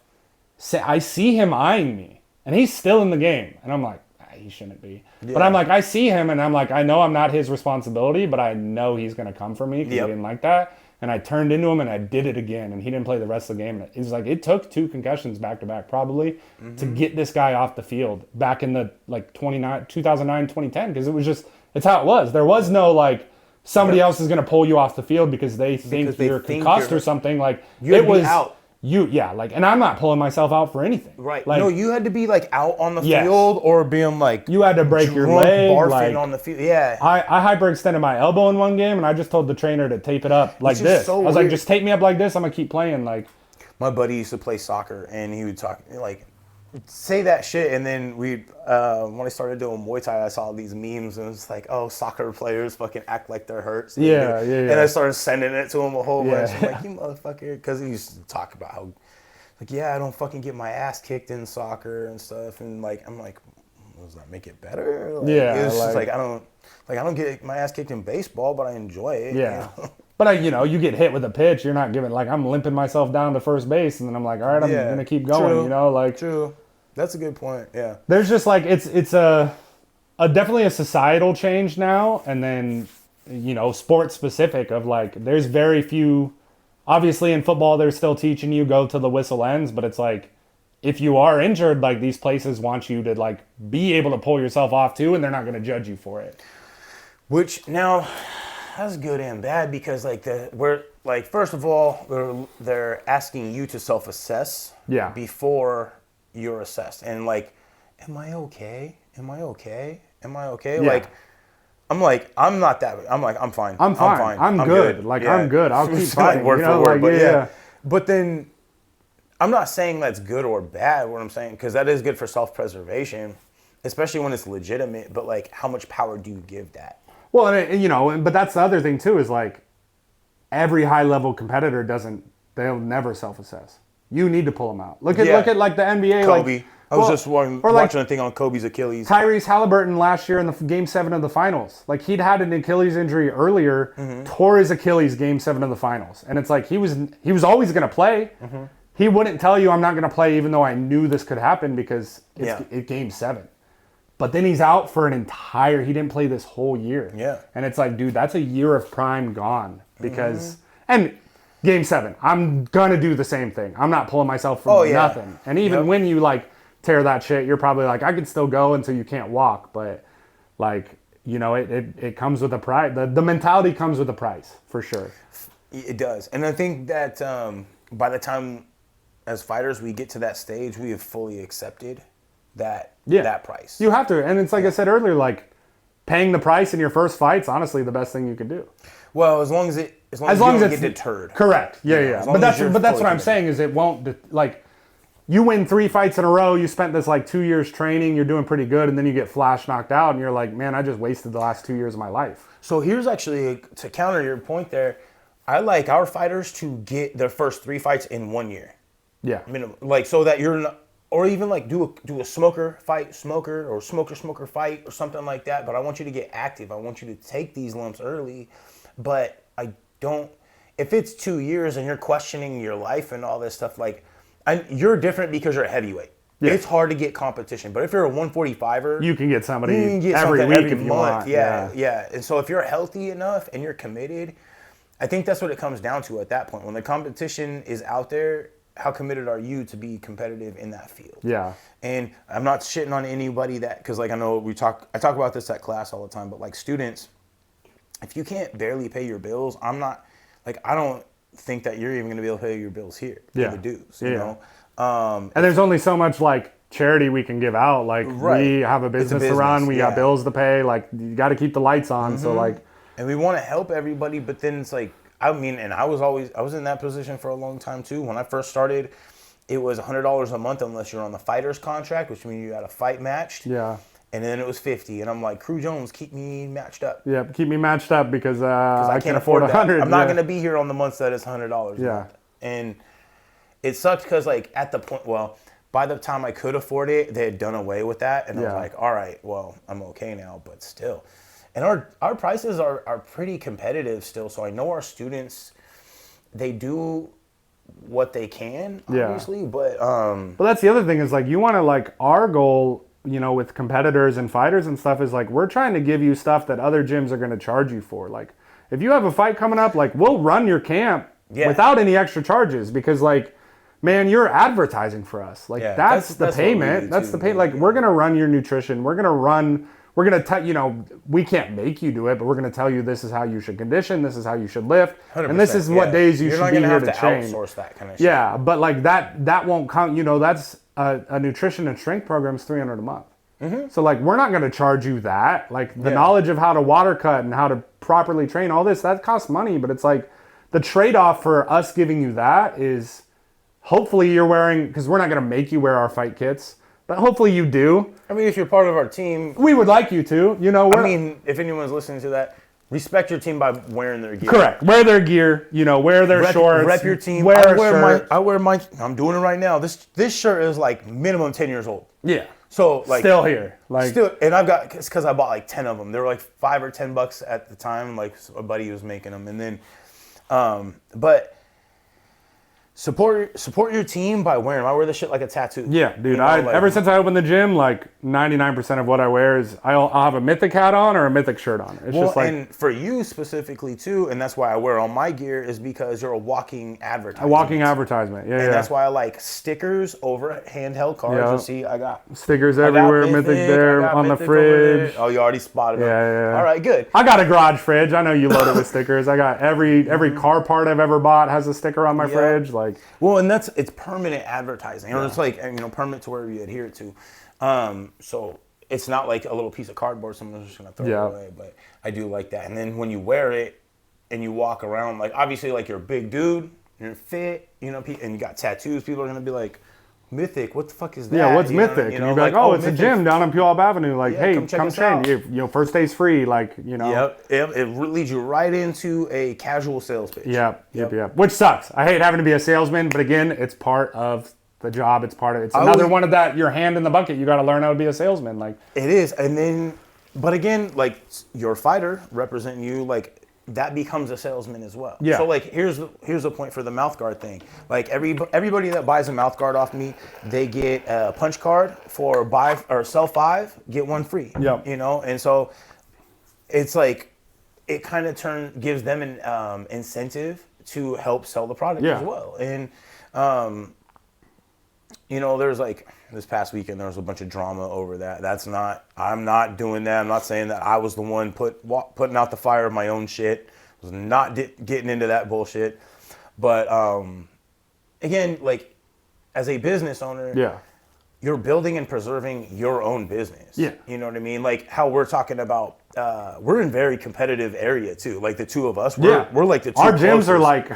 I see him eyeing me, and he's still in the game. And I'm like, he shouldn't be. Yeah. But I'm like, I see him, and I'm like, I know I'm not his responsibility, but I know he's going to come for me because he didn't like that. And I turned into him, and I did it again, and he didn't play the rest of the game. It was like, it took 2 concussions back-to-back probably to get this guy off the field back in the 2009, 2010, because it was just, it's how it was. There was no like, somebody else is going to pull you off the field because they think you're concussed or something. Like, it was out. And I'm not pulling myself out for anything. Right. Like, no, you had to be like out on the field or being like, you had to break your leg, barfing on the field. Yeah. I hyperextended my elbow in one game, and I just told the trainer to tape it up like this. So I was like, just tape me up like this. I'm gonna keep playing. Like, my buddy used to play soccer, and he would talk like, say that shit, and then when I started doing Muay Thai, I saw these memes, and it was like, oh, soccer players fucking act like they're hurt. So and I started sending it to him a whole bunch. I'm like, you motherfucker, because he used to talk about how like, yeah, I don't fucking get my ass kicked in soccer and stuff. And like, I'm like, does that make it better? Like, it's just like, I don't get my ass kicked in baseball, but I enjoy it. Yeah. You know? But you get hit with a pitch, you're not giving, like, I'm limping myself down to first base, and then I'm like, all right, I'm going to keep going, true, you know? Like, true. That's a good point, yeah. There's just, like, it's a definitely a societal change now, and then, sports specific of, like, there's very few, obviously in football, they're still teaching you go till the whistle ends, but it's like, if you are injured, like, these places want you to, like, be able to pull yourself off too, and they're not going to judge you for it. Which now, that's good and bad because, like, first of all, they're asking you to self-assess before you're assessed. And, like, am I okay? Am I okay? Am I okay? Yeah. Like, I'm not that. I'm like, I'm fine. I'm fine. I'm good. Like, yeah. I'm good. I'll keep fighting. Word for word, but yeah. But then, I'm not saying that's good or bad, what I'm saying, because that is good for self-preservation, especially when it's legitimate, but, like, how much power do you give that? Well, and but that's the other thing, too, is, like, every high-level competitor they'll never self-assess. You need to pull them out. Look at like, the NBA. Kobe. Like, I was just watching a thing on Kobe's Achilles. Tyrese Halliburton last year in the Game 7 of the Finals. Like, he'd had an Achilles injury earlier, tore his Achilles Game 7 of the Finals. And it's like, he was always going to play. Mm-hmm. He wouldn't tell you, I'm not going to play, even though I knew this could happen because it's Game 7. But then he's out for he didn't play this whole year. Yeah. And it's like, dude, that's a year of prime gone. Because, and Game 7, I'm going to do the same thing. I'm not pulling myself from nothing. And even when you, like, tear that shit, you're probably like, I could still go until you can't walk. But, like, it comes with a price. The mentality comes with a price, for sure. It does. And I think that by the time, as fighters, we get to that stage, we have fully accepted that price. You have to. And it's like I said earlier, like, paying the price in your first fight's honestly the best thing you can do. Well, as long as you don't get deterred. Correct. Yeah. But that's what I'm saying is it won't, like, you win 3 fights in a row, you spent this, like, 2 years training, you're doing pretty good, and then you get flash knocked out, and you're like, man, I just wasted the last 2 years of my life. So here's actually, to counter your point there, I like our fighters to get their first 3 fights in 1 year. Yeah. Minimum. Like, so that you're not, or even, like, do a smoker fight, or smoker fight, or something like that, but I want you to get active. I want you to take these lumps early, but if it's 2 years and you're questioning your life and all this stuff, like, you're different because you're a heavyweight. Yeah. It's hard to get competition, but if you're a 145er, you can get somebody every week if you want. Yeah. And so if you're healthy enough and you're committed, I think that's what it comes down to at that point. When the competition is out there, how committed are you to be competitive in that field? Yeah. And I'm not shitting on anybody because, like, I know I talk about this at class all the time, but, like, students, if you can't barely pay your bills, I don't think that you're even going to be able to pay your bills here. The dues, you know? And there's only so much, like, charity we can give out. Like, we have a business to run. We got bills to pay. Like, you got to keep the lights on. So, like... And we want to help everybody, but then it's like, I mean, and I was in that position for a long time, too. When I first started, it was $100 a month unless you're on the fighter's contract, which means you had a fight matched. Yeah. And then it was $50. And I'm like, Crew Jones, keep me matched up. Yeah, keep me matched up because I can't afford $100. I'm not going to be here on the months that it's $100 a month. And it sucked because, like, at the point, by the time I could afford it, they had done away with that. And I was like, all right, well, I'm okay now, but still. And our prices are pretty competitive still. So I know our students, they do what they can, obviously. But that's the other thing is, like, you want to, like, our goal, with competitors and fighters and stuff is, like, we're trying to give you stuff that other gyms are going to charge you for. Like, if you have a fight coming up, like, we'll run your camp without any extra charges because, like, man, you're advertising for us. Like, that's the payment. That's the payment. Like, we're going to run your nutrition. We're going to tell, we can't make you do it, but we're going to tell you this is how you should condition, this is how you should lift, and this is what days you should be here to train. You're not going to have to outsource that kind of shit. Yeah, but, like, that won't count. That's a nutrition and strength program is $300 a month. Mm-hmm. So, like, we're not going to charge you that. Like, the knowledge of how to water cut and how to properly train, all this, that costs money, but it's like the trade-off for us giving you that is hopefully you're wearing, because we're not going to make you wear our fight kits, but hopefully you do. I mean, if you're part of our team, we would like you to. I mean, if anyone's listening to that, Respect your team by wearing their gear. Correct. Wear their gear. Wear their shorts. Rep your team. I'm doing it right now. This shirt is like minimum 10 years old. Yeah. So like still here. And I've got because I bought like 10 of them. They were like $5 or $10 at the time. Like a buddy was making them, and then, but. Support your team by wearing them. I wear this shit like a tattoo. Yeah, dude. Ever since I opened the gym, like 99% of what I wear is I'll have a Mythic hat on or a Mythic shirt on. It's just like, and for you specifically too, and that's why I wear all my gear is because you're a walking advertisement. A walking advertisement. Yeah, and that's why I like stickers over handheld cards. Yeah. You see, I got stickers everywhere. Mythic there on the fridge. Oh, you already spotted them. Yeah. All right, good. I got a garage fridge. I know you load it with stickers. I got every car part I've ever bought has a sticker on my fridge. Like. Well, and it's permanent advertising. Or it's like, permanent to where you adhere to. So it's not like a little piece of cardboard someone's just going to throw it away. But I do like that. And then when you wear it and you walk around, like obviously like you're a big dude, you're fit, and you got tattoos, people are going to be like, Mythic, what the fuck is that? Yeah, what's Mythic? And you'll be like, oh, it's Mythic. A gym down on Puyallup Avenue. Like, hey, come train. First day's free. Like, Yep. It leads you right into a casual sales pitch. Yep. Which sucks. I hate having to be a salesman, but again, it's part of the job. It's another one of that. Your hand in the bucket. You got to learn how to be a salesman. Like it is, and then, but again, like your fighter representing you, like. That becomes a salesman as well. Yeah. So like here's the point for the mouth guard thing. Like everybody that buys a mouth guard off me, they get a punch card for buy or sell 5, get 1 free. Yep. And so it's like it kind of gives them an incentive to help sell the product as well. And there's like this past weekend there was a bunch of drama over that. I'm not doing that. I'm not saying that I was the one putting out the fire of my own shit. I was not getting into that bullshit. But again, like as a business owner, you're building and preserving your own business. Yeah. You know what I mean? Like how we're talking about, we're in very competitive area too. Like the two of us, we're like the two Our gyms closest. Are like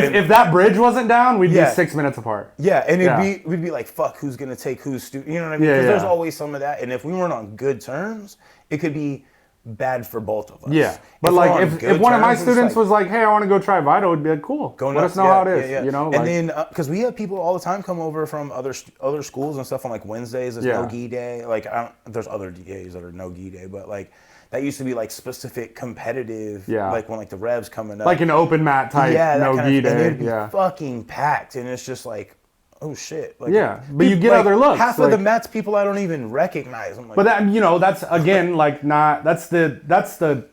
if that bridge wasn't down, we'd be 6 minutes apart. Yeah, and we'd be like, fuck, who's gonna take who's you know what I mean? Because there's always some of that, and if we weren't on good terms, it could be bad for both of us. Yeah, but if one of my students was like, hey, I want to go try Vito, it'd be like, cool. Let us know how it is. And then because we have people all the time come over from other schools and stuff on like Wednesdays. There's no gi day. Like there's other days that are no gi day, but like. That used to be like specific competitive, like when like the Revs coming up, like an open mat type, no gi day, and it'd be fucking packed, and it's just like, oh shit, like, but you get other looks. Half of the mats people I don't even recognize. I'm like, but that that's again like that's the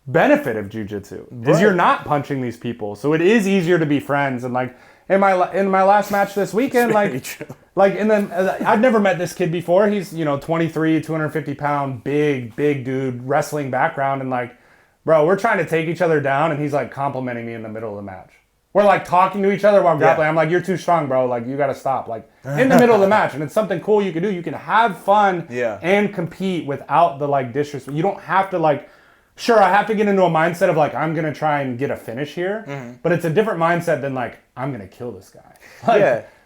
benefit of jiu-jitsu is you're not punching these people, so it is easier to be friends. And like in my last match this weekend, and then I've never met this kid before. He's 23, 250-pound, big dude, wrestling background, and like, bro, we're trying to take each other down, and he's like complimenting me in the middle of the match. We're like talking to each other while grappling. I'm like, you're too strong, bro. Like you got to stop. Like in the middle of the match, and it's something cool you can do. You can have fun and compete without the like disrespect. You don't have to like. Sure, I have to get into a mindset of like I'm gonna try and get a finish here, but it's a different mindset than like I'm gonna kill this guy.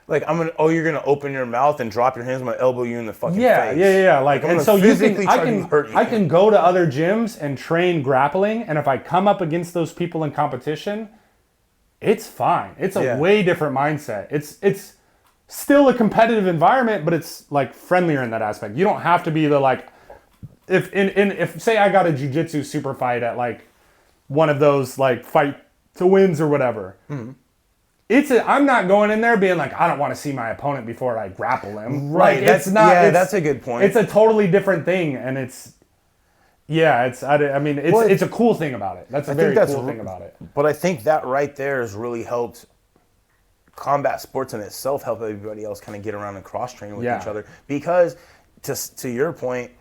Like you're gonna open your mouth and drop your hands. I'm gonna elbow you in the fucking face. Yeah. Like and so I can go to other gyms and train grappling, and if I come up against those people in competition, it's fine. It's a way different mindset. It's still a competitive environment, but it's like friendlier in that aspect. You don't have to be the like. If say I got a jiu-jitsu super fight at like one of those like fight to wins or whatever, I'm not going in there being like I don't want to see my opponent before I grapple him. Right. Like, that's a good point. It's a totally different thing, and it's a cool thing about it. That's a very cool thing about it. But I think that right there has really helped combat sports in itself help everybody else kind of get around and cross train with each other, because to your point.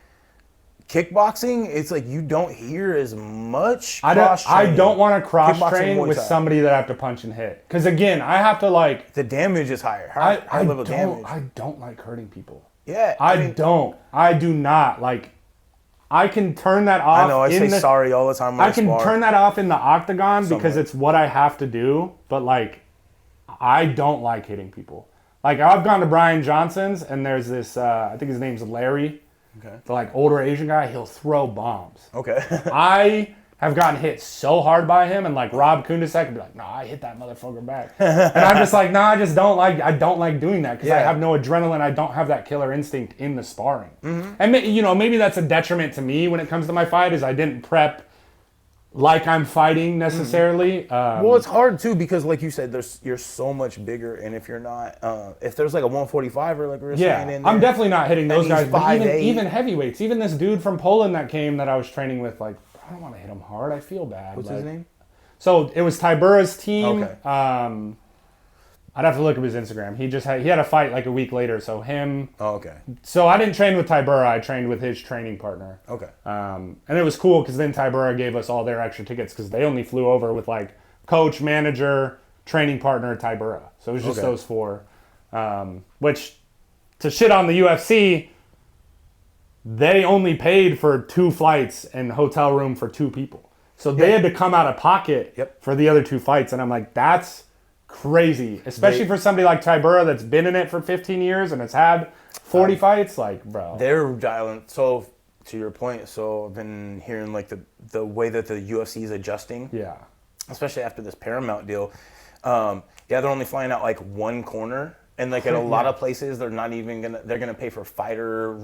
Kickboxing, it's like you don't hear as much cross-training. I don't want to cross-train with somebody that I have to punch and hit. Because again, I have to like... The damage is higher. High level damage. I don't like hurting people. Yeah. I do not. Like, I can turn that off. I know, I say sorry all the time when I can turn that off in the octagon because it's what I have to do. But like, I don't like hitting people. Like, I've gone to Brian Johnson's and there's this, I think his name's Larry. Okay. The like older Asian guy, he'll throw bombs. Okay. I have gotten hit so hard by him, and like Rob Kundasek would be like, "No, I hit that motherfucker back," and I'm just like, "No, I don't like doing that because I have no adrenaline. I don't have that killer instinct in the sparring." And maybe that's a detriment to me when it comes to my fight is I didn't prep like I'm fighting necessarily. Well, it's hard too because, like you said, you're so much bigger, and if you're not, if there's like a 145er, like we were saying, in there, I'm definitely not hitting those guys. But even 5'8". heavyweights, even this dude from Poland that came that I was training with, like, I don't want to hit him hard. I feel bad. What's his name? So it was Tybura's team. Okay. I'd have to look up his Instagram. He had a fight like a week later. So him. Oh, okay. So I didn't train with Tybura. I trained with his training partner. Okay. And it was cool because then Tybura gave us all their extra tickets because they only flew over with like coach, manager, training partner, Tybura. So it was just those four. Which, to shit on the UFC, they only paid for 2 flights and hotel room for 2 people. So they had to come out of pocket for the other 2 fights. And I'm like, that's crazy. Especially for somebody like Tybura that's been in it for 15 years and has had 40 fights. Like, bro. They're dialing. So, to your point, so I've been hearing like the way that the UFC is adjusting. Yeah. Especially after this Paramount deal. They're only flying out like 1 corner. And like at a lot of places, they're not even they're gonna pay for fighter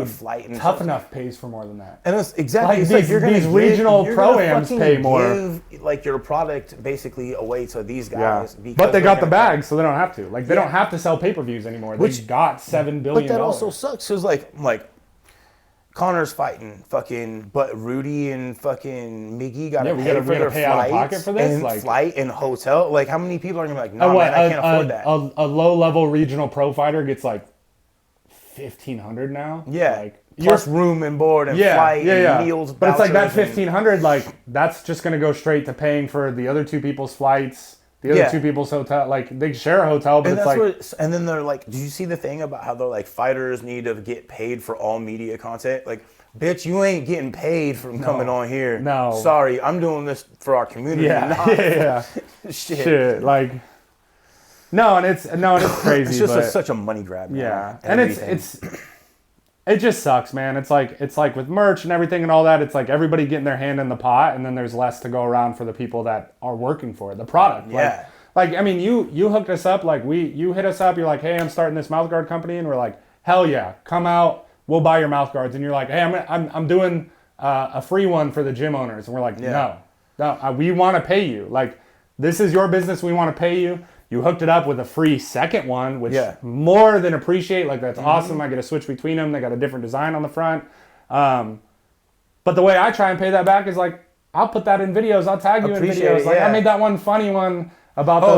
flight and Tough stuff. Enough pays for more than that. And that's exactly like these, you're gonna these regional pro-ams pay more. Give, like your product basically away to these guys. Yeah. But they got the bag, so they don't have to. Like they don't have to sell pay-per-views anymore. They got $7 billion. But that also sucks. Cause like Connor's fighting fucking, but Rudy and fucking Miggy got to pay for their pay out of pocket for this, and like, flight and hotel. Like, how many people are gonna be like, no, man, I can't afford that. A low-level regional pro fighter gets like $1,500 now. Yeah, like, plus room and board and flight and meals. But it's like that $1,500, like that's just gonna go straight to paying for the other 2 people's flights. The other 2 people's hotel, like they share a hotel, but it's like, and then they're like, did you see the thing about how they're like fighters need to get paid for all media content? Like, bitch, you ain't getting paid from coming on here. No, sorry, I'm doing this for our community. Shit, like, no, and it's crazy. It's just such a money grab. Yeah, and it just sucks, man. It's like with merch and everything and all that, it's like everybody getting their hand in the pot, and then there's less to go around for the people that are working for it, the product. Yeah. Like I mean, you hooked us up, like you hit us up, you're like, hey, I'm starting this mouthguard company, and we're like, hell yeah, come out, we'll buy your mouthguards, and you're like, hey, I'm doing a free one for the gym owners, and we're like, no, we want to pay you, like this is your business, we want to pay you. You hooked it up with a free second one, which more than appreciate. Like, that's awesome. I get to switch between them. They got a different design on the front. But the way I try and pay that back is, like, I'll put that in videos. I'll tag you in videos. Like, I made that one funny one about I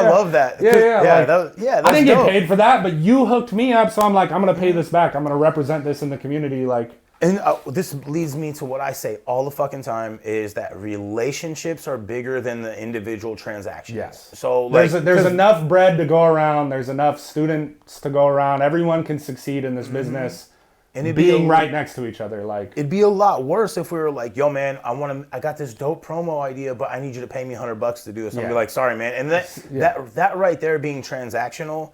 love that. I didn't get paid for that, but you hooked me up, so I'm like, I'm going to pay this back. I'm going to represent this in the community, like... And this leads me to what I say all the fucking time is that relationships are bigger than the individual transactions. Yes. So like, there's enough bread to go around. There's enough students to go around. Everyone can succeed in this business. And being right next to each other, like it'd be a lot worse if we were like, "Yo, man, I got this dope promo idea, but I need you to pay me $100 to do this." I'd be like, "Sorry, man," and that right there being transactional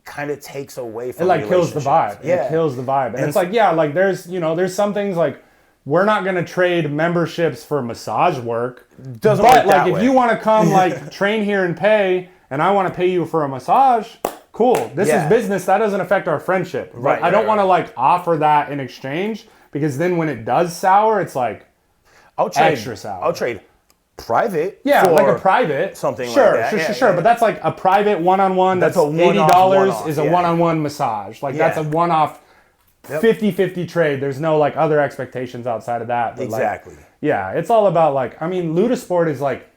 kind of takes away from it, like kills the vibe. It kills the vibe, and it's like there's some things like we're not gonna trade memberships for massage work. Doesn't work that like way. If you want to come like train here and pay, and I want to pay you for a massage. Cool. This is business. That doesn't affect our friendship. Right. I don't want to like offer that in exchange because then when it does sour, it's like extra sour. I'll trade private. Yeah, like a private. Something like that. Sure. But that's like a private one-on-one. That's $80 is a one-on-one massage. Like that's a one-off 50-50 trade. There's no like other expectations outside of that. But exactly. Like, it's all about like, I mean, Ludasport is like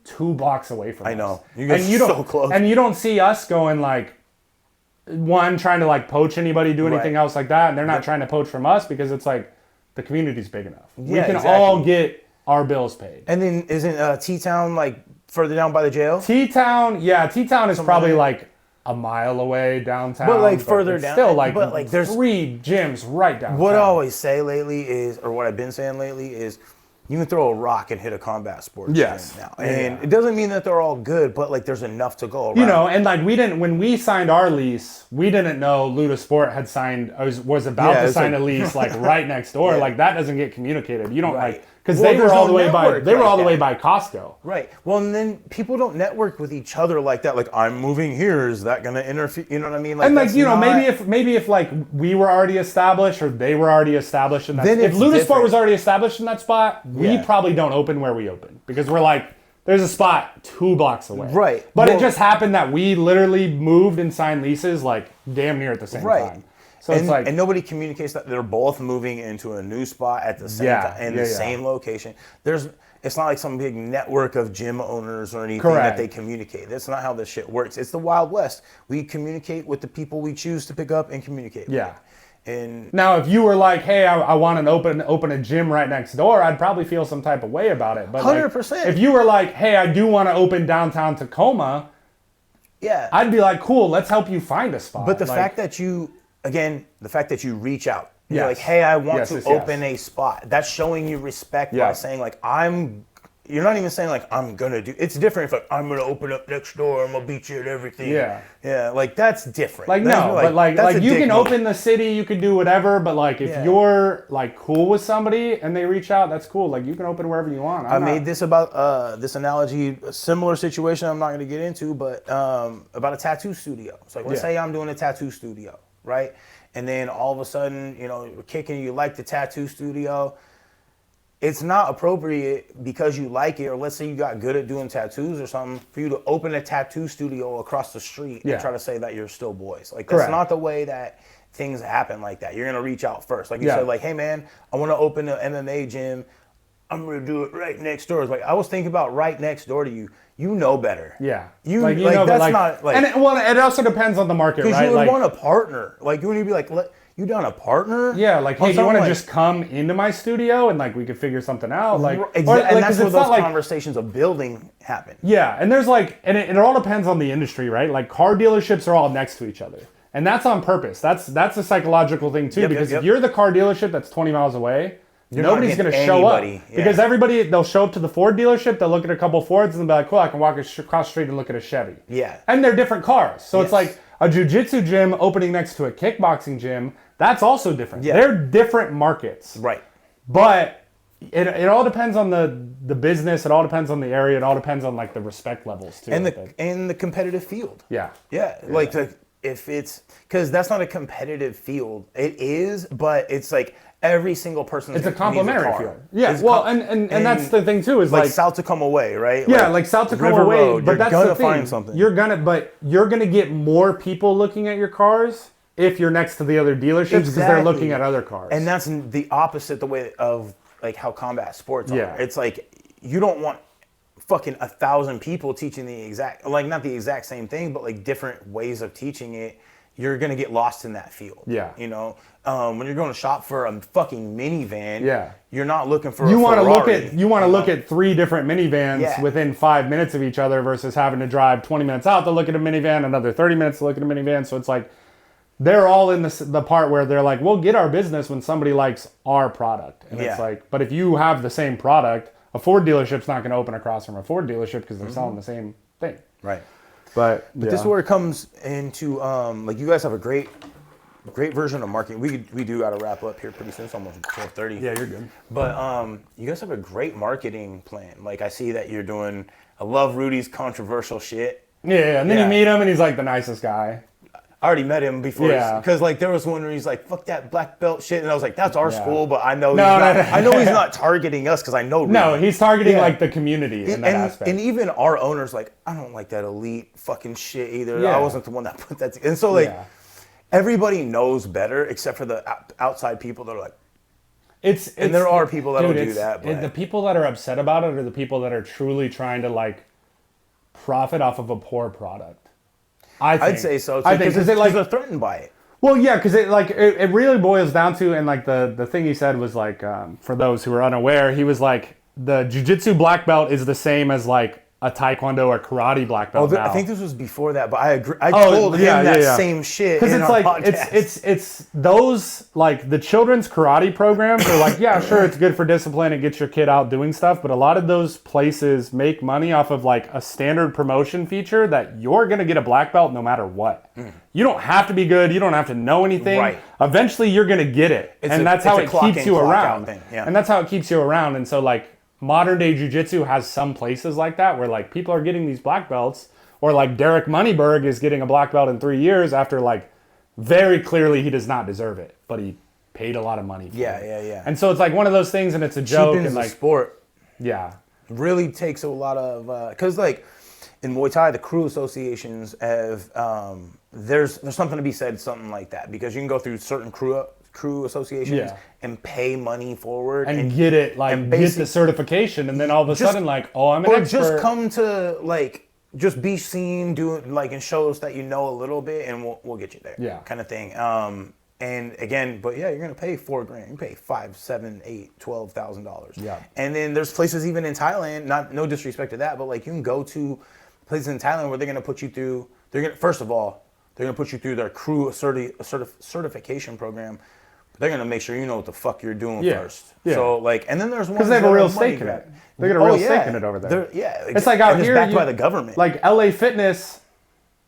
2 blocks away from us. I know. You guys are so close. And you don't see us going like, trying to like poach anybody, do anything else like that. And they're not trying to poach from us because it's like the community's big enough. We can all get our bills paid. And then isn't T-Town like further down by the jail? T-Town is probably like a mile away downtown. But like further down. Still like there's 3 gyms right downtown. What I always say lately is, or what I've been saying lately is, you can throw a rock and hit a combat sports gym now. And it doesn't mean that they're all good, but like there's enough to go around. You know, and like when we signed our lease, we didn't know Ludasport had signed, was about to sign a lease like right next door. Like that doesn't get communicated. You don't like Because they were all the way by Costco. Right. Well, and then people don't network with each other like that. Like, I'm moving here. Is that going to interfere? You know what I mean? Like, and like, you know, maybe if like we were already established or they were already established in that spot. If Ludasport was already established in that spot, we probably don't open where we open. Because we're like, there's a spot 2 blocks away. Right. But it just happened that we literally moved and signed leases like damn near at the same time. So it's like, and nobody communicates that they're both moving into a new spot at the same time in the same location. It's not like some big network of gym owners or anything that they communicate. That's not how this shit works. It's the Wild West. We communicate with the people we choose to pick up and communicate with. And now, if you were like, "Hey, I want to open a gym right next door," I'd probably feel some type of way about it. But 100%. Like, if you were like, "Hey, I do want to open downtown Tacoma," I'd be like, "Cool, let's help you find a spot." But the fact that you reach out, you're like, "Hey, I want to open a spot." That's showing you respect by saying like, You're not even saying like, I'm gonna do. It's different if like, I'm gonna open up next door. I'm gonna beat you at everything. Yeah. Like that's different. Like no, but like you can open the city, you can do whatever. But like if you're like cool with somebody and they reach out, that's cool. Like you can open wherever you want. I made this about this analogy, a similar situation. I'm not gonna get into, but about a tattoo studio. So like, let's say I'm doing a tattoo studio, right? And then all of a sudden, you know, you're kicking. You like the tattoo studio. It's not appropriate because you like it, or let's say you got good at doing tattoos or something, for you to open a tattoo studio across the street and try to say that you're still boys. Like, that's not the way that things happen like that. You're going to reach out first. Like you said, like, hey, man, I want to open an MMA gym. I'm going to do it right next door. It's like, I was thinking about right next door to you. You know better. Yeah. You know, that's not like... And it also depends on the market, right? Because you would want a partner. Like, you would be like... You down a partner? Yeah, like, hey, do you want to just come into my studio and like we could figure something out? Like, and that's where those conversations of building happen. Yeah, and there's like, and it all depends on the industry, right? Like car dealerships are all next to each other, and that's on purpose. That's a psychological thing too, because if you're the car dealership that's 20 miles away, nobody's going to show up because they'll show up to the Ford dealership, they'll look at a couple Fords and they'll be like, cool, I can walk across the street and look at a Chevy. Yeah, and they're different cars, so it's like a jiu-jitsu gym opening next to a kickboxing gym. That's also different. Yeah. They're different markets. Right. But it all depends on the business. It all depends on the area. It all depends on like the respect levels too. And the competitive field. Yeah. Yeah. Like if it's, because that's not a competitive field. It is, but it's like every single person. It's a complementary field. Yeah. And that's the thing too, is like South Tacoma Way, right? Yeah, like South Tacoma Way. Road, but that's the thing. Find something. You're gonna get more people looking at your cars if you're next to the other dealerships because they're looking at other cars. And that's the opposite the way of like how combat sports are. It's like you don't want fucking 1,000 people teaching the exact, like not the exact same thing, but like different ways of teaching it. You're gonna get lost in that field. Yeah. You know, when you're going to shop for a fucking minivan, you're not looking for you want to look at 3 different minivans within 5 minutes of each other versus having to drive 20 minutes out to look at a minivan, another 30 minutes to look at a minivan. So it's like, they're all in the part where they're like, we'll get our business when somebody likes our product. And it's like, but if you have the same product, a Ford dealership's not going to open across from a Ford dealership because they're selling the same thing. Right. But this is where it comes into, like you guys have a great version of marketing. We do got to wrap up here pretty soon. It's almost 4:30. Yeah, you're good. But you guys have a great marketing plan. Like I see that you're doing, I love Rudy's controversial shit. Yeah, and then you meet him and he's like the nicest guy. I already met him before, because like there was one where he's like, "Fuck that black belt shit," and I was like, "That's our school," but I know I know he's not targeting us because I know. No, he's targeting like the community in that aspect. And even our owners, like, I don't like that elite fucking shit either. I wasn't the one that put that. And so like, everybody knows better except for the outside people that are like. And there are people that will do that. But the people that are upset about it are the people that are truly trying to like profit off of a poor product. I'd say so too, because they're threatened by it. Well, yeah, because it really boils down to, and like the thing he said was like, for those who are unaware, he was like, the jiu-jitsu black belt is the same as like a Taekwondo or karate black belt now. I think this was before that, but I agree. I told him that same shit in our podcast. It's those, like, the children's karate programs are like, yeah, sure, it's good for discipline and gets your kid out doing stuff, but a lot of those places make money off of like a standard promotion feature that you're going to get a black belt no matter what. You don't have to be good. You don't have to know anything. Right. Eventually, you're going to get it. That's how it keeps you around. And that's how it keeps you around. And so, like, modern day jiu-jitsu has some places like that where like people are getting these black belts, or like Derek Moneyberg is getting a black belt in 3 years after like very clearly he does not deserve it, but he paid a lot of money for it. Yeah. And so it's like one of those things, and it's a joke. Cheapens and like the sport. Yeah. Really takes a lot of, because like in Muay Thai, the crew associations have, there's something to be said, something like that, because you can go through certain crew associations and pay money forward and get it, like, get the certification, and then all of a sudden, like, oh, I'm an expert. Or just come to, like, just be seen, doing, like, and show us that you know a little bit, and we'll get you there, kind of thing. And again, but yeah, you're gonna pay $4,000. You pay $5,000, $7,000, $8,000, $12,000. Yeah. And then there's places even in Thailand, no disrespect to that, but like you can go to places in Thailand where they're gonna put you through. First of all, they're gonna put you through their crew certification program. They're gonna make sure you know what the fuck you're doing first. Yeah. So like, and then there's one because they have a real stake in it. They get a real stake in it over there. It's like out here, it's backed by the government. Like LA Fitness.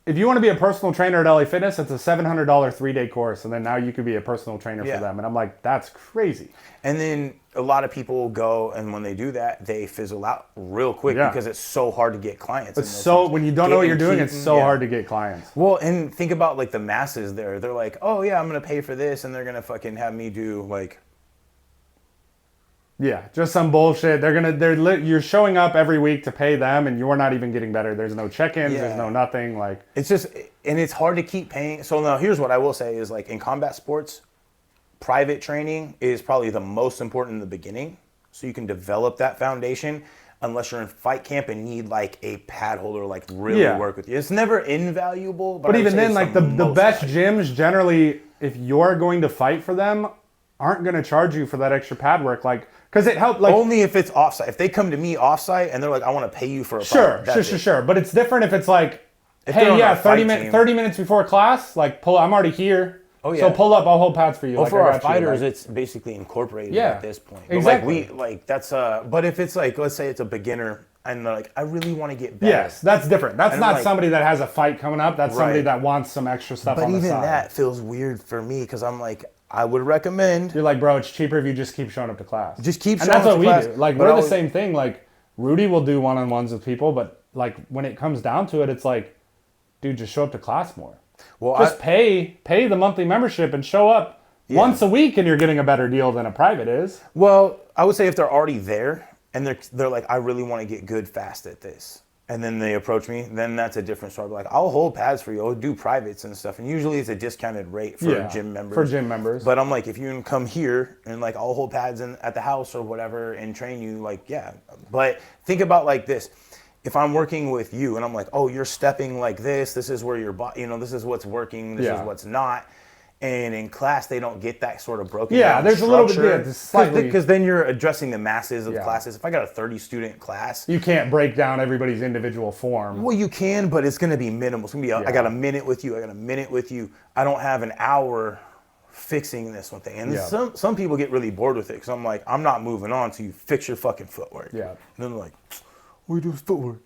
If you want to be a personal trainer at LA Fitness, it's a $700 3-day course, and then now you could be a personal trainer for them. And I'm like, that's crazy. And then a lot of people go, and when they do that, they fizzle out real quick because it's so hard to get clients. It's so when you don't know what you're doing, it's so hard to get clients. Well, and think about like the masses there. They're like, oh yeah, I'm gonna pay for this, and they're gonna fucking have me do like. Yeah, just some bullshit. You're showing up every week to pay them, and you're not even getting better. There's no check-ins. There's no nothing. Like, it's just, and it's hard to keep paying. So now here's what I will say is, like, in combat sports, private training is probably the most important in the beginning, so you can develop that foundation. Unless you're in fight camp and need like a pad holder, like really work with you. It's never invaluable. But even then, like the best gyms generally, if you're going to fight for them, aren't going to charge you for that extra pad work. Like, because it helped, like, only if it's offsite. If they come to me offsite and they're like, I want to pay you for a fight. Sure. But it's different if it's like, hey, 30 minutes before class, like, I'm already here. Oh yeah. So pull up, I'll hold pads for you. Well, like, for our fighters, it's basically incorporated at this point. But exactly. Like that's but if it's like, let's say it's a beginner and they're like, I really want to get better. Yes, that's different. That's not like, somebody that has a fight coming up. That's somebody that wants some extra stuff on the side. But even that feels weird for me because I'm like, I would recommend. You're like, bro, it's cheaper if you just keep showing up to class. Just keep showing up to class. And that's what we do. Like, we're the same thing. Like, Rudy will do one-on-ones with people, but like when it comes down to it, it's like, dude, just show up to class more. Well, just pay the monthly membership and show up once a week, and you're getting a better deal than a private is. Well, I would say if they're already there and they're like, I really want to get good fast at this, and then they approach me, then that's a different story. Like, I'll hold pads for you. I'll do privates and stuff. And usually it's a discounted rate for gym members. For gym members. But I'm like, if you can come here and like, I'll hold pads at the house or whatever and train you, like, yeah. But think about like this. If I'm working with you and I'm like, oh, you're stepping like this is where your body, this is what's working, this is what's not. And in class, they don't get that sort of broken down there's structure. A little bit, slightly. Because then you're addressing the masses of classes. If I got a 30-student class. You can't break down everybody's individual form. Well, you can, but it's going to be minimal. It's going to be, I got a minute with you, I don't have an hour fixing this one thing. And some people get really bored with it because I'm like, I'm not moving on till you fix your fucking footwork. Yeah. And then they're like, we do footwork.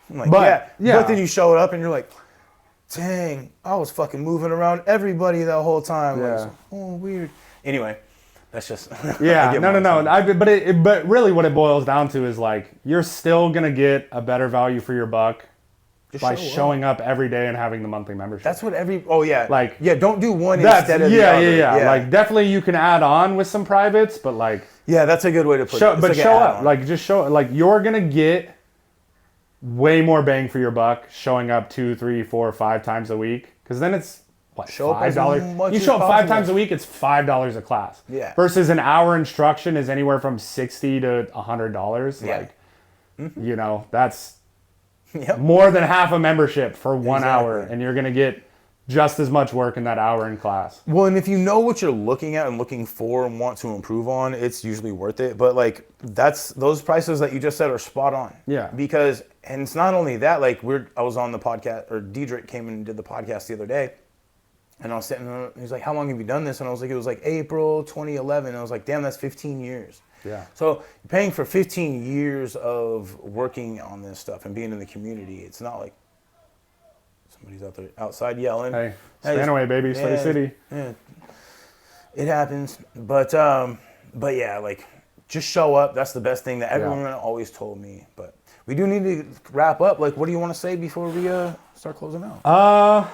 I'm like, but then you show it up and you're like, dang, I was fucking moving around everybody the whole time. Yeah. Like, oh, weird. Anyway, that's just. No. But really what it boils down to is like, you're still going to get a better value for your buck by showing up every day and having the monthly membership. That's what don't do one instead of the other. Yeah. Like, definitely you can add on with some privates, but like. Yeah, that's a good way to put it. But show up. Like, just show, like, you're going to get way more bang for your buck showing up 2, 3, 4, 5 times a week. Because then it's, what, $5? You show up 5 times a week, it's $5 a class. Yeah. Versus an hour instruction is anywhere from $60 to $100. Yeah. Like, that's more than half a membership for 1 hour. And you're going to get just as much work in that hour in class. Well, and if you know what you're looking at and looking for and want to improve on, it's usually worth it. But like those prices that you just said are spot on. Yeah. Because, and it's not only that, like I was on the podcast, or Diedrich came and did the podcast the other day, and I was sitting there, he's like, how long have you done this? And I was like, it was like April 2011. And I was like, damn, that's 15 years. Yeah. So you're paying for 15 years of working on this stuff and being in the community. It's not like somebody's out there outside yelling. Hey, stand away, baby. Slay City. Yeah, it happens. But yeah, like just show up. That's the best thing that everyone always told me. But we do need to wrap up. Like, what do you want to say before we start closing out?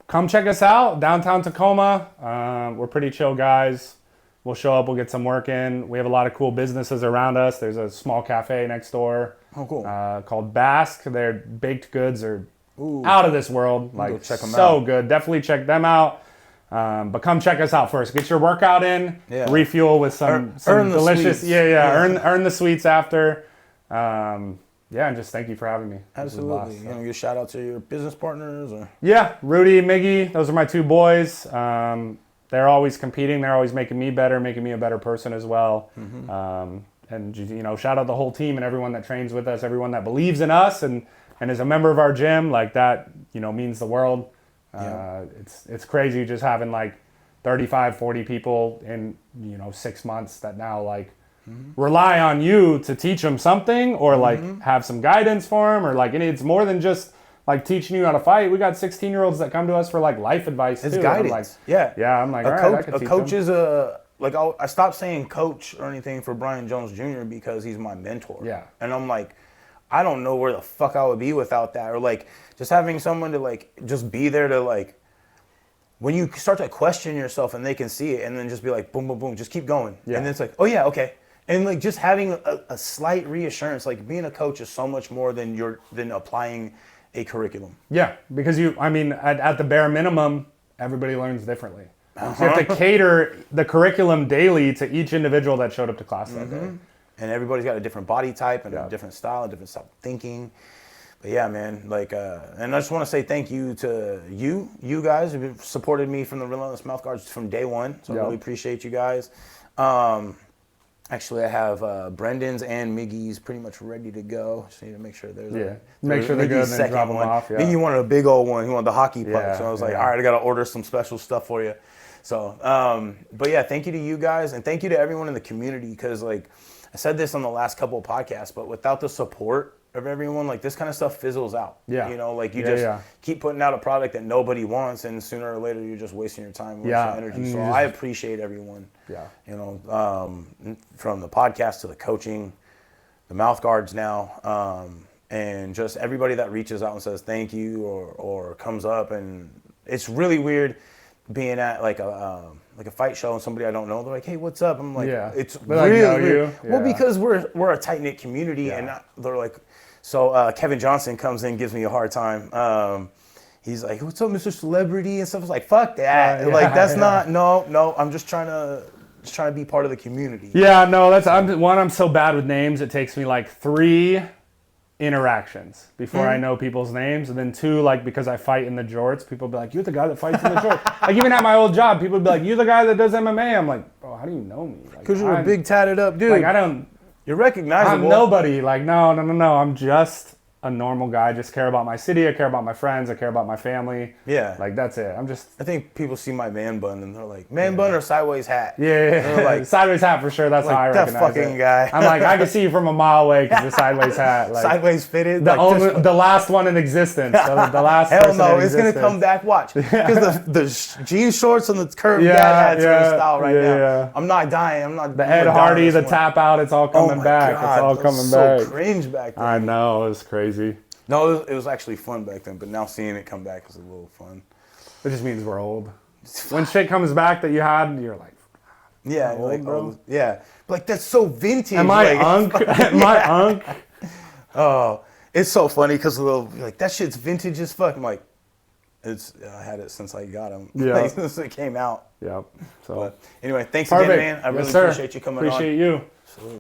Come check us out, downtown Tacoma. We're pretty chill guys. We'll show up, we'll get some work in. We have a lot of cool businesses around us. There's a small cafe next door. Oh, cool. Called Basque. Their baked goods are out of this world. Like, check them so out. good. Definitely check them out. But come check us out first. Get your workout in. Yeah. Refuel with some delicious. Earn the sweets after. And just thank you for having me. Absolutely. You want to give a shout out to your business partners? Or? Yeah, Rudy, Miggy. Those are my two boys. They're always competing. They're always making me better, making me a better person as well. Mm-hmm. And shout out the whole team and everyone that trains with us, everyone that believes in us and is a member of our gym. Like that, means the world. Yeah. It's crazy just having like 35, 40 people in 6 months that now like rely on you to teach them something or like have some guidance for them or like it's more than just like teaching you how to fight. We got 16-year-olds that come to us for like life advice too. It's guidance. I'm like, all right, I could teach a coach them. Is I stopped saying coach or anything for Brian Jones Jr. because he's my mentor. Yeah. And I'm like, I don't know where the fuck I would be without that. Or like just having someone to like just be there to like when you start to question yourself and they can see it and then just be like boom, boom, boom, just keep going. Yeah. And then it's like, oh yeah, okay. And like just having a slight reassurance, like being a coach is so much more than applying a curriculum. Yeah, because at the bare minimum, everybody learns differently. So you have to cater the curriculum daily to each individual that showed up to class that day. And everybody's got a different body type and a different style, a different style of thinking. But yeah, man, like, and I just want to say thank you to you guys who supported me from the Relentless Mouth Guards from day one. So I really appreciate you guys. Actually, I have Brendan's and Miggy's pretty much ready to go. Just need to make sure make sure they're good and then drop them off. Yeah. Miggy wanted a big old one. He wanted the hockey puck. So I was like, all right, I got to order some special stuff for you. So, but yeah, thank you to you guys. And thank you to everyone in the community. Because like I said this on the last couple of podcasts, but without the support of everyone, like this kind of stuff fizzles out. Yeah. Like you just keep putting out a product that nobody wants. And sooner or later, you're just wasting your time, wasting your energy. So I appreciate everyone. Yeah. From the podcast to the coaching, the mouth guards now, and just everybody that reaches out and says thank you or comes up. And it's really weird being at like a fight show and somebody I don't know, they're like, hey, what's up? I'm like, it's really weird. Yeah. Well, because we're a tight knit community and they're like, so Kevin Johnson comes in, gives me a hard time. He's like, what's up, Mr. Celebrity and stuff. I was like, fuck that. That's not, no, I'm just trying to be part of the community. Yeah, no, I'm so bad with names. It takes me like 3 interactions before I know people's names, and then 2, like because I fight in the jorts, people be like, you're the guy that fights in the jorts. Like even at my old job, people would be like, you're the guy that does MMA. I'm like, bro, how do you know me? Because you're a big tatted up dude. Like you're recognizable. I'm nobody. Like no. I'm just a normal guy. I just care about my city. I care about my friends. I care about my family. Yeah. Like that's it. I think people see my man bun and they're like, man bun or sideways hat? Yeah. Like sideways hat for sure. That's like, how I recognize that fucking guy. I'm like, I can see you from a mile away because the sideways hat. Like, sideways fitted. The last one in existence. The last. Hell no, it's gonna come back. Watch, because the jean shorts and the curved dad hat's in style right now. Yeah. I'm not dying. I'm not. The Ed Hardy, the tap out. It's all coming back. God, it's all coming so back. Cringe back then. I know, it was crazy. No, it was actually fun back then, but now seeing it come back is a little fun. It just means we're old. When shit comes back that you had, you're like, old, like, bro. Yeah. Like, that's so vintage. Am I unk? Am I unk? Oh, it's so funny because like, that shit's vintage as fuck. I'm like, I had it since I got them. Yeah. Like, since it came out. Yep. So, but anyway, thanks again, man. I really appreciate you coming on. Appreciate you. Absolutely.